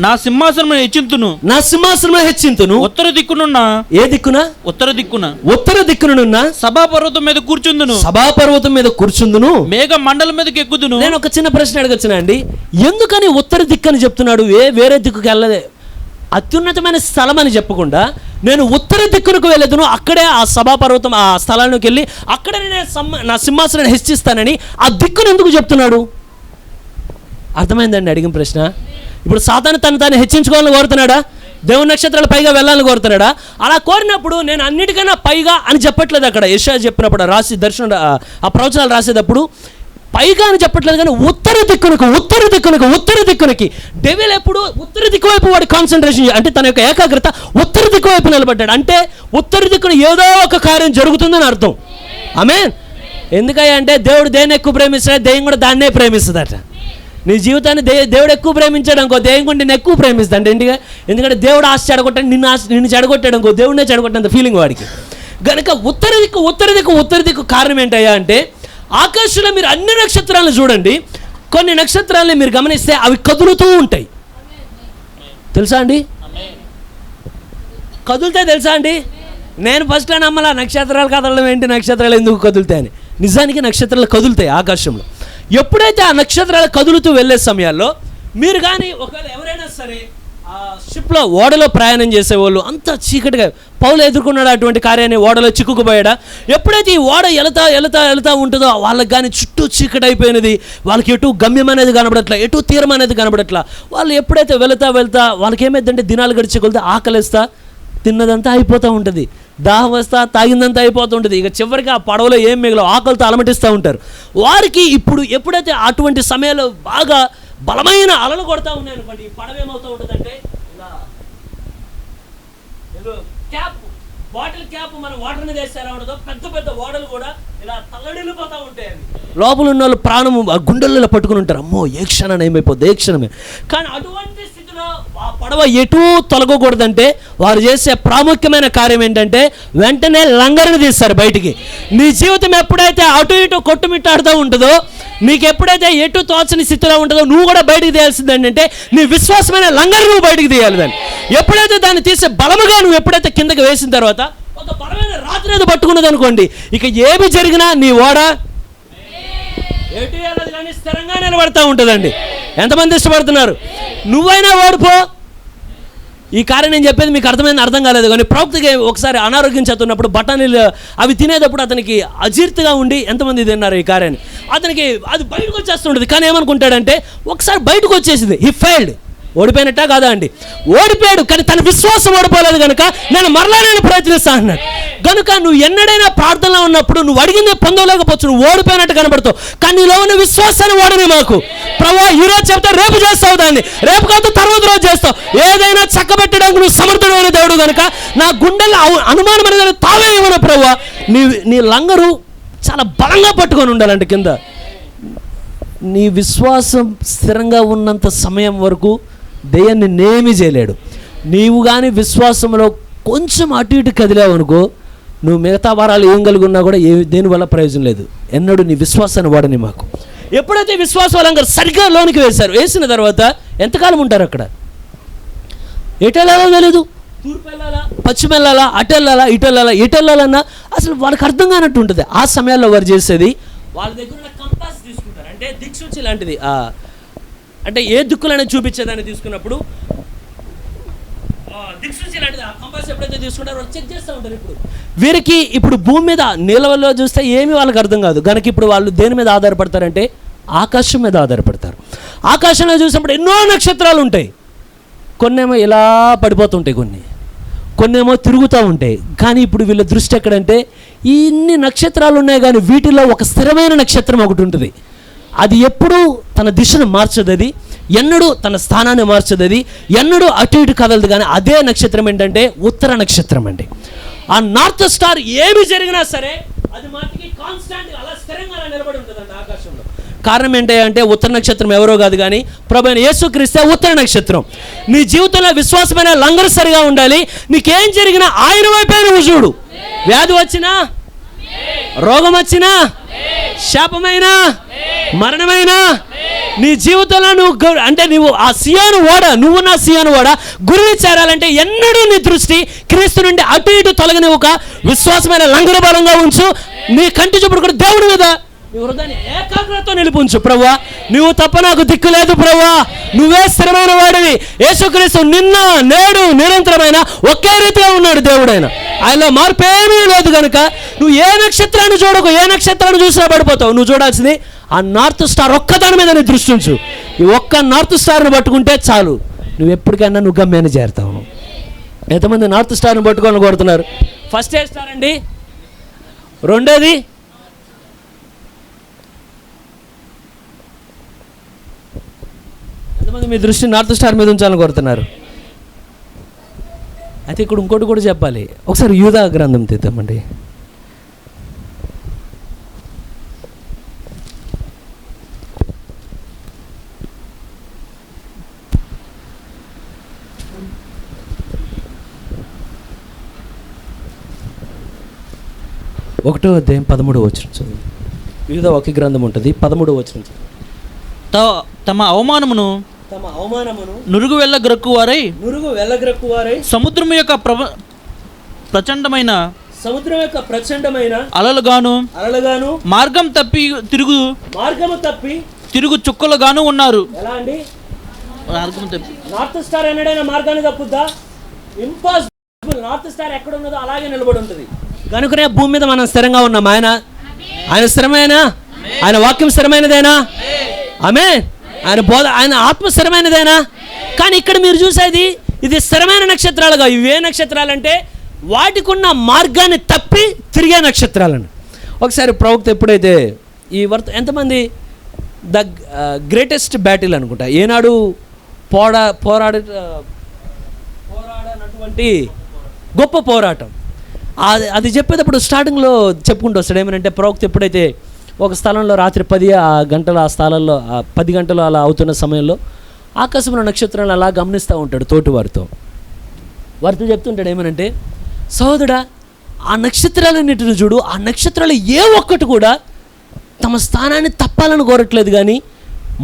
నా సింహాసనం హెచ్చింతును ఉత్తర దిక్కునున్న. ఏ దిక్కున? ఉత్తర దిక్కునున్న సభాపర్వతం మీద కూర్చుందును మేఘ మండలం మీదకి ఎక్కుదును. నేను ఒక చిన్న ప్రశ్న అడగచ్చునా అండి, ఎందుకని ఉత్తర దిక్కు అని చెప్తున్నాడు? వేరే దిక్కుకి వెళ్ళదే, అత్యున్నతమైన స్థలం అని చెప్పకుండా నేను ఉత్తర దిక్కునకు వెళ్ళదును, అక్కడే ఆ సభాపర్వతం ఆ స్థలానికి వెళ్ళి అక్కడే నా సింహాసనాన్ని హెచ్చిస్తానని ఆ దిక్కును ఎందుకు చెప్తున్నాడు? అర్థమైందండి అడిగిన ప్రశ్న? ఇప్పుడు సాతాను తను హెచ్చించుకోవాలని కోరుతున్నాడా? దేవుని నక్షత్రాలు పైగా వెళ్ళాలని కోరుతున్నాడా? అలా కోరినప్పుడు నేను అన్నిటికన్నా పైగా అని చెప్పట్లేదు. అక్కడ యెషయా చెప్పినప్పుడు ఆ ప్రవచనాలు రాసేటప్పుడు పైగా అని చెప్పట్లేదు, కానీ ఉత్తర దిక్కునకి డెవిల్ ఎప్పుడు ఉత్తర దిక్కు వైపు వాడి కాన్సన్ట్రేషన్, అంటే తన యొక్క ఏకాగ్రత ఉత్తర దిక్కు వైపు నిలబడ్డాడు. అంటే ఉత్తర దిక్కున ఏదో ఒక కార్యం జరుగుతుందని అర్థం. ఆమేన్. ఎందుకయ్యా అంటే దేవుడు దేన్ని ఎక్కువ ప్రేమిస్తాడు, దెయ్యం కూడా దాన్నే ప్రేమిస్తుందట. నీ జీవితాన్ని దేవుడు ఎక్కువ ప్రేమించాడు అనుకో, దెయ్యం కూడా నిన్ను ఎక్కువ ప్రేమిస్తాడు. ఎందుకంటే దేవుడు ఆశ చెడగొట్టాడు, నిన్ను చెడగొట్టాడు అనుకో, దేవుడినే చెడగొట్టేంత ఫీలింగ్ వాడికి. కనుక ఉత్తర దిక్కు కారణం ఏంటయ్యా అంటే ఆకాశంలో మీరు అన్ని నక్షత్రాలను చూడండి, కొన్ని నక్షత్రాలని మీరు గమనిస్తే అవి కదులుతూ ఉంటాయి. తెలుసా అండి? కదులుతాయి తెలుసా అండి? నేను ఫస్ట్ నమ్మలా నక్షత్రాలు కదలడం ఏంటి, నక్షత్రాలు ఎందుకు కదులుతాయని. నిజానికి నక్షత్రాలు కదులుతాయి ఆకాశంలో. ఎప్పుడైతే ఆ నక్షత్రాలు కదులుతూ వెళ్ళే సమయాల్లో మీరు కానీ ఒకవేళ ఎవరైనా సరే ఆ షిప్లో ఓడలో ప్రయాణం చేసేవాళ్ళు అంత చీకటిగా పౌలు ఎదుర్కొన్నాడు అటువంటి కార్యాన్ని, ఓడలో చిక్కుకుపోయాడా? ఎప్పుడైతే ఈ ఓడ వెళతా ఉంటుందో వాళ్ళకి కానీ చుట్టూ చీకటి అయిపోయినది, వాళ్ళకి ఎటు గమ్యం అనేది కనబడట్లా, ఎటు తీరం అనేది కనబడట్లా. వాళ్ళు ఎప్పుడైతే వెళతా వాళ్ళకి ఏమైందంటే దినాలు గడిచే కొలితే ఆకలిస్తా తిన్నదంతా అయిపోతూ ఉంటుంది, దాహం వస్తా తాగిందంతా అయిపోతూ ఉంటుంది. ఇక చివరికి ఆ పడవలో ఏం మిగలవు, ఆకలితో అలమటిస్తూ ఉంటారు. వారికి ఎప్పుడైతే అటువంటి సమయంలో బాగా బలమైన అలలు కొడతా ఉన్నాయి అనుకోండి, ఈ పడవ ఏమవుతూ ఉంటుందంటే ఇలా బాటిల్ క్యాప్ మనం వాటర్ని వేస్తారా ఉండదో, పెద్ద ఓడలు కూడా ఇలా తల్లడిల్లిపోతూ ఉంటాయి. లోపల ఉన్న వాళ్ళు ప్రాణము గుండెల్లో పట్టుకుని ఉంటారు, అమ్మో ఏ క్షణం ఏమైపోద్ది, ఏ క్షణమే. కానీ అటువంటి స్థితిలో ఆ పడవ ఎటు తొలగకూడదంటే వారు చేసే ప్రాముఖ్యమైన కార్యం ఏంటంటే వెంటనే లంగరుని తీస్తారు బయటికి. నీ జీవితం ఎప్పుడైతే అటు ఇటు కొట్టుమిట్టాడుతూ ఉంటుందో నీకు ఎప్పుడైతే ఎటు తోచని స్థితిలో ఉంటుందో నువ్వు కూడా బయటికి తీయాల్సింది ఏంటంటే నీ విశ్వాసమైన లంగరు నువ్వు బయటికి తీయాలి. దాన్ని ఎప్పుడైతే దాన్ని తీసే బలముగా నువ్వు ఎప్పుడైతే కిందకి వేసిన తర్వాత ఒక బలమైన రాత్రి ఏదో పట్టుకున్నది అనుకోండి, ఇక ఏమి జరిగినా నీ ఓడ ఎటు వెళ్ళదు కానీ స్థిరంగా నిలబడతా ఉంటుందండి. ఎంతమంది ఇష్టపడుతున్నారు? నువ్వైనా ఓడిపో. ఈ కార్యం నేను చెప్పేది మీకు అర్థం కాలేదు కానీ ప్రవక్తకి ఒకసారి అనారోగ్యం చేస్తున్నప్పుడు బఠానీలు అవి తినేటప్పుడు అతనికి అజీర్తిగా ఉండి ఎంతమంది తిన్నారు ఈ కార్యాన్ని, అతనికి అది బయటకు వచ్చేస్తుంటుంది. కానీ ఏమనుకుంటాడంటే ఒకసారి బయటకు వచ్చేసింది, హీ ఫెయిల్డ్. ఓడిపోయినట్టా కాదా అండి? ఓడిపోయాడు, కానీ తన విశ్వాసం ఓడిపోలేదు కనుక నేను ప్రయత్నిస్తా అన్నాడు. కనుక నువ్వు ఎన్నడైనా ప్రార్థనలో ఉన్నప్పుడు నువ్వు అడిగింది పొందలేకపోవచ్చు, నువ్వు ఓడిపోయినట్టు కనబడతావు, కానీ నీలో ఉన్న విశ్వాసాన్ని ఓడని మాకు ప్రభువా ఈరోజు చెప్తే రేపు చేస్తావు, దాన్ని రేపు కాదు తర్వాత రోజు చేస్తావు. ఏదైనా చక్కబెట్టడానికి నువ్వు సమర్థుడైన దేవుడు కనుక నా గుండెల్లో అనుమానం అనేది తావే ఇవ్వను ప్రభువా. నీ లంగరు చాలా బలంగా పట్టుకొని ఉండాలంటే కింద నీ విశ్వాసం స్థిరంగా ఉన్నంత సమయం వరకు దెయ్యాన్ని నేమి చేయలేడు. నీవు కానీ విశ్వాసంలో కొంచెం అటు ఇటు కదిలేవనుకో, నువ్వు మిగతా వారాలు ఏం కలిగి ఉన్నా కూడా దేనివల్ల ప్రయోజనం లేదు. ఎన్నడూ నీ విశ్వాసాన్ని వాడని మాకు. ఎప్పుడైతే విశ్వాసం వాళ్ళందరూ సరిగ్గా లోనికి వేసిన తర్వాత ఎంతకాలం ఉంటారు అక్కడ? ఎటు వెళ్ళాలో తెలీదు, తూర్పు వెళ్ళాలా, పశ్చిమ వెళ్ళాలా, అటు వెళ్ళాలా, ఇటు వెళ్ళాలన్నా అసలు వాళ్ళకి అర్థం కానట్టు ఉంటుంది. ఆ సమయాల్లో వారు చేసేది వాళ్ళ దగ్గర ఉన్న కంపాస్ తీసుకుంటారు, అంటే దిక్సూచి లాంటిది, అంటే ఏ దిక్కులనే చూపించేదాన్ని తీసుకున్నప్పుడు దిక్సూచి లాంటిది ఆ కంపాస్ ఎప్పుడైతే తీసుకుంటారో వాళ్ళు చెక్ చేస్తూ ఉంటారు. వీరికి ఇప్పుడు భూమి మీద నీళ్ళలో చూస్తే ఏమీ వాళ్ళకి అర్థం కాదు కనుక ఇప్పుడు వాళ్ళు దేని మీద ఆధారపడతారంటే ఆకాశం మీద ఆధారపడతారు. ఆకాశంలో చూసినప్పుడు ఎన్నో నక్షత్రాలు ఉంటాయి, కొన్నేమో ఇలా పడిపోతుంటాయి, కొన్నేమో తిరుగుతూ ఉంటాయి. కానీ ఇప్పుడు వీళ్ళ దృష్టి ఎక్కడంటే ఇన్ని నక్షత్రాలు ఉన్నాయి కానీ వీటిలో ఒక స్థిరమైన నక్షత్రం ఒకటి ఉంటుంది. అది ఎప్పుడూ తన దిశను మార్చదు, అది ఎన్నడూ తన స్థానాన్ని మార్చదు, అది ఎన్నడూ అటు ఇటు కదలదు. కానీ అదే నక్షత్రం ఏంటంటే ఉత్తర నక్షత్రం అండి. ఆ నార్త్ స్టార్ ఏమి జరిగినా సరే అది మాటికి కాన్స్టాంట్ అలా స్థిరంగా అలా నిలబడి ఉంటుందండి ఆకాశంలో. కారణం ఏంటంటే ఉత్తర నక్షత్రం ఎవరో కాదు కానీ ప్రభువైన యేసుక్రీస్తే ఉత్తర నక్షత్రం. నీ జీవితంలో విశ్వాసమైన లంగరు సరిగా ఉండాలి. నీకేం జరిగినా ఆయన వైపే నువ్వు చూడు. వ్యాధి వచ్చినా, రోగం వచ్చినా, శాపమైనా, మరణమైనా నీ జీవితంలో నువ్వు ఆ సియోను ఓడ, నువ్వు నా సియోను ఓడ గురిని చేరాలంటే ఎన్నడూ నీ దృష్టి క్రీస్తు నుండి అటు ఇటు తొలగని ఒక విశ్వాసమైన లంగరు బలంగా ఉంచు. నీ కంటి చూపుడు కూడా దేవుడి మీద నీ హృదయాన్ని ఏకాగ్రతతో నిలిపించు. ప్రభువా నువ్వు తప్ప నాకు దిక్కు లేదు ప్రభువా, నువ్వే స్థిరమైన వాడివి. యేసుక్రీస్తు నిన్న నేడు నిరంతరమైన ఒకే రీతిగా ఉన్నాడు దేవుడైన, ఆయనలో మార్పు ఏమీ లేదు. కనుక నువ్వు ఏ నక్షత్రాన్ని చూడకు, ఏ నక్షత్రాన్ని చూసినా పడిపోతావు. నువ్వు చూడాల్సింది ఆ నార్త్ స్టార్ ఒక్కదాని మీద నీ దృష్టి ఉంచు. ఈ ఒక్క నార్త్ స్టార్ని పట్టుకుంటే చాలు, నువ్వు ఎప్పటికైనా నువ్వు గమ్యాన్ని చేరుతావు. ఎంతమంది నార్త్ స్టార్ని పట్టుకోవాలని కోరుతున్నారు? ఫస్ట్ ఏ స్టార్ అండి, రెండోది ఎంతమంది మీ దృష్టి నార్త్ స్టార్ మీద ఉంచాలని కోరుతున్నారు? అయితే ఇక్కడ ఇంకోటి కూడా చెప్పాలి. ఒకసారి యూదా గ్రంథం తీద్దామండి. ఒకటో అధ్యాయం 13వ వచనం చదువు. యూదా ఒక గ్రంథం ఉంటుంది, 13వ వచనం చదువు. తమ అవమానమును నురుగు వెళ్ళగ్రక్కువారై సముద్రం యొక్క ప్రచండమైన అలలుగాను మార్గము తప్పి తిరుగు చుక్కలుగాను ఉన్నారు. ఎలా అండి? నార్త్ స్టార్ ఎన్నడైనా మార్గాన్ని తప్పుద్దా? ఇంపాసిబుల్. నార్త్ స్టార్ ఎక్కడ ఉన్నదో అలాగే నిలబడి ఉంటుంది. కనుకనే భూమి మీద మనం స్థిరంగా ఉన్నాం. ఆయన స్థిరమైన, ఆయన వాక్యం స్థిరమైనదేనా? ఆమేన్. ఆయన బోధ, ఆయన ఆత్మ స్థిరమైనదేనా? కానీ ఇక్కడ మీరు చూసేది ఇది స్థిరమైన నక్షత్రాలుగా. ఇవే నక్షత్రాలంటే వాటికి ఉన్న మార్గాన్ని తప్పి తిరిగే నక్షత్రాలను. ఒకసారి ప్రవక్త ఎప్పుడైతే ఈ ఎంతమంది ద గ్రేటెస్ట్ బ్యాటిల్ అనుకుంటా ఏనాడు పోరాడనటువంటి గొప్ప పోరాటం అది చెప్పేటప్పుడు స్టార్టింగ్లో చెప్పుకుంటూ వస్తాడు. ఏమనంటే ప్రవక్త ఎప్పుడైతే ఒక స్థలంలో రాత్రి 10 గంటలు ఆ స్థలంలో 10 గంటలు అలా అవుతున్న సమయంలో ఆకాశంలో నక్షత్రాలను అలా గమనిస్తూ ఉంటాడు తోటి వారితో చెప్తుంటాడు ఏమనంటే, సహోదరా ఆ నక్షత్రాలన్నిటిని చూడు, ఆ నక్షత్రాలు ఏ ఒక్కటి కూడా తమ స్థానాన్ని తప్పాలని కోరట్లేదు, కానీ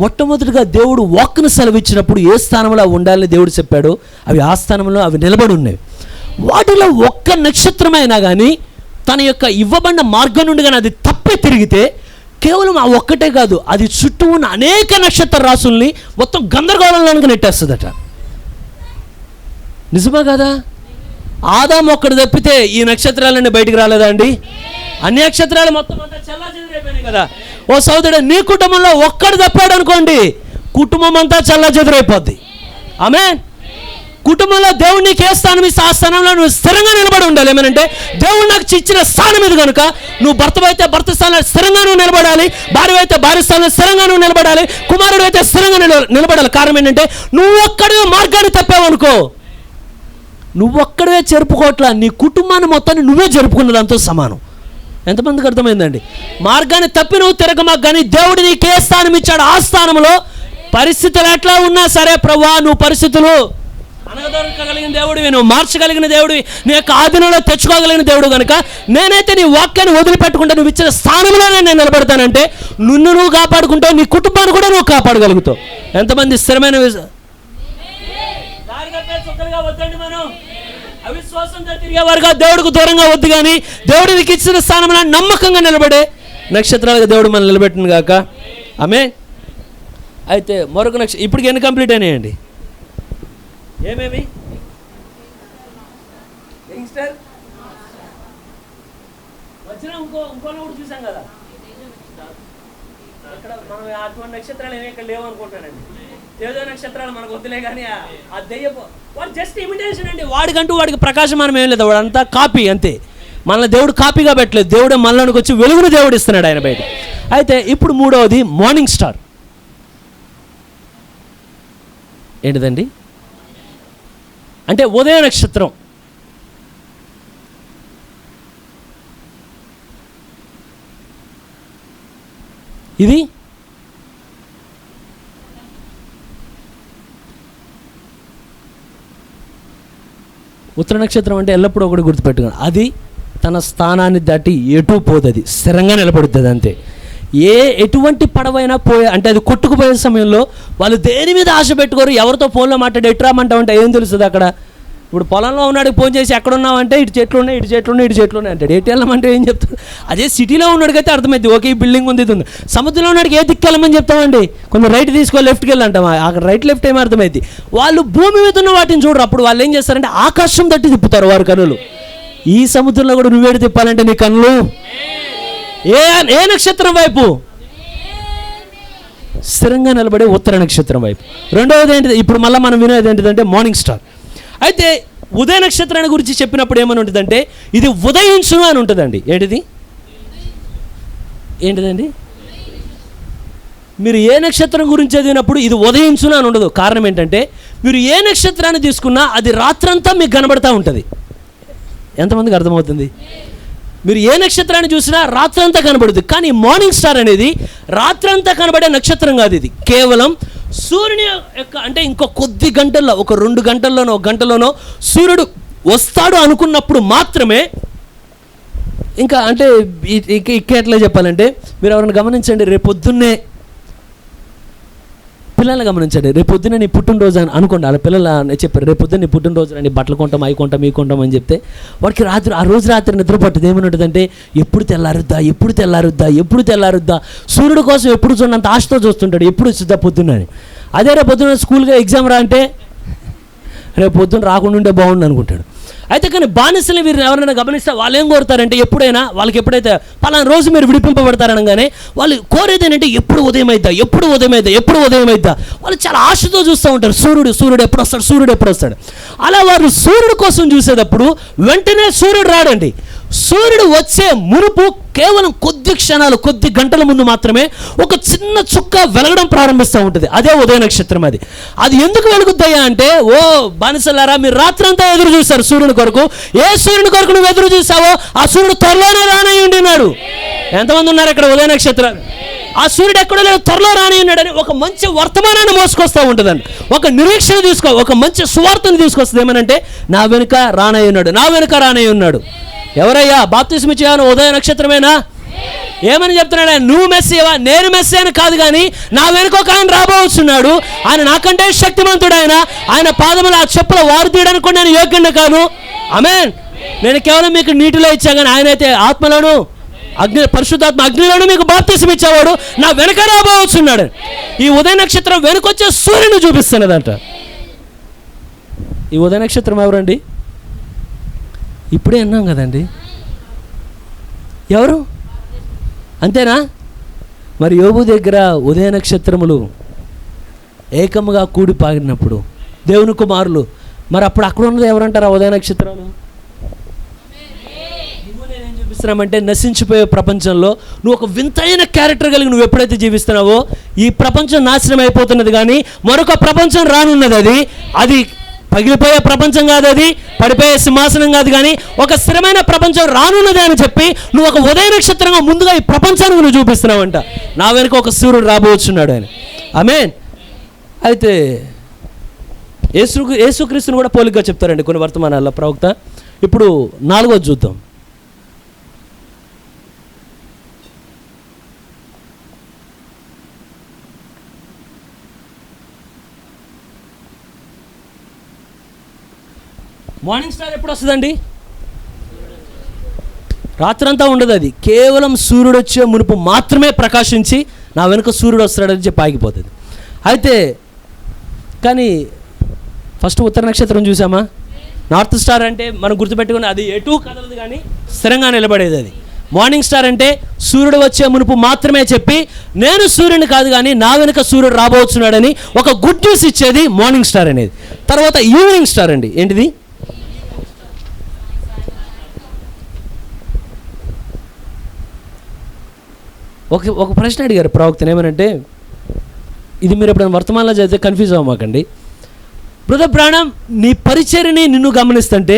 మొట్టమొదటిగా దేవుడు వాక్ను సెలవిచ్చినప్పుడు ఏ స్థానంలో ఉండాలని దేవుడు చెప్పాడో అవి ఆ స్థానంలో అవి నిలబడి ఉన్నాయి. వాటిలో ఒక్క నక్షత్రమైనా కానీ తన యొక్క ఇవ్వబడిన మార్గం నుండి కానీ అది తప్పే తిరిగితే కేవలం ఆ ఒక్కటే కాదు, అది చుట్టూ ఉన్న అనేక నక్షత్ర రాసుల్ని మొత్తం గందరగోళంలోనికి నెట్టేస్తుందట. నిజమా కదా? ఆదాము ఒక్కడు తప్పితే ఈ నక్షత్రాలన్నీ బయటికి రాలేదా అండి? అన్ని నక్షత్రాలు మొత్తం అంతా చెల్లాచెదురైపోయినాయి కదా. ఓ సోదరుడు, నీ కుటుంబంలో ఒక్కడు తప్పాడు అనుకోండి, కుటుంబం అంతా చెల్లాచెదురైపోద్ది. ఆమేన్. కుటుంబంలో దేవుడు నీకు ఏ స్థానం ఇస్తే ఆ స్థానంలో నువ్వు స్థిరంగా నిలబడి ఉండాలి. ఏమనంటే దేవుడు నాకు ఇచ్చిన స్థానం ఇది కనుక నువ్వు భర్త అయితే భర్త స్థానంలో స్థిరంగా నువ్వు నిలబడాలి, భార్య అయితే భార్య స్థానంలో స్థిరంగా నువ్వు నిలబడాలి, కుమారుడు అయితే స్థిరంగా నిలబడాలి. కారణం ఏంటంటే నువ్వు ఒక్కడే మార్గాన్ని తప్పావు అనుకో, నువ్వు ఒక్కడే జరుపుకోవట్లా, నీ కుటుంబాన్ని మొత్తాన్ని నువ్వే జరుపుకున్న దాంతో సమానం. ఎంతమందికి అర్థమైందండి? మార్గాన్ని తప్పి నువ్వు తిరగమా, కానీ దేవుడు నీకు ఏ స్థానం ఇచ్చాడు ఆ స్థానంలో పరిస్థితులు ఎట్లా ఉన్నా సరే, ప్రభువా నువ్వు పరిస్థితులు అనగదొరకగలిగిన దేవుడివి, నువ్వు మార్చగలిగిన దేవుడివి, నీ యొక్క ఆధీనంలో తెచ్చుకోగలిగిన దేవుడు కనుక నేనైతే నీ వాక్యాన్ని వదిలిపెట్టుకుంటా నువ్వు ఇచ్చిన స్థానంలోనే నేను నిలబడతానంటే నిన్ను నువ్వు కాపాడుకుంటావు, నీ కుటుంబాన్ని కూడా నువ్వు కాపాడగలుగుతావు. ఎంతమంది స్థిరమైన వద్దండి, మనం అవిశ్వాసంతో తిరిగేవారుగా దేవుడికి దూరంగా వద్దు, కానీ దేవుడికి ఇచ్చిన స్థానంలో నమ్మకంగా నిలబడే నక్షత్రాలుగా దేవుడు మనం నిలబెట్టిన గాక. ఆమేన్. అయితే మరొక నక్షత్రం ఇప్పటికి ఎన్ని కంప్లీట్ అయినాయండి? ఏమేమి? ఇంకోలో కూడా చూసాం కదా. ఇక్కడ మనం అటువంటి నక్షత్రాలు ఏమి ఇక్కడ లేవు అనుకుంటానండి. ఏదో నక్షత్రాలు మనకు వద్దులే, కానీ ఆ దెయ్యపు వాడు జస్ట్ ఇమిటేషన్ అండి. వాడికంటూ వాడికి ప్రకాశమానం ఏం లేదు, వాడంతా కాపీ అంతే. మనల్ని దేవుడు కాపీగా పెట్టలేదు, దేవుడే మనలోనికి వచ్చి వెలుగును దేవుడు ఇస్తున్నాడు ఆయన బయట. అయితే ఇప్పుడు మూడవది మార్నింగ్ స్టార్. ఏంటిదండి? అంటే ఉదయ నక్షత్రం. ఇది ఉత్తర నక్షత్రం అంటే ఎల్లప్పుడూ ఒకటి గుర్తుపెట్టుకోండి, అది తన స్థానాన్ని దాటి ఎటు పోతుంది, స్థిరంగా నిలబడుతుంది అంతే. ఎటువంటి పడవైనా అంటే అది కొట్టుకుపోయే సమయంలో వాళ్ళు దేని మీద ఆశ పెట్టుకోరు. ఎవరితో ఫోన్లో మాట్లాడి ఎట్రామంటామంటే ఏం తెలుస్తుంది అక్కడ? ఇప్పుడు పొలంలో ఉన్నాడు ఫోన్ చేసి ఎక్కడున్నావంటే ఇటు చెట్లు ఉన్నాయి, ఇటు చెట్లు ఉన్నాయి, ఇటు చెట్లు ఉన్నాయి అంటాడు. ఎటు వెళ్ళమంటే ఏం చెప్తాడు? అదే సిటీలో ఉన్నాడికైతే అర్థమైంది, ఓకే ఈ బిల్డింగ్ ఉంది, ఇది ఉంది. సముద్రంలో ఉన్నాడికి ఏ దిక్కెళ్ళమని చెప్తామండి? కొంచెం రైట్ తీసుకో, లెఫ్ట్కి వెళ్ళంటాం. అక్కడ రైట్ లెఫ్ట్ ఏమో అర్థమైంది. వాళ్ళు భూమి మీద ఉన్న వాటిని చూడరు. అప్పుడు వాళ్ళు ఏం చేస్తారంటే ఆకాశం తట్టి తిప్పుతారు వారి కనులు. ఈ సముద్రంలో కూడా నువ్వేడు తిప్పాలంటే నీ కనులు ఏ నక్షత్రం వైపు? స్థిరంగా నిలబడే ఉత్తర నక్షత్రం వైపు. రెండవది ఏంటిది? ఇప్పుడు మళ్ళీ మనం వినేది ఏంటిదంటే మార్నింగ్ స్టార్. అయితే ఉదయ నక్షత్రాన్ని గురించి చెప్పినప్పుడు ఏమని ఉంటుందంటే ఇది ఉదయించును అని ఉంటుందండి. ఏంటిదండి? మీరు ఏ నక్షత్రం గురించి చదివినప్పుడు ఇది ఉదయించును అని ఉండదు. కారణం ఏంటంటే మీరు ఏ నక్షత్రాన్ని తీసుకున్నా అది రాత్రంతా మీకు కనబడతా ఉంటుంది. ఎంతమందికి అర్థమవుతుంది? మీరు ఏ నక్షత్రాన్ని చూసినా రాత్రంతా కనబడుతుంది. కానీ మార్నింగ్ స్టార్ అనేది రాత్రంతా కనబడే నక్షత్రం కాదు. ఇది కేవలం సూర్యుని యొక్క అంటే ఇంకో కొద్ది గంటల్లో, ఒక 2 గంటల్లోనో 1 గంటలోనో సూర్యుడు వస్తాడు అనుకున్నప్పుడు మాత్రమే. ఇంకా అంటే ఎట్లా చెప్పాలంటే మీరు ఎవరైనా గమనించండి, రేపొద్దున్నే పిల్లల్ని గమనించండి, రేపొద్దున నీ పుట్టినరోజు అని అనుకోండి. అలా పిల్లలు చెప్పారు రేపొద్దున నీ పుట్టినరోజు అని బట్టలు కొంటాం, అవి కొంటాం, ఈ కొంటాం అని చెప్తే వాడికి ఆ రోజు రాత్రి నిద్ర పట్టుది. ఏమని ఉంటుందంటే ఎప్పుడు తెల్లారుద్దా సూర్యుడు కోసం ఎప్పుడు చూడంత ఆశతో చూస్తుంటాడు, ఎప్పుడు వచ్చిద్దా పొద్దున్నని. అదే రేపు పొద్దున్న స్కూల్గా ఎగ్జామ్ రా అంటే రేపు పొద్దున్న రాకుండా ఉంటే బాగుండు అనుకుంటాడు. అయితే కానీ బానిసలు వీరు ఎవరైనా గమనిస్తే వాళ్ళు ఏం కోరుతారంటే ఎప్పుడైనా వాళ్ళకి ఎప్పుడైతే పలానా రోజు మీరు విడిపింపబడతారనగానే వాళ్ళు కోరేది ఏంటంటే ఎప్పుడు ఉదయం అయిద్దా. వాళ్ళు చాలా ఆశతో చూస్తూ ఉంటారు, సూర్యుడు ఎప్పుడు వస్తాడు. అలా వారు సూర్యుడు కోసం చూసేటప్పుడు వెంటనే సూర్యుడు రాడండి. సూర్యుడు వచ్చే మునుపు కేవలం కొద్ది క్షణాలు, కొద్ది గంటల ముందు మాత్రమే ఒక చిన్న చుక్క వెలగడం ప్రారంభిస్తూ ఉంటుంది. అదే ఉదయ నక్షత్రం. అది ఎందుకు వెలుగుతాయా అంటే, ఓ బానిసలారా మీరు రాత్రంతా ఎదురు చూస్తారు సూర్యుని కొరకు. ఏ సూర్యుని కొరకు నువ్వు ఎదురు చూసావో ఆ సూర్యుడు త్వరలోనే రానై ఉండినాడు. ఎంతమంది ఉన్నారు ఇక్కడ ఉదయ నక్షత్రాలు? ఆ సూర్యుడు ఎక్కడో లేదు, త్వరలో రాని ఉన్నాడని ఒక మంచి వర్తమానాన్ని మోసుకొస్తూ ఉంటుందండి. ఒక నిరీక్షణ ఒక మంచి సువార్తను తీసుకొస్తుంది. ఏమనంటే నా వెనుక రానై ఉన్నాడు. ఎవరయ్యా? బాప్తిస్మ ఇచ్చే యోహాను ఉదయ నక్షత్రమేనా? ఏమని చెప్తున్నాడు ఆయన? నువ్వు మెస్సీవా? నేను మెస్సీ అని కాదు, కానీ నా వెనుక ఒక ఆయన రాబోతున్నాడు, ఆయన నాకంటే శక్తిమంతుడు, ఆయన పాదములు ఆ చెప్పుల వారు తీయడానికి కూడా నేను యోగ్యుడిని కాను. ఆమేన్. నేను కేవలం మీకు నీటిలో ఇచ్చా, కానీ ఆయన అయితే ఆత్మలోను పరిశుద్ధాత్మ అగ్నిలోను మీకు బాప్తిసం ఇచ్చేవాడు, నా వెనక రాబోతున్నాడు. ఈ ఉదయ నక్షత్రం వెనుకొచ్చే సూర్యుని చూపిస్తున్నదంట. ఈ ఉదయ నక్షత్రం ఎవరండి? ఇప్పుడే అన్నాం కదండి. ఎవరు? అంతేనా? మరి యోబు దగ్గర ఉదయ నక్షత్రములు ఏకముగా కూడి పాగినప్పుడు దేవుని కుమారులు, మరి అప్పుడు అక్కడ ఉన్నది ఎవరంటారు? ఆ ఉదయ నక్షత్రాలు. నువ్వు నేనేం చూపిస్తున్నామంటే, నశించిపోయే ప్రపంచంలో నువ్వు ఒక వింతైన క్యారెక్టర్ కలిగి నువ్వు ఎప్పుడైతే జీవిస్తున్నావో, ఈ ప్రపంచం నాశనం అయిపోతున్నది, కానీ మరొక ప్రపంచం రానున్నది. అది పగిలిపోయే ప్రపంచం కాదు, అది పడిపోయే సింహాసనం కాదు, కానీ ఒక స్థిరమైన ప్రపంచం రానున్నది అని చెప్పి నువ్వు ఒక ఉదయ నక్షత్రంగా ముందుగా ఈ ప్రపంచానికి నువ్వు చూపిస్తున్నావంట. నా వెనుక ఒక సూర్యుడు రాబోతున్నాడు అని. ఆమేన్. అయితే యేసుక్రీస్తుని కూడా పోలికగా చెప్తారండి కొన్ని వర్తమానాల్లో ప్రవక్త. ఇప్పుడు 4వది చూద్దాం. మార్నింగ్ స్టార్ ఎప్పుడు వస్తుందండి? రాత్రంతా ఉండదు, అది కేవలం సూర్యుడు వచ్చే మునుపు మాత్రమే ప్రకాశించి నా వెనుక సూర్యుడు వస్తాడని చెప్పి ఆగిపోతుంది. అయితే కానీ ఫస్ట్ ఉత్తర నక్షత్రం చూసామా? నార్త్ స్టార్ అంటే మనం గుర్తుపెట్టుకుని అది ఎటు కదలదు, కానీ స్థిరంగా నిలబడేది. అది మార్నింగ్ స్టార్ అంటే సూర్యుడు వచ్చే మునుపు మాత్రమే చెప్పి నేను సూర్యుని కాదు, కానీ నా వెనుక సూర్యుడు రాబోతున్నాడని ఒక గుడ్ న్యూస్ ఇచ్చేది మార్నింగ్ స్టార్ అనేది. తర్వాత ఈవినింగ్ స్టార్ అండి. ఏంటిది? ఒక ప్రశ్న అడిగారు ప్రవక్తను. ఏమనంటే, ఇది మీరు ఎప్పుడైనా వర్తమానంలో చదివితే కన్ఫ్యూజ్ అవ్వమాకండి. బ్రదర్ బ్రాణం, నీ పరిచర్యని నిన్ను గమనిస్తుంటే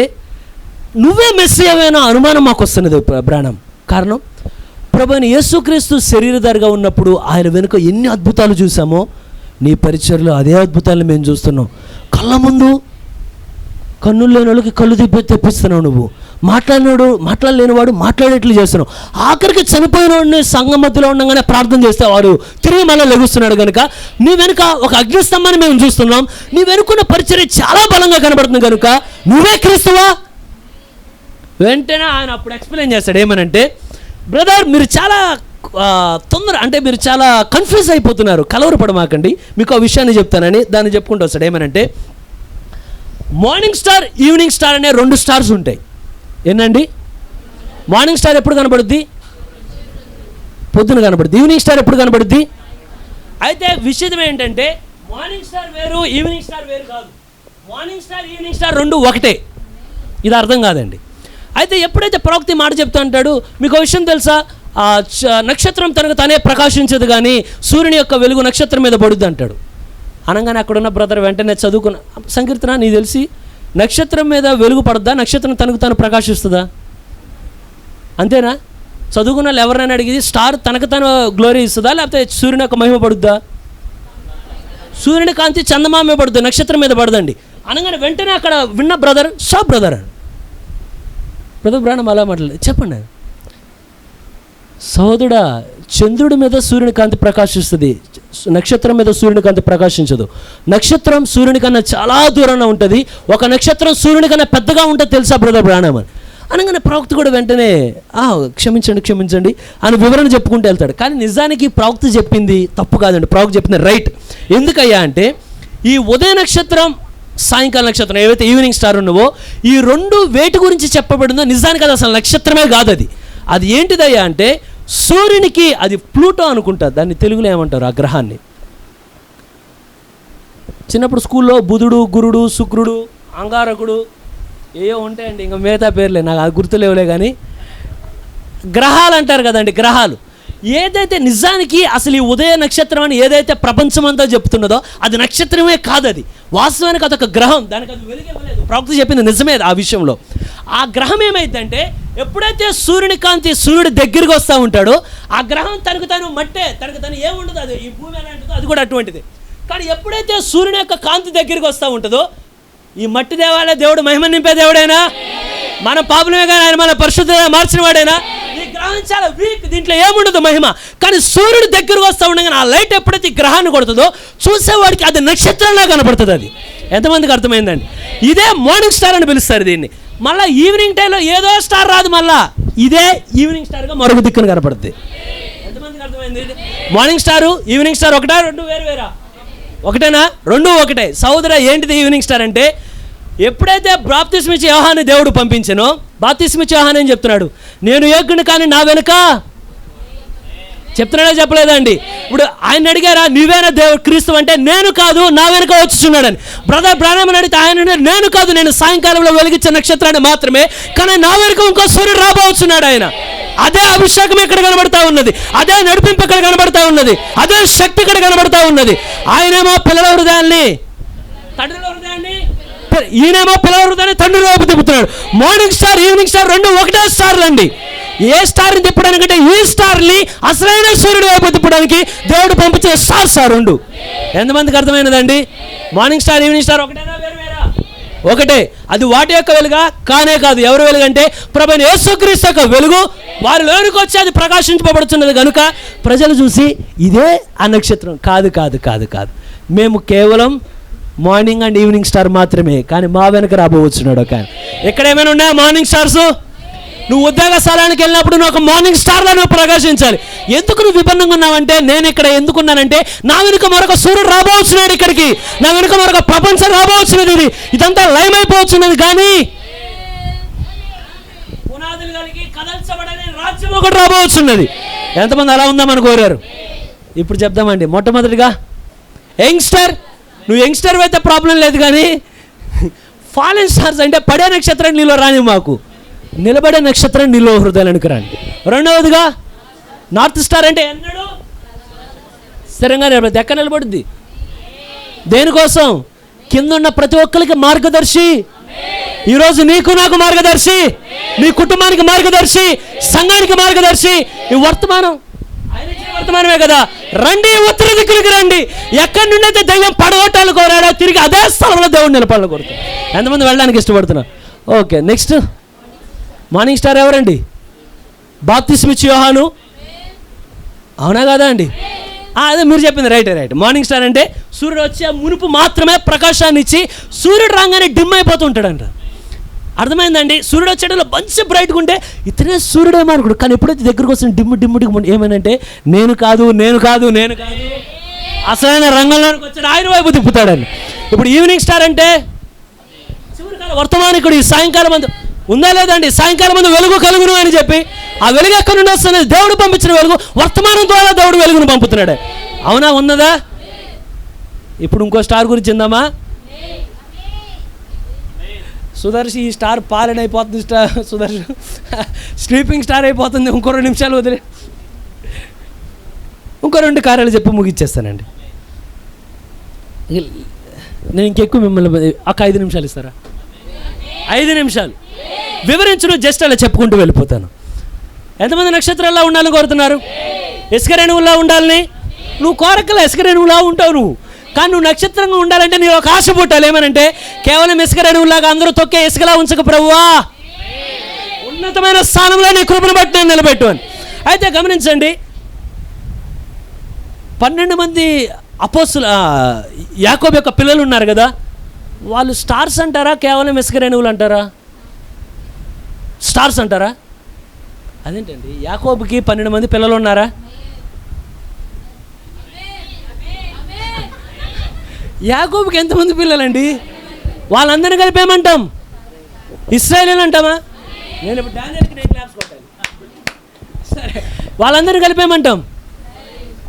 నువ్వే మెస్సీయవేనా అనుమానం మాకు వస్తున్నది బ్రాణం. కారణం, ప్రభువైన యేసుక్రీస్తు శరీరధారిగా ఉన్నప్పుడు ఆయన వెనుక ఎన్ని అద్భుతాలు చూసామో, నీ పరిచర్యలో అదే అద్భుతాలను మేము చూస్తున్నాం. కళ్ళ ముందు కన్నులు లేని వాళ్ళకి కళ్ళు తెప్పిస్తున్నావు, నువ్వు మాట్లాడలేనివాడు మాట్లాడేట్లు చేస్తున్నావు. ఆఖరికి చనిపోయిన వాడిని సంఘం మధ్యలో ఉండగానే ప్రార్థన చేస్తే వాడు తిరిగి మళ్ళీ లెగుస్తున్నాడు. కనుక నీ వెనుక ఒక అగ్నిస్తంభాన్ని మేము చూస్తున్నాం. నీ వెనుకున్న పరిచర్య చాలా బలంగా కనబడుతుంది. కనుక నువ్వే క్రీస్తువా? వెంటనే ఆయన అప్పుడు ఎక్స్ప్లెయిన్ చేస్తాడు. ఏమనంటే, బ్రదర్ మీరు చాలా మీరు చాలా కన్ఫ్యూజ్ అయిపోతున్నారు, కలవరపడమాకండి, మీకు ఆ విషయాన్ని చెప్తానని దాన్ని చెప్పుకుంటూ వస్తాడు. ఏమనంటే, మార్నింగ్ స్టార్, ఈవినింగ్ స్టార్ అనే 2 స్టార్స్ ఉంటాయి. ఏంటండి? మార్నింగ్ స్టార్ ఎప్పుడు కనబడుద్ది? పొద్దున కనబడుద్ది. ఈవినింగ్ స్టార్ ఎప్పుడు కనబడుద్ది? అయితే విషయం ఏంటంటే, మార్నింగ్ స్టార్ వేరు, ఈవినింగ్ స్టార్ వేరు కాదు. మార్నింగ్ స్టార్, ఈవినింగ్ స్టార్ 2 ఒకటే. ఇది అర్థం కాదండి. అయితే ఎప్పుడైతే ప్రవక్త మాట చెప్తా అంటాడు, మీకు విషయం తెలుసా? నక్షత్రం తనకు తనే ప్రకాశించదు, కానీ సూర్యుని యొక్క వెలుగు నక్షత్రం మీద పడుద్ది అంటాడు. అనగానే అక్కడున్న బ్రదర్ వెంటనే చదువుకున్న సంకీర్తన, నీకు తెలిసి నక్షత్రం మీద వెలుగు పడద్దా? నక్షత్రం తనకు తను ప్రకాశిస్తుందా? అంతేనా? చదువుకున్న వాళ్ళు ఎవరైనా అడిగి స్టార్ తనకు తను గ్లోరీ ఇస్తుందా, లేకపోతే సూర్యుని యొక్క మహిమ పడుద్దా? సూర్యుని కాంతి చందమామే పడుద్ది, నక్షత్రం మీద పడదండి. అనగానే వెంటనే అక్కడ విన్న బ్రదర్, షాప్ బ్రదర్ బ్రాణం అలా మాట్లాడలేదు. చెప్పండి సహోదరుడా, చంద్రుడి మీద సూర్యుని కాంతి ప్రకాశిస్తుంది, నక్షత్రం మీద సూర్యుని కాంతి ప్రకాశించదు. నక్షత్రం సూర్యుని కన్నా చాలా దూరంగా ఉంటుంది. ఒక నక్షత్రం సూర్యుని కన్నా పెద్దగా ఉంటుంది, తెలుసా బ్రదర్ బ్రాణం అని అనగానే ప్రవక్త కూడా వెంటనే క్షమించండి అని వివరణ చెప్పుకుంటూ వెళ్తాడు. కానీ నిజానికి ప్రవక్త చెప్పింది తప్పు కాదండి, ప్రవక్త చెప్పింది రైట్. ఎందుకయ్యా అంటే, ఈ ఉదయ నక్షత్రం, సాయంకాల నక్షత్రం, ఏవైతే ఈవినింగ్ స్టార్ ఉన్నవో, ఈ 2 వేటి గురించి చెప్పబడిందో నిజానికి అది అసలు నక్షత్రమే కాదు. అది ఏంటిదయ్యా అంటే, సూర్యునికి అది ప్లూటో అనుకుంటా, దాన్ని తెలుగులో ఏమంటారు ఆ గ్రహాన్ని? చిన్నప్పుడు స్కూల్లో బుధుడు, గురుడు, శుక్రుడు, అంగారకుడు ఏవో ఉంటాయండి, ఇంకా మిగతా పేర్లే నాకు అది గుర్తులేవులే, కానీ గ్రహాలు అంటారు కదండి. గ్రహాలు ఏదైతే నిజానికి అసలు ఈ ఉదయ నక్షత్రం అని ఏదైతే ప్రపంచమంతా చెప్తున్నదో అది నక్షత్రమే కాదు, అది వాస్తవానికి అదొక గ్రహం. దానికి అది వెలుగివ్వలేదు. ప్రవక్త చెప్పింది నిజమే ఆ విషయంలో. ఆ గ్రహం ఏమైందంటే, ఎప్పుడైతే సూర్యుని కాంతి సూర్యుడి దగ్గరికి వస్తూ ఉంటాడో, ఆ గ్రహం తనకు తను మట్టే, తనకు తను ఏముండదు, అది ఈ భూమి ఎలా ఉంటుందో అది కూడా అటువంటిది. కానీ ఎప్పుడైతే సూర్యుని యొక్క కాంతి దగ్గరికి వస్తూ ఉంటుందో, ఈ మట్టి దేవాలయ దేవుడు మహిమ నింపే దేవుడైనా, మన పాపులమే కానీ ఆయన మన పరిశుద్ధంగా మార్చిన వాడైనా, ఈ గ్రహం గ్రహం చాలా వీక్, దీంట్లో ఏముండదు మహిమ. కానీ సూర్యుడు దగ్గరకు వస్తూ ఉండగానే ఆ లైట్ ఎప్పుడైతే ఈ గ్రహాన్ని కొడుతుందో చూసేవాడికి అది నక్షత్రంలా కనపడుతుంది. అది ఎంతమందికి అర్థమైందండి? ఇదే మార్నింగ్ స్టార్ అని పిలుస్తారు దీన్ని. మళ్ళీ ఈవినింగ్ టైంలో ఏదో స్టార్ రాదు, మళ్ళా ఇదే ఈవినింగ్ స్టార్గా మరొక దిక్కున కనపడుతుంది. ఎంతమందికి అర్థమైంది? మార్నింగ్ స్టారు ఈవినింగ్ స్టార్ ఒకటా, రెండు వేరు వేరా? ఒకటేనా? రెండు ఒకటే. సహోదరా, ఏంటిది ఈవినింగ్ స్టార్ అంటే, ఎప్పుడైతే బాప్తిస్మిచ్చి యోహాను దేవుడు పంపించానో, బాప్తిస్మిచ్చి యోహాను ఏం చెప్తున్నాడు? నేను యోగ్యుని కానీ నా వెనుక చెప్తున్నాడా చెప్పలేదా అండి? ఇప్పుడు ఆయన అడిగారా నువ్వేనా దేవుడు క్రీస్తు అంటే, నేను కాదు నా వెనుక వచ్చుచున్నాడని. బ్రదర్ బ్రాహ్మణ్ అని అడిగితే ఆయన నేను కాదు, నేను సాయంకాలంలో వెలిగించే నక్షత్రాన్ని మాత్రమే, కానీ నా వెనుక ఇంకో సూర్యుడు రాబోతున్నాడు. ఆయన అదే అభిషేకం ఇక్కడ కనబడతా ఉన్నది, అదే నడిపింపు ఇక్కడ కనబడతా ఉన్నది, అదే శక్తి ఇక్కడ కనబడతా ఉన్నది. ఆయనేమో పిల్లల హృదయాన్ని, తండ్రుల హృదయాన్ని, ఈయనేమో పిల్లల హృదయాన్ని తండ్రి వైపు తిప్పుతున్నాడు. మార్నింగ్ స్టార్ ఈవినింగ్ స్టార్ రెండు ఒకటే స్టార్లు అండి. ఏ స్టార్ని తిప్పడానికంటే ఈ స్టార్ని అసలైన సూర్యుడు వైపు తిప్పడానికి దేవుడు పంపించిన స్టార్ రెండు. ఎంతమందికి అర్థమైనదండి? మార్నింగ్ స్టార్ ఈవినింగ్ స్టార్ ఒకటేనా వేరు వేరా? ఒకటే. అది వాటి యొక్క వెలుగా? కానే కాదు. ఎవరు వెలుగు అంటే ప్రభువైన యేసుక్రీస్తు యొక్క వెలుగు వారిలోనికి వచ్చి అది ప్రకాశించబడుతున్నది కనుక ప్రజలు చూసి ఇదే ఆ నక్షత్రం. కాదు కాదు కాదు కాదు, మేము కేవలం మార్నింగ్ అండ్ ఈవినింగ్ స్టార్ మాత్రమే, కానీ మా వెనక రాబోతున్నాడు. కానీ ఎక్కడ ఏమైనా ఉన్నాయా మార్నింగ్ స్టార్స్? నువ్వు ఉద్యోగ స్థలానికి వెళ్ళినప్పుడు నువ్వు ఒక మార్నింగ్ స్టార్లో నువ్వు ప్రకాశించాలి. ఎందుకు నువ్వు విభిన్నంగా ఉన్నావంటే, నేను ఇక్కడ ఎందుకున్నానంటే నా వెనుక మరొక సూర్యుడు రాబోతున్నాడు ఇక్కడికి, నా వెనుక మరొక ప్రపంచం రాబోతున్నది, ఇదంతా లైవ్ అయిపోతున్నది. కానీ పునాదులు కలిగి కదల్చబడని రాజ్యం ఒకటి రాబోతున్నది. ఎంతమంది అలా ఉందామని కోరారు? ఇప్పుడు చెప్దామండి. మొట్టమొదటిగా యంగ్స్టర్, నువ్వు యంగ్స్టర్ అయితే ప్రాబ్లం లేదు, కానీ ఫాలెన్ స్టార్స్ అంటే పడే నక్షత్రం నీలో రాని, మాకు నిలబడే నక్షత్రం నీలో హృదయానికి రాని. రెండవదిగా నార్త్ స్టార్ అంటే ఎన్నడూ స్థిరంగా నిలబడి ఎక్కడ నిలబడుద్ది? దేనికోసం? కింద ఉన్న ప్రతి ఒక్కరికి మార్గదర్శి. ఈరోజు నీకు నాకు మార్గదర్శి, నీ కుటుంబానికి మార్గదర్శి, సంఘానికి మార్గదర్శి. ఈ వర్తమానం వర్తమానమే కదా. రండి, ఉత్తర దిక్కులకి రండి. ఎక్కడి నుండి అయితే దైవం పడగొట్టాలు కోరాడో తిరిగి అదే స్థలంలో దేవుడు నిలపాలని కోరుతాడు. ఎంతమంది వెళ్ళడానికి ఇష్టపడుతున్నారు? ఓకే, నెక్స్ట్ మార్నింగ్ స్టార్ ఎవరండి? బాప్తిస్మిచ్చి యోహాను, అవునా కదా అండి? అదే మీరు చెప్పింది రైట్. మార్నింగ్ స్టార్ అంటే సూర్యుడు వచ్చే మునుపు మాత్రమే ప్రకాశాన్ని ఇచ్చి సూర్యుడు రాగానే డిమ్ అయిపోతుంటాడంట. అర్థమైందండి? సూర్యుడు వచ్చేటప్పుడు మంచి బ్రైట్గా ఉంటే ఇతనే సూర్యుడేమో అనుకోడు, కానీ ఎప్పుడైతే దగ్గరకు వస్తుంది డిమ్ము ఏమనంటే నేను కాదు అసలైన రంగంలోనికి వచ్చాడు, ఆయన వైపు తిప్పుతాడని. ఇప్పుడు ఈవినింగ్ స్టార్ అంటే చివరి కాలం వర్తమానికుడు. ఈ సాయంకాలం మందు ఉందా లేదండి? సాయంకాలం మందు వెలుగు కలుగును అని చెప్పి ఆ వెలుగు ఎక్కడి నుండి వస్తున్నది? దేవుడు పంపించిన వెలుగు, వర్తమానం ద్వారా దేవుడు వెలుగును పంపుతున్నాడు. అవునా? ఉన్నదా? ఇప్పుడు ఇంకో స్టార్ గురించి ఇందామా? సుదర్శి ఈ స్టార్ పాలన అయిపోతుంది, సుదర్శి స్లీపింగ్ స్టార్ అయిపోతుంది. ఇంకో 2 నిమిషాలు వదిలే, ఇంకో 2 కార్యాలు చెప్పి ముగిచ్చేస్తానండి. నేను ఇంకెక్కువ మిమ్మల్ని ఒక 5 నిమిషాలు ఇస్తారా? 5 నిమిషాలు వివరించడం జస్ట్ అలా చెప్పుకుంటూ వెళ్ళిపోతాను. ఎంతమంది నక్షత్రాల్లో ఉండాలని కోరుతున్నారు? ఇసుక రేణువులా ఉండాలని నువ్వు కోరకలా, ఇసుక రేణువులా ఉంటావు నువ్వు. కానీ నువ్వు నక్షత్రంగా ఉండాలంటే నీ ఒక ఆశ పుట్టాలి. ఏమనంటే కేవలం ఇసుక రేణువులాగా అందరూ తొక్కే ఇసుకలా ఉంచక ప్రభువా, ఉన్నతమైన స్థానంలో నీ కృపను బట్టి నేను నిలబెట్టు అని. అయితే గమనించండి, 12 మంది అపోస్తుల యాకోబు యొక్క పిల్లలు ఉన్నారు కదా, వాళ్ళు స్టార్స్ అంటారా కేవలం ఇసుక రేణువులు అంటారా? స్టార్స్ అంటారా? అదేంటండి, యాకోబుకి 12 మంది పిల్లలు ఉన్నారా? యాకోబుకి ఎంతమంది పిల్లలండి? వాళ్ళందరినీ కలిపేమంటాం? ఇశ్రాయేలీయులు అంటామా? నేను ఇప్పుడు డానియేల్కి నేను క్లాప్స్ కొట్టాలి. సరే, వాళ్ళందరినీ కలిపేమంటాం?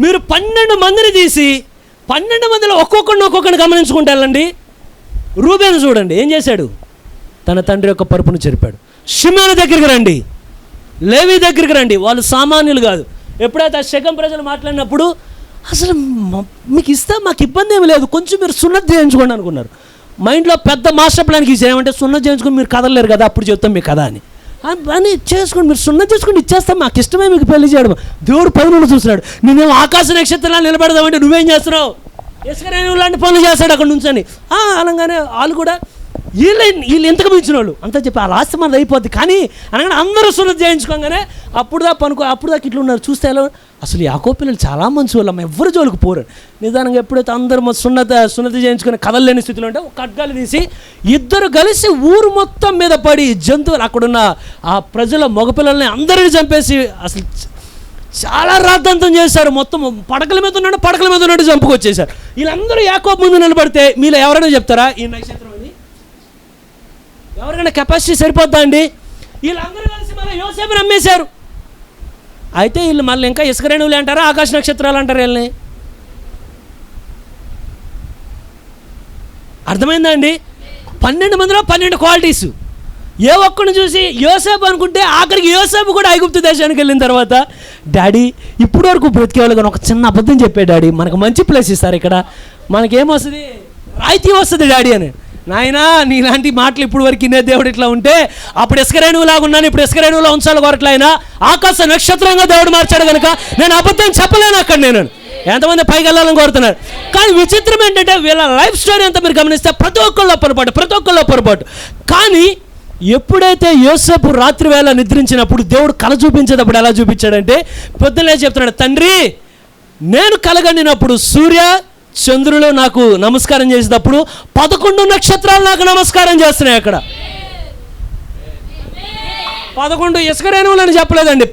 మీరు 12 మందిని తీసి 12 మందిలో ఒక్కొక్కరిని గమనించుకుంటారండి. రూబేను చూడండి, ఏం చేశాడు? తన తండ్రి యొక్క పరుపును చెరిపాడు. షిమోను దగ్గరికి రండి, లేవి దగ్గరికి రండి, వాళ్ళు సామాన్యులు కాదు. ఎప్పుడైతే ఆ శెకెం ప్రజలు మాట్లాడినప్పుడు అసలు మీకు ఇస్తే మాకు ఇబ్బంది ఏమి లేదు, కొంచెం మీరు సున్నతి చేయించుకోండి అనుకున్నారు. మైండ్లో పెద్ద మాస్టర్ ప్లాన్కి ఇచ్చారు. ఏమంటే సున్నతి చేయించుకొని మీరు కదలలేరు కదా, అప్పుడు చెప్తాం మీ కథ అని చేసుకోండి, మీరు సున్నతి చేసుకొని ఇచ్చేస్తాం, మాకు ఇష్టమే మీకు పెళ్లి చేయడం. దేవుడు పైన చూస్తున్నాడు. నేనేమో ఆకాశ నక్షత్రాలు నిలబెడదామంటే నువ్వేం చేస్తున్నావు? ఇసుక రేణువు లాంటి పనులు చేస్తాడు అక్కడ నుంచని. అనగానే వాళ్ళు కూడా వీళ్ళు ఎంతకు మించిన వాళ్ళు అంతా చెప్పి ఆ ఆస్తి మనది అయిపోద్ది. కానీ అనగానే అందరూ సున్నతి చేయించుకోగానే అప్పుడు దాకా ఇట్లా ఉన్నారు. చూస్తే ఎలా అసలు యాకోబు పిల్లలు చాలా మంచి వాళ్ళు, అమ్మ ఎవరు జోలికి పోరు. నిదానంగా ఎప్పుడైతే అందరూ సున్నతి చేయించుకుని కదలలేని స్థితిలో ఉంటే ఒక ఖడ్గాలు తీసి ఇద్దరు కలిసి ఊరు మొత్తం మీద పడి జంతువులు అక్కడున్న ఆ ప్రజల మగపిల్లల్ని అందరినీ చంపేసి అసలు చాలా రాద్ధాంతం చేశారు. మొత్తం పడకల మీద ఉన్నట్టు చంపుకొచ్చేశారు. వీళ్ళందరూ యాకోబు ముందు నిలబడితే మీలో ఎవరైనా చెప్తారా ఈ నక్షత్రం అని? ఎవరికైనా కెపాసిటీ సరిపోద్దా అండి? వీళ్ళందరూ కలిసి మళ్ళీ యోసేపుని అమ్మేశారు. అయితే వీళ్ళు మళ్ళీ ఇంకా ఇసుక రేణువులు అంటారా, ఆకాశ నక్షత్రాలు అంటారు వీళ్ళని? అర్థమైందా అండి? 12 మందిలో 12 క్వాలిటీస్. ఏ ఒక్కడిని చూసి యోసేపు అనుకుంటే ఆఖరికి యోసేపు కూడా ఐగుప్తు దేశానికి వెళ్ళిన తర్వాత డాడీ ఇప్పుడు వరకు బ్రతికేవాళ్ళు కానీ ఒక చిన్న అబద్ధం చెప్పే డాడీ, మనకు మంచి ప్లేస్ ఇస్తారు ఇక్కడ, మనకేమొస్తుంది రాయితీ వస్తుంది డాడీ అని. నాయనా నీలాంటి మాటలు ఇప్పుడు వరకు ఇనే దేవుడు ఇట్లా ఉంటే అప్పుడు ఇసుక రేణువులాగా ఉన్నాను, ఇప్పుడు ఇసుక రేణువులో ఉంచాలి కొరట్లా అయినా ఆకాశ నక్షత్రంగా దేవుడు మార్చాడు కనుక నేను అబద్ధం చెప్పలేను అక్కడ. నేను ఎంతమంది పైకి వెళ్ళాలని కోరుతున్నారు. కానీ విచిత్రం ఏంటంటే వీళ్ళ లైఫ్ స్టోరీ అంతా మీరు గమనిస్తే ప్రతి ఒక్కళ్ళలో పొరపాటు. కానీ ఎప్పుడైతే యోసేపు రాత్రి వేళ నిద్రించినప్పుడు దేవుడు కళ చూపించేటప్పుడు ఎలా చూపించాడంటే పొద్దున్నే చెప్తున్నాడు, తండ్రి నేను కలగండినప్పుడు సూర్య చంద్రులు నాకు నమస్కారం చేసేటప్పుడు 11 నక్షత్రాలు నాకు నమస్కారం చేస్తున్నాయి. అక్కడ 11 ఇసుక రేణువులు అని చెప్పలేదండి.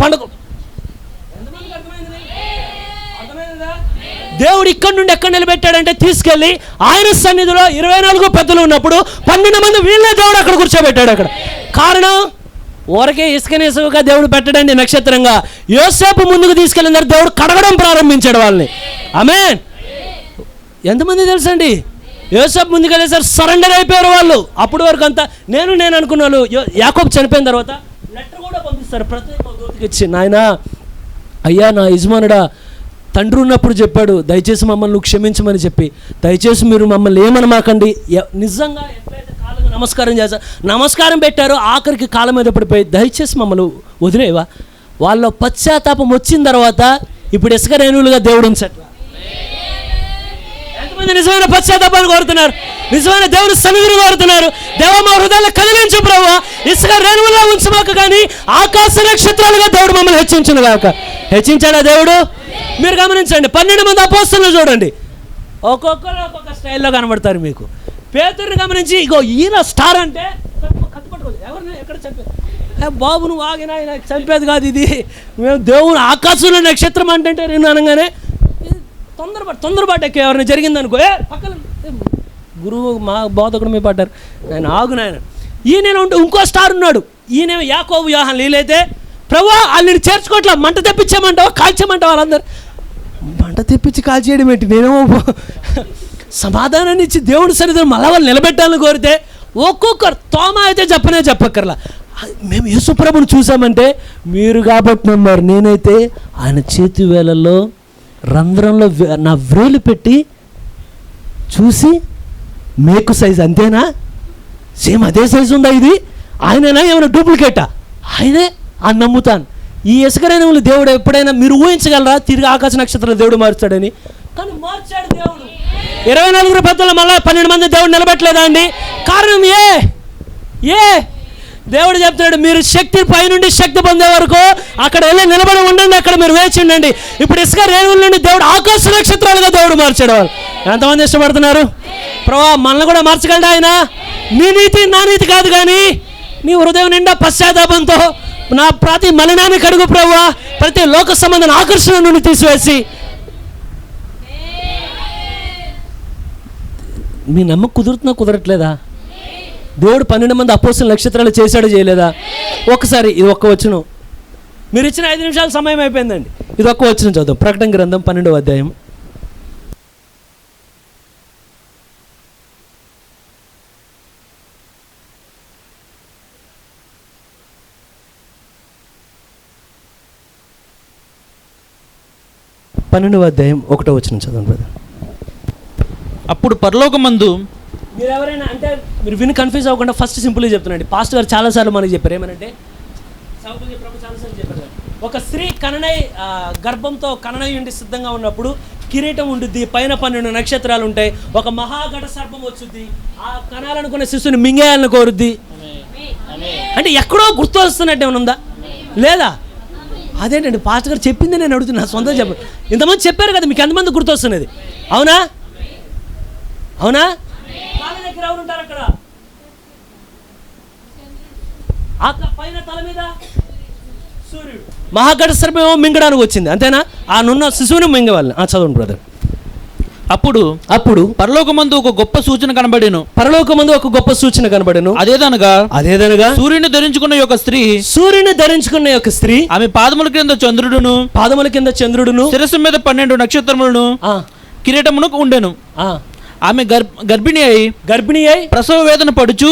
దేవుడు ఇక్కడ నుండి ఎక్కడ నిలబెట్టాడంటే తీసుకెళ్ళి ఆయన సన్నిధిలో 24 పెద్దలు ఉన్నప్పుడు 12 మంది వీళ్ళే దేవుడు అక్కడ కూర్చోబెట్టాడు. అక్కడ కారణం ఊరకే ఇసుకగా దేవుడు పెట్టడండి నక్షత్రంగా. యోసేపు ముందుకు తీసుకెళ్ళిన దేవుడు కడగడం ప్రారంభించాడు వాళ్ళని. ఆమేన్. ఎంతమంది తెలుసండి యోసేపు ముందుకు వెళ్ళేసరికి సరెండర్ అయిపోయారు వాళ్ళు. అప్పటి వరకు అంతా నేను అనుకున్న వాళ్ళు యాకోబు చనిపోయిన తర్వాత లెటర్ కూడా పంపిస్తారు ప్రత్యేక దూతకి ఇచ్చి, నాయన అయ్యా నా యజమానుడా తండ్రి ఉన్నప్పుడు చెప్పాడు దయచేసి మమ్మల్ని నువ్వు క్షమించమని చెప్పి, దయచేసి మీరు మమ్మల్ని ఏమనమాకండి. నిజంగా ఎట్లయితే కాళ్ళకు నమస్కారం చేశారు, నమస్కారం పెట్టారో ఆఖరికి కాళ్ళ మీద పడిపోయి దయచేసి మమ్మల్ని వదిలేవా. వాళ్ళ పశ్చాత్తాపం వచ్చిన తర్వాత ఇప్పుడు ఇసుక రేణువులుగా దేవుడు ఉంచట్లా. ఎంతమంది నిజమైన పశ్చాత్తాపాన్ని కోరుతున్నారు, నిజమైన దేవుడు సన్నిధిని కోరుతున్నారు? దేవా మా హృదయాల్లో కదిలించు ప్రభువా, ఇసుక రేణువులా ఉంచమాక కానీ ఆకాశ నక్షత్రాలుగా దేవుడు మమ్మల్ని హెచ్చించును గాక. హెచ్చించాడా దేవుడు? మీరు గమనించండి 12 మంది అపోస్తలులు చూడండి, ఒక్కొక్కరు ఒక్కొక్క స్టైల్లో కనబడతారు మీకు. పేతురుని గమనించి ఇగో ఈయన స్టార్ అంటే కట్టుపట్టుకోవచ్చు. ఎవరిని ఎక్కడ చంపేది బాబు నువ్వు ఆగిన ఆయన చంపేది కాదు ఇది, మేము దేవుడు ఆకాశంలో నక్షత్రం అంటే నేను అనగానే తొందరపాటు ఎక్కువ ఎవరిని జరిగిందనుకో పక్కన గురువు మా బోధకుడు మీ పడ్డారు ఆయన ఆగునాయన. ఈయన ఉంటే ఇంకో స్టార్ ఉన్నాడు, ఈయన యాకోబు యోహాను. వీలైతే ప్రభువా వాళ్ళని చేర్చుకోవట్లా, మంట తెప్పించామంటావా కాల్చామంటావా? వాళ్ళందరూ మంట తెప్పించి కాల్చేయడం ఏంటి? నేనేమో సమాధానాన్ని ఇచ్చి దేవుడి సన్నిధిలో మళ్ళా వాళ్ళు నిలబెట్టాలని కోరితే ఒక్కొక్కరు తోమ అయితే చెప్పక్కర్లా. మేము యేసుప్రభుని చూసామంటే మీరు కాబట్టి నమ్మారు, నేనైతే ఆయన చేతి వేళల్లో రంధ్రంలో నా వ్రేలు పెట్టి చూసి మేకు సైజు అంతేనా, సేమ్ అదే సైజు ఉందా, ఇది ఆయనైనా ఏమైనా డూప్లికేటా? ఆయనే అని నమ్ముతాను. ఈ ఇసుక రేణువులు దేవుడు ఎప్పుడైనా మీరు ఊహించగలరా తిరిగి ఆకాశ నక్షత్రాలు దేవుడు మారుస్తాడని? కానీ మార్చాడు దేవుడు. 24 పెద్దలు మళ్ళీ 12 మంది దేవుడు నిలబెట్టలేదా అండి? కారణం ఏ దేవుడు చెప్తున్నాడు మీరు శక్తి పైనుండి శక్తి పొందే వరకు అక్కడ వెళ్ళి నిలబడి ఉండండి, అక్కడ మీరు వేచి ఉండండి. ఇప్పుడు ఇసుక రేణువుల నుండి దేవుడు ఆకాశ నక్షత్రాలుగా దేవుడు మార్చాడు. వాళ్ళు ఎంతమంది ఇష్టపడుతున్నారు? ప్రభా మనల్ని కూడా మార్చగలడు ఆయన. నీ నీతి నా నీతి కాదు కానీ నీ హృదయం నిండా పశ్చాత్తాపంతో నా ప్రతి మలినాన్ని కడుగు ప్రభువా, ప్రతి లోక సంబంధం ఆకర్షణ నుండి తీసివేసి. మీ నమ్మకం కుదురుతున్నా కుదరట్లేదా? దేవుడు 12 మంది అపోస్తల నక్షత్రాలు చేశాడు చేయలేదా? ఒకసారి ఇది ఒక్క వచనం, మీరు ఇచ్చిన 5 నిమిషాల సమయం అయిపోయిందండి. ఇది ఒక్క వచనం చదువు, ప్రకటన గ్రంథం 12వ అధ్యాయం. ఒకటో వచనం చదవండి బ్రదర్. అప్పుడు పరలోకమందు మీరు ఎవరైనా అంటే మీరు విని కన్ఫ్యూజ్ అవ్వకుండా ఫస్ట్ సింపుల్గా చెప్తున్నాండి. పాస్టర్ గారు చాలాసార్లు మనకి చెప్పారు ఏమనంటే చాలాసార్లు చెప్పారు, ఒక స్త్రీ గర్భంతో కననై ఉండి సిద్ధంగా ఉన్నప్పుడు కిరీటం ఉంటుంది, పైన 12 నక్షత్రాలు ఉంటాయి, ఒక మహాఘట సర్పం వచ్చుద్ది, ఆ కనాలనుకున్న శిశువుని మింగేయాలని కోరుద్ది. అంటే ఎక్కడో గుర్తు వస్తున్నట్టు ఏమైనా ఉందా? లేదా? అదేంటండి పాస్టర్ గారు చెప్పింది నేను అడుగుతున్నా, సొంతం చెప్ప. ఇంతమంది చెప్పారు కదా, మీకు ఎంతమంది గుర్తు వస్తున్నది? అవునా? అవునా? కాళ్ళ దగ్గర ఎవరు ఉంటారు అక్కడ? పైన తల మీద సూర్యుడు. మహాఘట సర్పం మింగడానికి వచ్చింది, అంతేనా? ఆ నున్న శిశువుని మింగేవాళ్ళని. చదవండి బ్రదర్. అప్పుడు పరలోకమందు ఒక గొప్ప సూచన కనబడెను. పరలోకమందు ఒక గొప్ప సూచన కనబడెను. అదేదనగా సూర్యుని ధరించుకున్న యొక్క స్త్రీ ఆమె పాదముల కింద చంద్రుడును శిరస్సు మీద 12 నక్షత్రములను కిరీటమును ఉండెను. ఆమె గర్భిణి అయి ప్రసవ వేదన పడుచు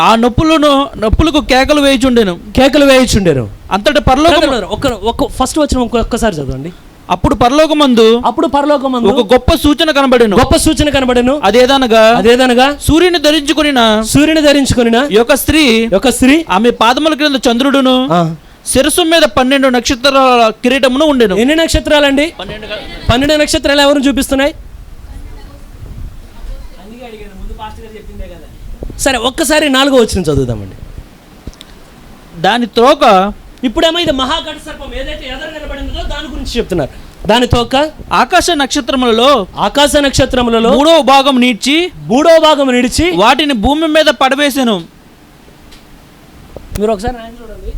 ఆ నొప్పులకు కేకలు వేయుచుండెను. అంతటా పరలోకం ఫస్ట్ వచ్చిన ఒక్కసారి చదవండి. అప్పుడు పరలోకమందు ఒక గొప్ప సూచన కనబడెను. అదేదనగా సూర్యుని ధరించుకుని యొక్క స్త్రీ ఆమె పాదముల క్రింద చంద్రుడును శిరస్సు మీద 12 నక్షత్రాల కిరీటమును ఉండెను. ఎన్ని నక్షత్రాలండి? 12 నక్షత్రాలు ఎవరు చూపిస్తున్నాయి? సరే, ఒక్కసారి 4వ వచనం చదువుదామండి. దాని తోక, ఇప్పుడేమో ఇది మహాఘట సర్పం ఏదైతే ఎదురు నిలబడిందో దాని గురించి చెప్తున్నారు. దాని తోక ఆకాశ నక్షత్రములలో మూడవ భాగం నిడిచి వాటిని భూమి మీద పడవేసెను. మీరు ఒకసారి ఆయన చూడండి,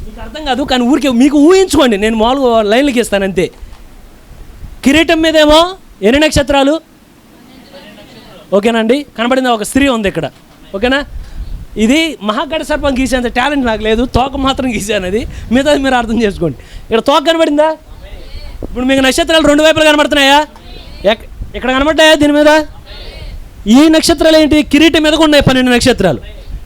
మీకు అర్థం కాదు కానీ ఊరికే మీకు ఊహించుకోండి. నేను మామూలుగా లైన్లకి ఇస్తాను అంతే. కిరీటం మీదేమో ఎన్ని నక్షత్రాలు? ఓకేనండి, కనబడింది. ఒక స్త్రీ ఉంది ఇక్కడ, ఓకేనా? ఇది మహాఘట సర్పం గీసేంత టాలెంట్ నాకు లేదు, తోక మాత్రం గీసాను. అది మిగతాది మీరు అర్థం చేసుకోండి. ఇక్కడ తోక కనబడిందా? ఇప్పుడు మీకు నక్షత్రాలు 2 వైపులు కనబడుతున్నాయా? ఇక్కడ కనబడ్డాయా? దీని మీద ఈ నక్షత్రాలు ఏంటి? కిరీటం మీద ఉన్నాయి 12 నక్షత్రాలు.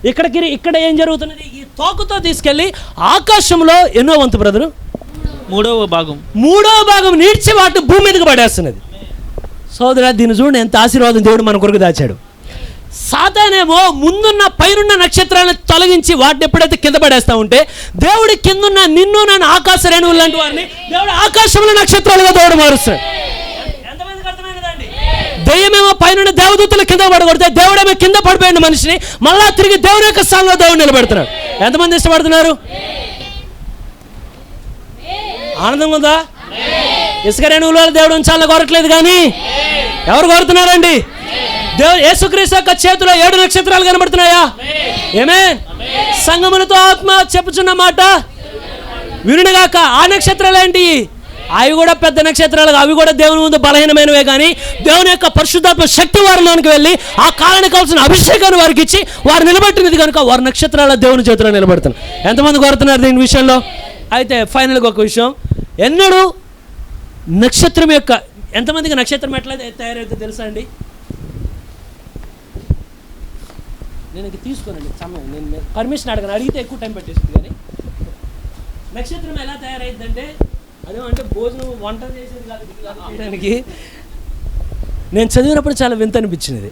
ఇక్కడ ఏం జరుగుతున్నది? ఈ తోకతో తీసుకెళ్ళి ఆకాశంలో ఎన్నో వంతు బ్రదరు? మూడవ భాగం నీడ్చి వాటి భూమి మీదకి పడేస్తున్నది. సోదరా, దీన్ని చూడండి, ఎంత ఆశీర్వాదం దేవుడు మన కొరకు దాచాడు. సాతానేమో ముందున్న పైనున్న నక్షత్రాలను తొలగించి వాటిని ఎప్పుడైతే కింద పడేస్తా ఉంటే, దేవుడి కిందున్న నిన్ను నన్ను ఆకాశ రేణువులు లాంటి వారిని దేవుడు ఆకాశంలో నక్షత్రాలుగా దేవుడు మారుస్తాడు. ఎంతమందికి అర్థమైనదండి? దెయ్యమేమో పైన దేవదూతలు కింద పడగొడితే, దేవుడేమో కింద పడిపోయిన మనిషిని మళ్ళా తిరిగి దేవుని యొక్క స్థానంలో దేవుడు నిలబెడుతున్నాడు. ఎంతమంది ఇష్టపడుతున్నారు? ఆనందంగా ఉందా? ఇసుక రేణువుల దేవుడు ఉంచాలని కోరట్లేదు, కానీ ఎవరు కోరుతున్నారండి? దేవుడు యేసుక్రీస్తు యొక్క చేతిలో 7 నక్షత్రాలు కనబడుతున్నాయా? ఆమేన్. సంగములతో ఆత్మ చెప్పుచున్న మాట వినుగాక. ఆ నక్షత్రాలు ఏంటి? అవి కూడా పెద్ద నక్షత్రాలు, అవి కూడా దేవుని ముందు బలహీనమైనవే, కానీ దేవుని యొక్క పరిశుద్ధాత్మ శక్తి వారిలోనికి వెళ్ళి ఆ కాలానికి కావాల్సిన అభిషేకాన్ని వారికి ఇచ్చి వారు నిలబెట్టినది కనుక వారి నక్షత్రాల దేవుని చేతిలో నిలబడుతున్నారు. ఎంతమంది కోరుతున్నారు దీని విషయంలో? అయితే ఫైనల్గా ఒక విషయం, ఎన్నడూ నక్షత్రం యొక్క ఎంతమందికి నక్షత్రం ఎట్లా తయారైతే తెలుసా అండి? నేను ఇంక తీసుకోనండి సమయం, నేను పర్మిషన్ అడిగితే ఎక్కువ టైం పెట్టేస్తుంది. కానీ నక్షత్రం ఎలా తయారైందంటే, అదేమంటే భోజనం వంట చేసేది కాదు చేయడానికి. నేను చదివినప్పుడు చాలా వింత అనిపించినది.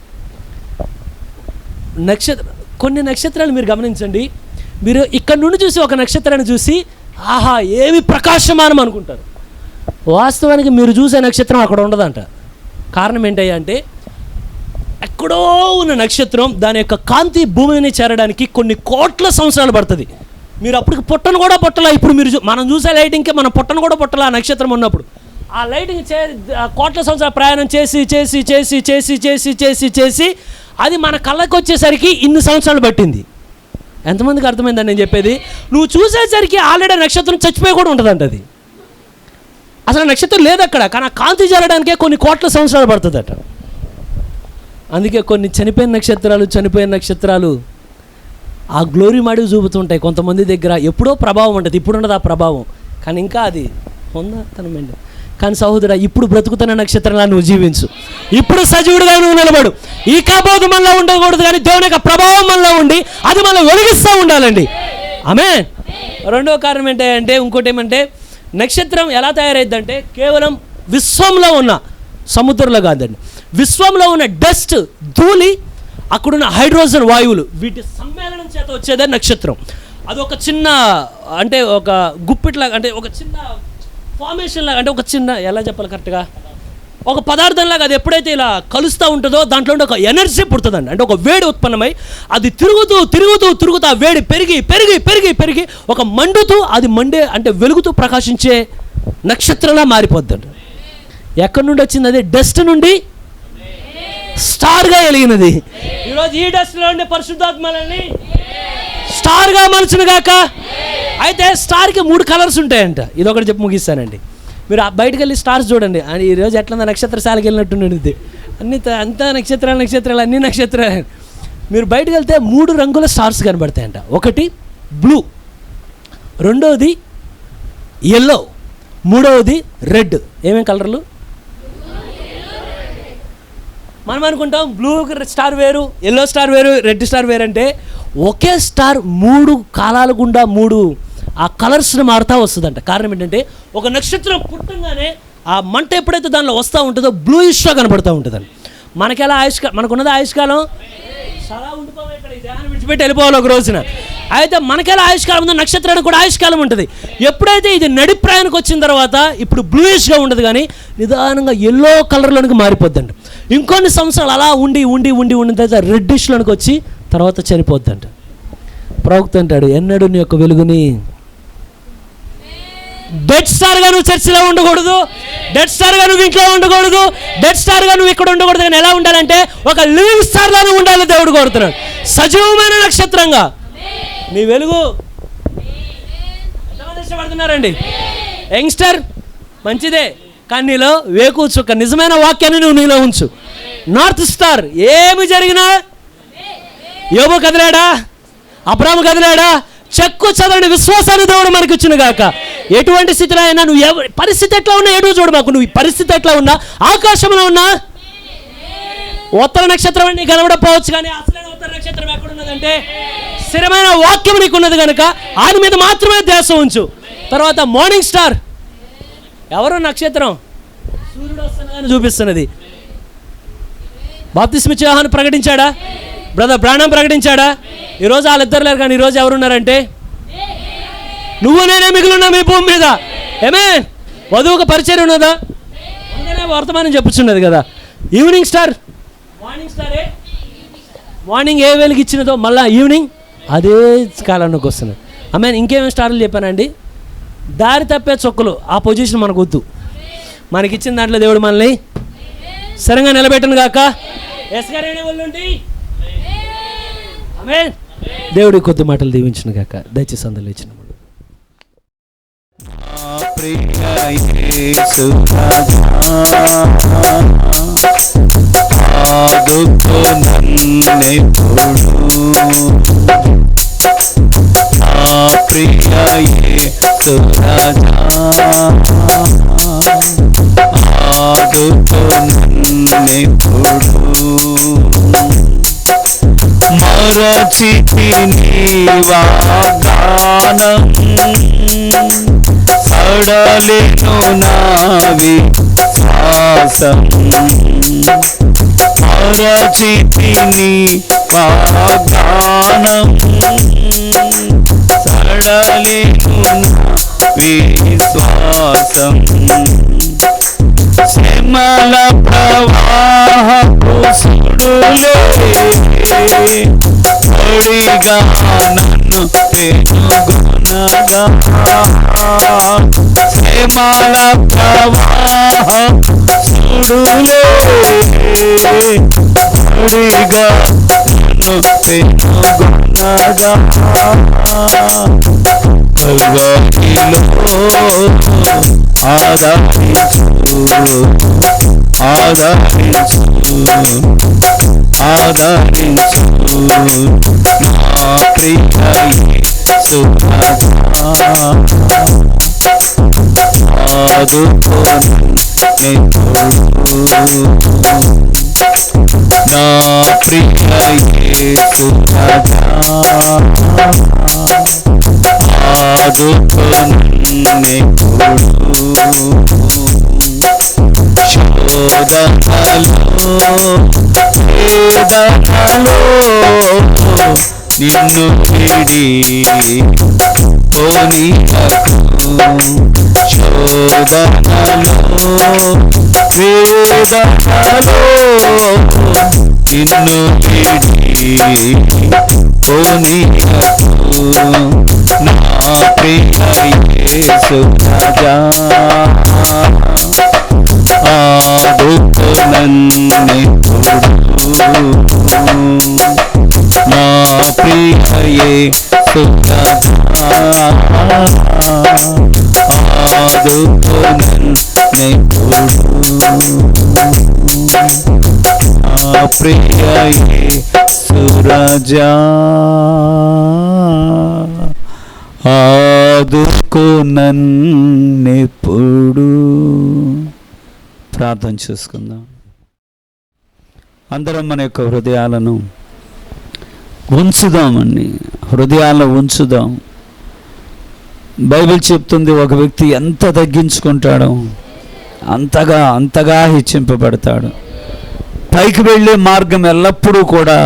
కొన్ని నక్షత్రాలు మీరు గమనించండి. మీరు ఇక్కడ నుండి చూసి ఒక నక్షత్రాన్ని చూసి ఆహా ఏమి ప్రకాశమానం అనుకుంటారు. వాస్తవానికి మీరు చూసే నక్షత్రం అక్కడ ఉండదంట. కారణం ఏంటయ్యా అంటే, ఎక్కడో ఉన్న నక్షత్రం దాని యొక్క కాంతి భూమిని చేరడానికి కొన్ని కోట్ల సంవత్సరాలు పడుతుంది. మీరు అప్పటికి పొట్టను కూడా పొట్టలా. ఇప్పుడు మీరు మనం చూసే లైటింగ్కే మనం పొట్టను కూడా పొట్టలా ఆ నక్షత్రం ఉన్నప్పుడు. ఆ లైటింగ్ కోట్ల సంవత్సరాల ప్రయాణం చేసి చేసి చేసి చేసి చేసి చేసి చేసి అది మన కళ్ళకి వచ్చేసరికి ఇన్ని సంవత్సరాలు పట్టింది. ఎంతమందికి అర్థమైందని నేను చెప్పేది? నువ్వు చూసేసరికి ఆల్రెడీ నక్షత్రం చచ్చిపోయి కూడా ఉంటుందంట. అది అసలు నక్షత్రం లేదు అక్కడ, కానీ ఆ కాంతి చేరడానికే కొన్ని కోట్ల సంవత్సరాలు పడుతుందట. అందుకే కొన్ని చనిపోయిన నక్షత్రాలు ఆ గ్లోరీ మాడి చూపుతుంటాయి. కొంతమంది దగ్గర ఎప్పుడో ప్రభావం ఉంటుంది, ఇప్పుడు ఉండదు ఆ ప్రభావం, కానీ ఇంకా అది ఉందతనమండి. కానీ సహోదరా, ఇప్పుడు బ్రతుకుతున్న నక్షత్రంలా నువ్వు జీవించు. ఇప్పుడు సజీవుడిగా నువ్వు నిలబడు. ఈ కాబోధ మనలో ఉండకూడదు, కానీ దేవుని యొక్క ప్రభావం మనలో ఉండి అది మనం వెలిగిస్తూ ఉండాలండి. ఆమేన్. రెండో కారణం ఏంటంటే, ఇంకోటి ఏమంటే, నక్షత్రం ఎలా తయారైద్దంటే కేవలం విశ్వంలో ఉన్న సముద్రంలో కాదండి, విశ్వంలో ఉన్న డస్ట్, ధూళి, అక్కడున్న హైడ్రోజన్ వాయువులు, వీటి సమ్మేళనం చేత వచ్చేదే నక్షత్రం. అది ఒక చిన్న అంటే ఒక గుప్పిట్లాగా, అంటే ఒక చిన్న ఫార్మేషన్ లాగా, అంటే ఒక చిన్న ఎలా చెప్పాలి కరెక్ట్గా, ఒక పదార్థంలాగా అది ఎప్పుడైతే ఇలా కలుస్తూ ఉంటుందో దాంట్లో ఒక ఎనర్జీ పుడుతుందండి. అంటే ఒక వేడి ఉత్పన్నమై అది తిరుగుతూ ఆ వేడి పెరిగి ఒక మండుతూ అది అంటే వెలుగుతూ ప్రకాశించే నక్షత్రంలా మారిపోద్దండి. ఎక్కడి నుండి వచ్చింది? అది డస్ట్ నుండి స్టార్గా వెలిగినది. ఈరోజు ఈ డస్ట్లో ఉండే పరిశుద్ధాత్మలని స్టార్గా మలుచును గాక. అయితే స్టార్కి 3 కలర్స్ ఉంటాయంట. ఇది ఒకటి చెప్పి ముగిస్తానండి. మీరు బయటకు వెళ్ళి స్టార్స్ చూడండి. ఈరోజు ఎట్లా నక్షత్రశాలకి వెళ్ళినట్టుండేది. అంతా నక్షత్రాలు అన్ని నక్షత్రాలు. మీరు బయటకు వెళ్తే 3 రంగుల స్టార్స్ కనబడతాయంట. ఒకటి బ్లూ, రెండవది ఎల్లో, మూడవది రెడ్. ఏమేం కలర్లు? మనం అనుకుంటాం బ్లూ స్టార్ వేరు, ఎల్లో స్టార్ వేరు, రెడ్ స్టార్ వేరు. అంటే ఒకే స్టార్ 3 కాలాల గుండా 3 ఆ కలర్స్ని మారుతూ వస్తుందంట. కారణం ఏంటంటే ఒక నక్షత్రం పుట్టంగానే ఆ మంట ఎప్పుడైతే దానిలో వస్తూ ఉంటుందో బ్లూయిష్గా కనపడుతూ ఉంటుందండి. మనకెలా మనకున్నది ఆయుష్కాలం చాలా ఉండిపోవాలి. ఇక్కడ ఈ దేహాన్ని విడిచిపెట్టి వెళ్ళిపోవాలి ఒక రోజున. అయితే మనకెలా ఆయుష్కాలం ఉందో నక్షత్రానికి కూడా ఆయుష్కాలం ఉంటుంది. ఎప్పుడైతే ఇది నడిప్రాయానికి వచ్చిన తర్వాత ఇప్పుడు బ్లూయిష్గా ఉండదు, కానీ నిదానంగా ఎల్లో కలర్లోనికి మారిపోద్దండి. ఇంకొన్ని సంవత్సరాలు అలా ఉండిన తర్వాత రెడ్డిష్లోనికి వచ్చి తర్వాత చనిపోద్దంట. ప్రవక్త అంటాడు, ఎన్నడూ నీ యొక్క వెలుగుని డెడ్ స్టార్గా నువ్వు చర్చిలో ఉండకూడదు, డెడ్ స్టార్గా నువ్వు ఇంట్లో ఉండకూడదు, డెడ్ స్టార్గా నువ్వు ఇక్కడ ఉండకూడదు. కానీ ఎలా ఉండాలంటే ఒక లివింగ్ స్టార్గా నువ్వు ఉండాలని దేవుడు కోరుతున్నాడు. సజీవమైన నక్షత్రంగా నీ వెలుగు. ఎంతమంది ఇష్టపడుతున్నారండి? యంగ్స్టర్ మంచిదే, కానీ నీలో వేకు చుక్క నిజమైన వాక్యాన్ని నువ్వు నీలో ఉంచు. North star. ఏమి జరిగినా యోబు కదిలాడా, అబ్రాము కదిలాడా, చెక్కు చదవని విశ్వాసాన్ని దేవుడు మనకి ఇచ్చిన గాక. ఎటువంటి స్థితిలో అయినా నువ్వు పరిస్థితి ఎట్లా ఉన్నా ఎటు చూడు మాకు. నువ్వు ఈ పరిస్థితి ఎట్లా ఉన్నా, ఆకాశంలో ఉన్నా, ఉత్తర నక్షత్రం అని కనబడపోవచ్చు, కానీ అసలైన ఉత్తర నక్షత్రం ఎక్కడున్నదంటే స్థిరమైన వాక్యం నీకున్నది కనుక ఆయన మీద మాత్రమే ధ్యాస ఉంచు. తర్వాత మార్నింగ్ స్టార్. ఎవరు? నక్షత్రం. సూర్యుడు వస్తున్నదని చూపిస్తున్నది. బాప్తిస్మిచ్చే యోహాను ప్రకటించాడా? బ్రదర్ బ్రాణం ప్రకటించాడా? ఈరోజు వాళ్ళిద్దరు లేరు, కానీ ఈరోజు ఎవరున్నారంటే నువ్వు నేనే మిగిలిన్నా మీ భూమి మీద. ఏమే వధువుకు పరిచయం ఉన్నదా? అందుకనే వర్తమానం చెప్పుచున్నది కదా. Evening star. మార్నింగ్ ఏ వెలిగిచ్చినదో మళ్ళీ ఈవినింగ్ అదే కాలంలోకి వస్తున్నది. ఇంకేమేమి స్టార్లు చెప్పానండి? దారి తప్పే చొక్కలు. ఆ పొజిషన్ మనకు వద్దు. మనకిచ్చిన దాంట్లో దేవుడు మనల్ని స్థిరంగా నిలబెట్టను గాక. దేవుడి కొద్ది మాటలు దీవించిన గాక. దయచేసి అందరూ లేచిన మరచితి నీ వాగ్దానం, సడలెను నా విశ్వాసం. మరచితి నీ వాగ్దానం, సడలెను నా విశ్వాసం. శ్రమల ప్రవాహపు సుడులే ఒడిగా నన్ను పెనుగొనగా, శ్రమల ప్రవాహపు సుడులే ఒడిగా నన్ను పెనుగొనగా, కల్వరిలో ఆదరించు నా ప్రియ యేసునాథా. ఆదుకోను నా ప్రియ యేసునాథా. ఆదుకోను శోధనలో వేదనలో నిన్ను విడి పోనీయకు శోధనలో వేదనలో నిన్ను విడి పోనీయకు నా ప్రియ యేసు రాజా ఆదుకో నన్నెప్పుడు నా ప్రియ యేసు రాజా ఆదుకో నన్నెప్పుడు నా ప్రియ యేసు రాజా ఆదుకో నన్నెప్పుడు. ప్రార్థన చేసుకుందాం. అందరం మన యొక్క హృదయాలను ఉంచుదామండి, హృదయాలను ఉంచుదాం. బైబిల్ చెప్తుంది, ఒక వ్యక్తి ఎంత తగ్గించుకుంటాడో అంతగా హెచ్చింపబడతాడు. పైకి వెళ్ళే మార్గం ఎల్లప్పుడూ కూడా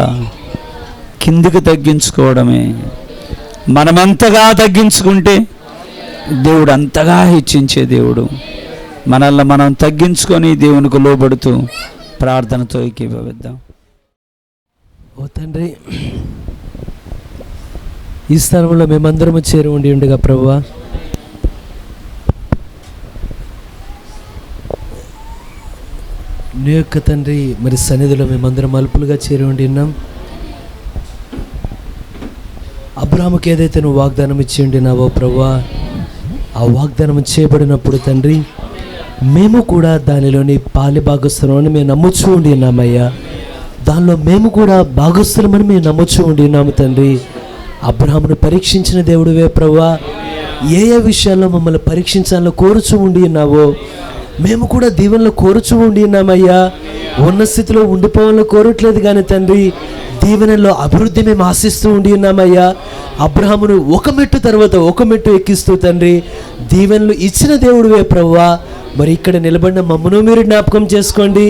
కిందికి తగ్గించుకోవడమే. మనమెంతగా తగ్గించుకుంటే దేవుడు అంతగా హెచ్చించే దేవుడు. మనల్ని మనం తగ్గించుకొని దేవునికి లోబడుతూ ప్రార్థనతో ఏకీభవిద్దాం. ఓ తండ్రి, ఈ స్థలంలో మేమందరము చేరి ఉండి ఉండగా ప్రభువా, నీ యొక్క తండ్రి మరి సన్నిధిలో మేమందరం అల్పులుగా చేరి ఉండి ఉన్నాం. అబ్రాహాముకి ఏదైతే నువ్వు వాగ్దానం ఇచ్చి ఉండినావో ప్రభువా, ఆ వాగ్దానం చేయబడినప్పుడు తండ్రి మేము కూడా దానిలోని పాలి భాగస్థులమని మేము నమ్ముచూ ఉండి ఉన్నామయ్యా. దానిలో మేము కూడా భాగస్థులమని మేము నమ్ముచూ ఉండి ఉన్నాము తండ్రి. అబ్రాహామును పరీక్షించిన దేవుడివే ప్రభువా, ఏ విషయాల్లో మమ్మల్ని పరీక్షించాలని కోరుచూ ఉండి ఉన్నావో మేము కూడా దీవెనలో కోరుచూ ఉండి ఉన్నామయ్యా. ఉన్న స్థితిలో ఉండిపోవాలని కోరట్లేదు కానీ తండ్రి, దీవెనలో అభివృద్ధి మేము ఆశిస్తూ ఉండి ఉన్నామయ్యా. అబ్రాహామును ఒక మెట్టు తర్వాత ఒక మెట్టు ఎక్కిస్తూ తండ్రి దీవెనలు ఇచ్చిన దేవుడివే ప్రభువా. మరి ఇక్కడ నిలబడిన మమ్మను మీరు జ్ఞాపకం చేసుకోండి.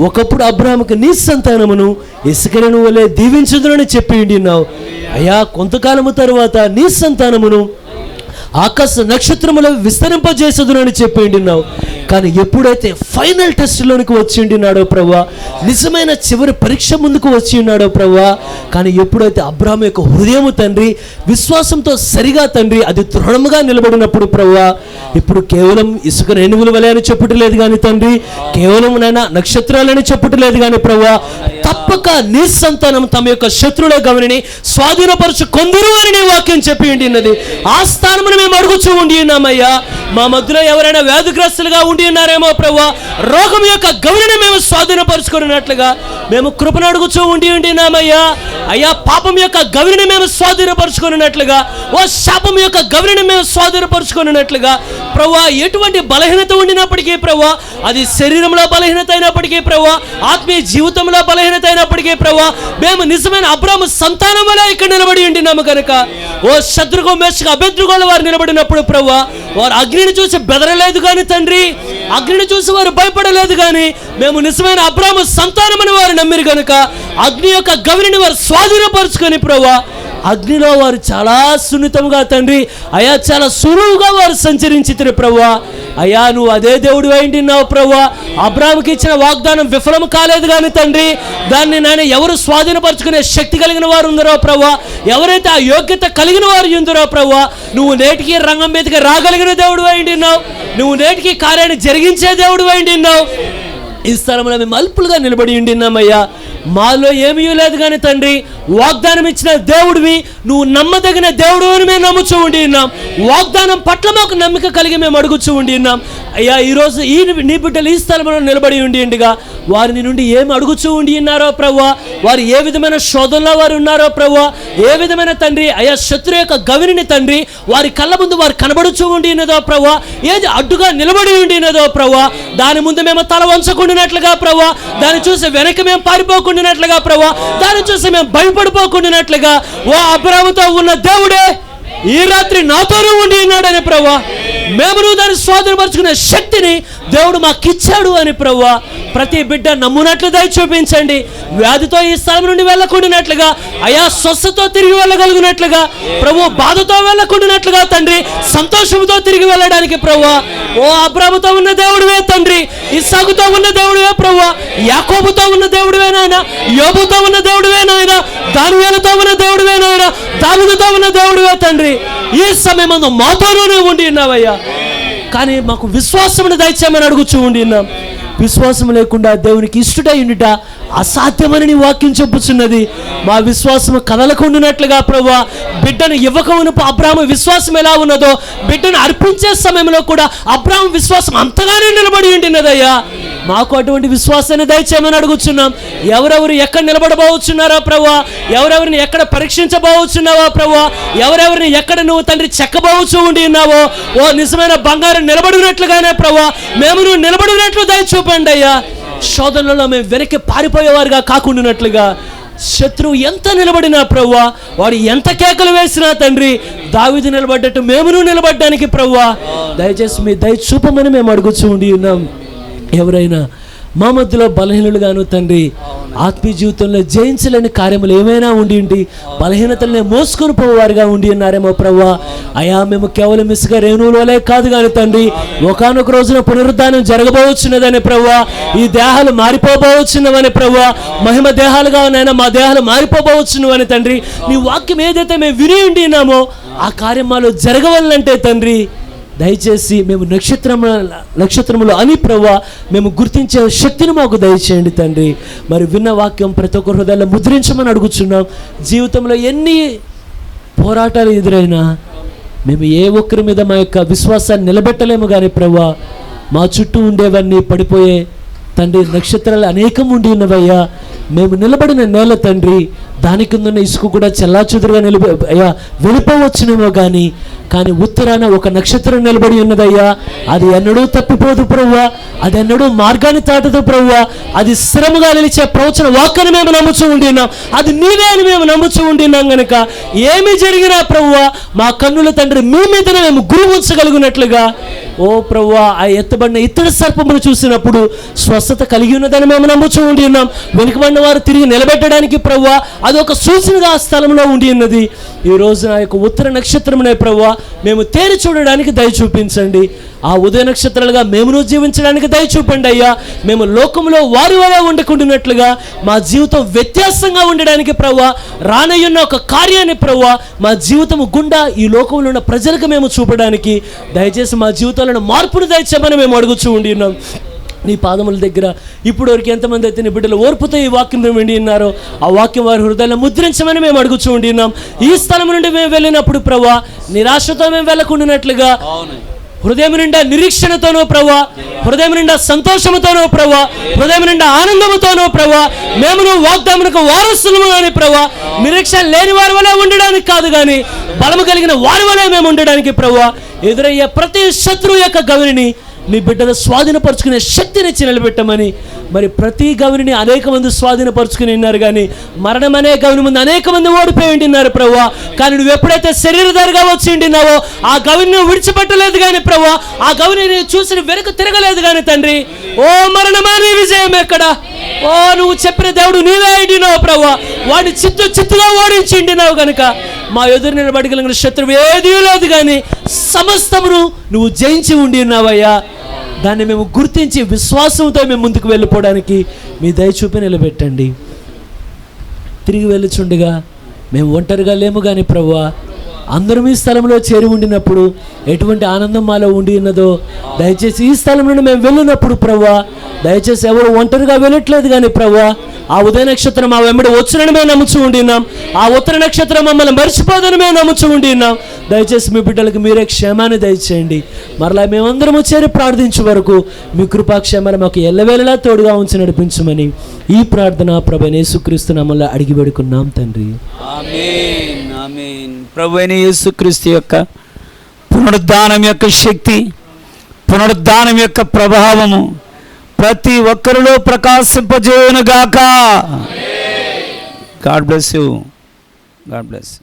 ఒకప్పుడు అబ్రాహాముకు నీ సంతానమును ఇసుకను వలె దీవించుదునని చెప్పి ఉన్నావు అయ్యా. కొంతకాలము తర్వాత నీ సంతానమును ఆకాశ నక్షత్రములు విస్తరింపజేసదునని చెప్పి ఉన్నావు. కానీ ఎప్పుడైతే ఫైనల్ టెస్ట్లోనికి వచ్చి ఉండినాడో ప్రభువా, నిజమైన చివరి పరీక్ష ముందుకు వచ్చి ఉన్నాడో ప్రభువా, కానీ ఎప్పుడైతే అబ్రాహాము యొక్క హృదయము తండ్రి విశ్వాసంతో సరిగా తండ్రి అది దృఢముగా నిలబడినప్పుడు ప్రభువా, ఇప్పుడు కేవలం ఇసుక రేణువుల వలె అని చెప్పట్లేదు కానీ తండ్రి, కేవలం నైనా నక్షత్రాలని చెప్పట్లేదు కానీ ప్రభువా, తప్పక నీ సంతానం తమ యొక్క శత్రువుల గమనిని స్వాధీనపరచు కొందరు అని నీ వాక్యం చెప్పి ఉండినది. ఆ స్థానమును మేము అడుగుచూ ఉండి ఉన్నామయ్యా. మా మధ్యలో ఎవరైనా వ్యాధిగ్రస్తులుగా ఉండి ఉన్నారేమో ప్రభువా, రోగం యొక్క గమనిని మేము స్వాధీనపరుచుకున్నట్లుగా మేము కృపను అడుగుచూ ఉండి ఉన్నామయ్యా. అయ్యా, పాపం యొక్క గమనిని మేము స్వాధీనపరుచుకున్నట్లుగా, ఓ శాపం యొక్క గమనిని మేము స్వాధీనపరుచుకున్నట్లుగా ప్రభువా, ఎటువంటి బలహీనత ఉండినప్పటికీ ప్రభువా, అది శరీరంలో బలహీనత అయినప్పటికీ ప్రభువా, ఆత్మీయ జీవితంలో బలహీనత అయినప్పటికీ ప్రభువా, మేము నిజమైన అబ్రాహాము సంతానం వల్ల ఇక్కడ నిలబడి ఉండినాము కనుక, ఓ శత్రుగో మేషకు అభ్యర్థుగోళ్ళ వారు నిలబడినప్పుడు ప్రభువా, వారు అగ్నిని చూసి బెదరలేదు కానీ తండ్రి, అగ్నిని చూసి వారు భయపడలేదు కానీ మేము నిజమైన అబ్రాహాము సంతానమని వారు నమ్మిరు కనుక అగ్ని యొక్క గవిని వారు స్వాధీనపరుచుకొని ప్రభువా, అగ్నిలో వారు చాలా సున్నితంగా తండ్రి అయ్యా, చాలా సులువుగా వారు సంచరించితిరి ప్రభువా. అయ్యా, నువ్వు అదే దేవుడు అయింటున్నావు ప్రభువా. అబ్రాహాముకి ఇచ్చిన వాగ్దానం విఫలం కాలేదు కానీ తండ్రి, దాన్ని నాయన ఎవరు స్వాధీనపరుచుకునే శక్తి కలిగిన వారు ఉందరో ప్రభువా, ఎవరైతే ఆ యోగ్యత కలిగిన వారు ఉందరో ప్రభువా, నువ్వు నేటికి రంగం మీదకి రాగలిగిన దేవుడు అయింటున్నావు. నువ్వు నేటికి కార్యాన్ని జరిగించే దేవుడు అయింటున్నావు. ఈ స్థలంలో మేము అల్పులుగా నిలబడి ఉండిన్నామయ్యా. మాలో ఏమీ లేదు కానీ తండ్రి, వాగ్దానం ఇచ్చిన దేవుడివి, నువ్వు నమ్మదగిన దేవుడు అని మేము నమ్ముచూ ఉండి ఉన్నాం. వాగ్దానం పట్ల మాకు నమ్మిక కలిగి మేము అడుగుచూ ఉండి ఉన్నాం అయ్యా. ఈరోజు నీ బిడ్డలు ఈ స్థలంలో నిలబడి ఉండిగా వారిని నుండి ఏమి అడుగుచూ ఉండి ఉన్నారో ప్రభువా, వారు ఏ విధమైన శోధనలో వారు ఉన్నారో ప్రభువా, ఏ విధమైన తండ్రి అయ్యా శత్రు యొక్క గవిని తండ్రి వారి కళ్ళ ముందు వారు కనబడుచూ ఉండి ఉన్నదో ప్రభువా, ఏది అడ్డుగా నిలబడి ఉండి ఉన్నదో ప్రభువా, దాని ముందు మేము తల వంచకుండానట్లుగా ప్రభువా, దాన్ని చూసి వెనక్కి మేము పారిపోకుండానట్లుగా ప్రభువా, దాన్ని చూసి మేము భయపడిపోకుండానట్లుగా, ఓ అబ్రాహాముతో ఉన్న దేవుడే ఈ రాత్రి నాతోనూ ఉండి ఉన్నాడని ప్రభువా, మేమును దాన్ని స్వాధీనపరుచుకునే శక్తిని దేవుడు మాకు ఇచ్చాడు అని ప్రభువా ప్రతి బిడ్డ నమ్మునట్లు దయ చూపించండి. వ్యాధితో ఈ స్థలం నుండి వెళ్ళకుండానట్లుగా, అయా స్వస్థతో తిరిగి వెళ్ళగలిగినట్లుగా ప్రభు, బాధతో వెళ్ళకుండానట్లుగా తండ్రి, సంతోషంతో తిరిగి వెళ్ళడానికి ప్రభువా, ఓ అబ్రాముతో ఉన్న దేవుడివే తండ్రి, ఇస్సాకుతో ఉన్న దేవుడివే ప్రభువా, యాకోబుతో ఉన్న దేవుడివే నాయన, యోబుతో ఉన్న దేవుడివే నాయన, దానియేలుతో ఉన్న దేవుడివే నాయన, దావీదుతో ఉన్న దేవుడివే తండ్రి. ఈ సమయమందు మాతోనే ఉండి ఉన్నావయ్యా, కానీ మాకు విశ్వాసమును దయచేయమని అడుగుచూ ఉండి ఉన్నాం. విశ్వాసం లేకుండా దేవునికి ఇష్టడై ఉండుట అసాధ్యమని నీ వాక్యం చెప్పుచున్నది. మా విశ్వాసం కదలకుండానట్లుగా ప్రభువా, బిడ్డను ఇవ్వకమునుపు అబ్రాహాము విశ్వాసం ఎలా ఉన్నదో బిడ్డను అర్పించే సమయంలో కూడా అబ్రాహాము విశ్వాసం అంతగానే నిలబడి ఉండినదయ్యా. మాకు అటువంటి విశ్వాసాన్ని దయచేయమని అడుగుచున్నాం. ఎవరెవరు ఎక్కడ నిలబడబోచున్నారా ప్రభువా, ఎవరెవరిని ఎక్కడ పరీక్షించబోచున్నావా ప్రభువా, ఎవరెవరిని ఎక్కడ నువ్వు తండ్రి చెక్కబోచు ఉండి ఉన్నావో, ఓ నిజమైన బంగారం నిలబడినట్లుగానే ప్రభువా మేము నువ్వు నిలబడినట్లు దయ చూపండి అయ్యా. శోధనలో మేము వెనక్కి పారిపోయేవారుగా కాకుండానట్లుగా, శత్రువు ఎంత నిలబడినా ప్రభువా, వాడు ఎంత కేకలు వేసినా తండ్రి, దావీదు నిలబడ్డట్టు మేమును నిలబడ్డానికి ప్రభువా దయచేసి మీ దయ చూపమని మేము అడుగుచూ ఉండి ఉన్నాం. ఎవరైనా మా మధ్యలో బలహీనులుగాను తండ్రి, ఆత్మీయ జీవితంలో జయించలేని కార్యములు ఏమైనా ఉండి బలహీనతలనే మోసుకొని పోవారుగా ఉండి ఉన్నారేమో ప్రభువా, అయా మేము కేవలం ఇసుక రేణువుల వలే కాదు కానీ తండ్రి, ఒకానొక రోజున పునరుద్ధానం జరగబోచున్నదని ప్రభువా, ఈ దేహాలు మారిపోబోచున్నవని ప్రభువా, మహిమ దేహాలుగా ఉన్నాయన్నా మా దేహాలు మారిపోబోచున్నవని తండ్రి, నీ వాక్యం ఏదైతే మేము విని ఉండి ఉన్నామో ఆ కార్యమాలు జరగవాలంటే తండ్రి దయచేసి మేము నక్షత్రములు అని ప్రభువా మేము గుర్తించే శక్తిని మాకు దయచేయండి తండ్రి. మరి విన్న వాక్యం ప్రతి ఒక్క హృదయాల్లో ముద్రించమని అడుగుచున్నాం. జీవితంలో ఎన్ని పోరాటాలు ఎదురైనా మేము ఏ ఒక్కరి మీద మా యొక్క విశ్వాసాన్ని నిలబెట్టలేము కానీ ప్రభువా, మా చుట్టూ ఉండేవన్నీ పడిపోయే తండ్రి నక్షత్రాలు అనేకం ఉండి ఉన్నవయ్యా. మేము నిలబడిన నేల తండ్రి, దాని కింద ఉన్న ఇసుక కూడా చెల్లాచెదురుగా అయ్యా వెళ్ళిపోవచ్చునేమో కానీ ఉత్తరాన ఒక నక్షత్రం నిలబడి ఉన్నదయ్యా. అది ఎన్నడూ తప్పిపోదు ప్రభువా, అది ఎన్నడూ మార్గాన్ని తాటదు ప్రభువా, అది స్థిరముగా నిలిచే ప్రవచన వాక్కుని మేము నమ్ముచూ ఉండినాం. అది నీవే అని మేము నమ్ముచూ ఉండినాం గనుక ఏమి జరిగినా ప్రభువా మా కన్నుల తండ్రి మీ మీదనే మేము గురి ఉంచగలిగినట్లుగా, ఓ ప్రభువా ఆ ఎత్తబడిన ఇతర సర్పమును చూసినప్పుడు స్వస్థత కలిగి ఉన్నదని మేము నమ్ముచూ ఉండి ఉన్నాం. వెనుకబడిన వారు తిరిగి నిలబెట్టడానికి ప్రభువా అది ఒక సూచనగా ఆ స్థలంలో ఉండి ఉన్నది. ఈ రోజు నా యొక్క ఉత్తర నక్షత్రమునే ప్రభువా మేము తేరి చూడడానికి దయ చూపించండి. ఆ ఉదయ నక్షత్రాలుగా మేమును జీవించడానికి దయ చూపండి అయ్యా. మేము లోకంలో వారి వలె ఉండకుండానట్లుగా మా జీవితం వ్యత్యాసంగా ఉండడానికి ప్రభువా రానయ్యున్న ఒక కార్యాన్ని ప్రభువా మా జీవితం గుండా ఈ లోకంలో ఉన్న ప్రజలకు మేము చూపడానికి దయచేసి మా జీవితాలను మార్పును దయచేయమని మేము అడుగుచూ ఉండి ఉన్నాం. నీ పాదముల దగ్గర ఇప్పుడు వరకు ఎంతమంది అయితే నీ బిడ్డలు ఓర్పుతో ఈ వాక్యం విండి ఉన్నారో ఆ వాక్యం వారి హృదయాలను ముద్రించమని మేము అడుగుచూ ఉండి ఉన్నాం. ఈ స్థలం నుండి మేము వెళ్ళినప్పుడు ప్రభువా నిరాశతో మేము వెళ్ళకుండానట్లుగా హృదయం నిండా నిరీక్షణతోనో ప్రభువా, హృదయం నిండా సంతోషముతోనో ప్రభువా, హృదయం నిండా ఆనందముతోనో ప్రభువా మేము నువ్వు వాగ్దానమునకు వారసులము కానీ ప్రభువా నిరీక్షణ లేని వారి వలె ఉండడానికి కాదు కానీ బలము కలిగిన వారి వలె మేము ఉండడానికి ప్రభువా ఎదురయ్యే ప్రతి శత్రువు యొక్క గవిని నీ బిడ్డలు స్వాధీనపరుచుకునే శక్తిని ఇచ్చి నిలబెట్టమని. మరి ప్రతి గవిని అనేక మంది స్వాధీనపరుచుకుని ఉన్నారు కానీ మరణం అనే గవిని ముందు అనేక మంది ఓడిపోయి ఉంటున్నారు ప్రభువా. కానీ నువ్వు ఎప్పుడైతే శరీరధారిగా వచ్చి ఉంటున్నావో ఆ గవిని నువ్వు విడిచిపెట్టలేదు కానీ ప్రభువా, ఆ గవిని చూసి వెనుక తిరగలేదు కానీ తండ్రి. ఓ మరణమా నీ విజయం ఎక్కడ? ఓ నువ్వు చెప్పిన దేవుడు నీవే ఉండినావు ప్రభువా, వాడిని చిత్తుగా ఓడించి ఉండినావు కనుక మా ఎదురు నిలబడగలిగిన శత్రువు ఏదీ లేదు కానీ సమస్తమును నువ్వు జయించి ఉండి ఉన్నావయ్యా. దాన్ని మేము గుర్తించి విశ్వాసంతో మేము ముందుకు వెళ్ళిపోవడానికి మీ దయ చూపి నిలబెట్టండి. తిరిగి వెళ్ళుచుండగా మేము ఒంటరిగా లేము కానీ ప్రభువా అందరం ఈ స్థలంలో చేరి ఉండినప్పుడు ఎటువంటి ఆనందం మాలో ఉండి ఉన్నదో దయచేసి ఈ స్థలం నుండి మేము వెళ్ళినప్పుడు ప్రభువా దయచేసి ఎవరు ఒంటరిగా వెళ్ళట్లేదు కానీ ప్రభువా ఆ ఉదయ నక్షత్రం మా వెంబడి వచ్చునని మేము నమ్ముచూ ఉండినాం. ఆ ఉత్తర నక్షత్రం మమ్మల్ని మర్చిపోదని మేము నమ్ముచూ ఉండినాం. దయచేసి మీ బిడ్డలకు మీరే క్షేమాన్ని దయచేయండి. మరలా మేమందరము చేరి ప్రార్థించే వరకు మీ కృపాక్షేమాన్ని మాకు ఎల్లవేళలా తోడుగా ఉంచి నడిపించమని ఈ ప్రార్థన ప్రభువైన యేసుక్రీస్తు నామములో అడిగి వేడుకున్నాం తండ్రి. ఆమేన్ ఆమేన్. ప్రభువైన యేసుక్రీస్తు యొక్క పునరుద్ధానం యొక్క శక్తి, పునరుద్ధానం యొక్క ప్రభావము ప్రతి ఒక్కరిలో ప్రకాశింపజేయునుగాక. God bless you. God bless.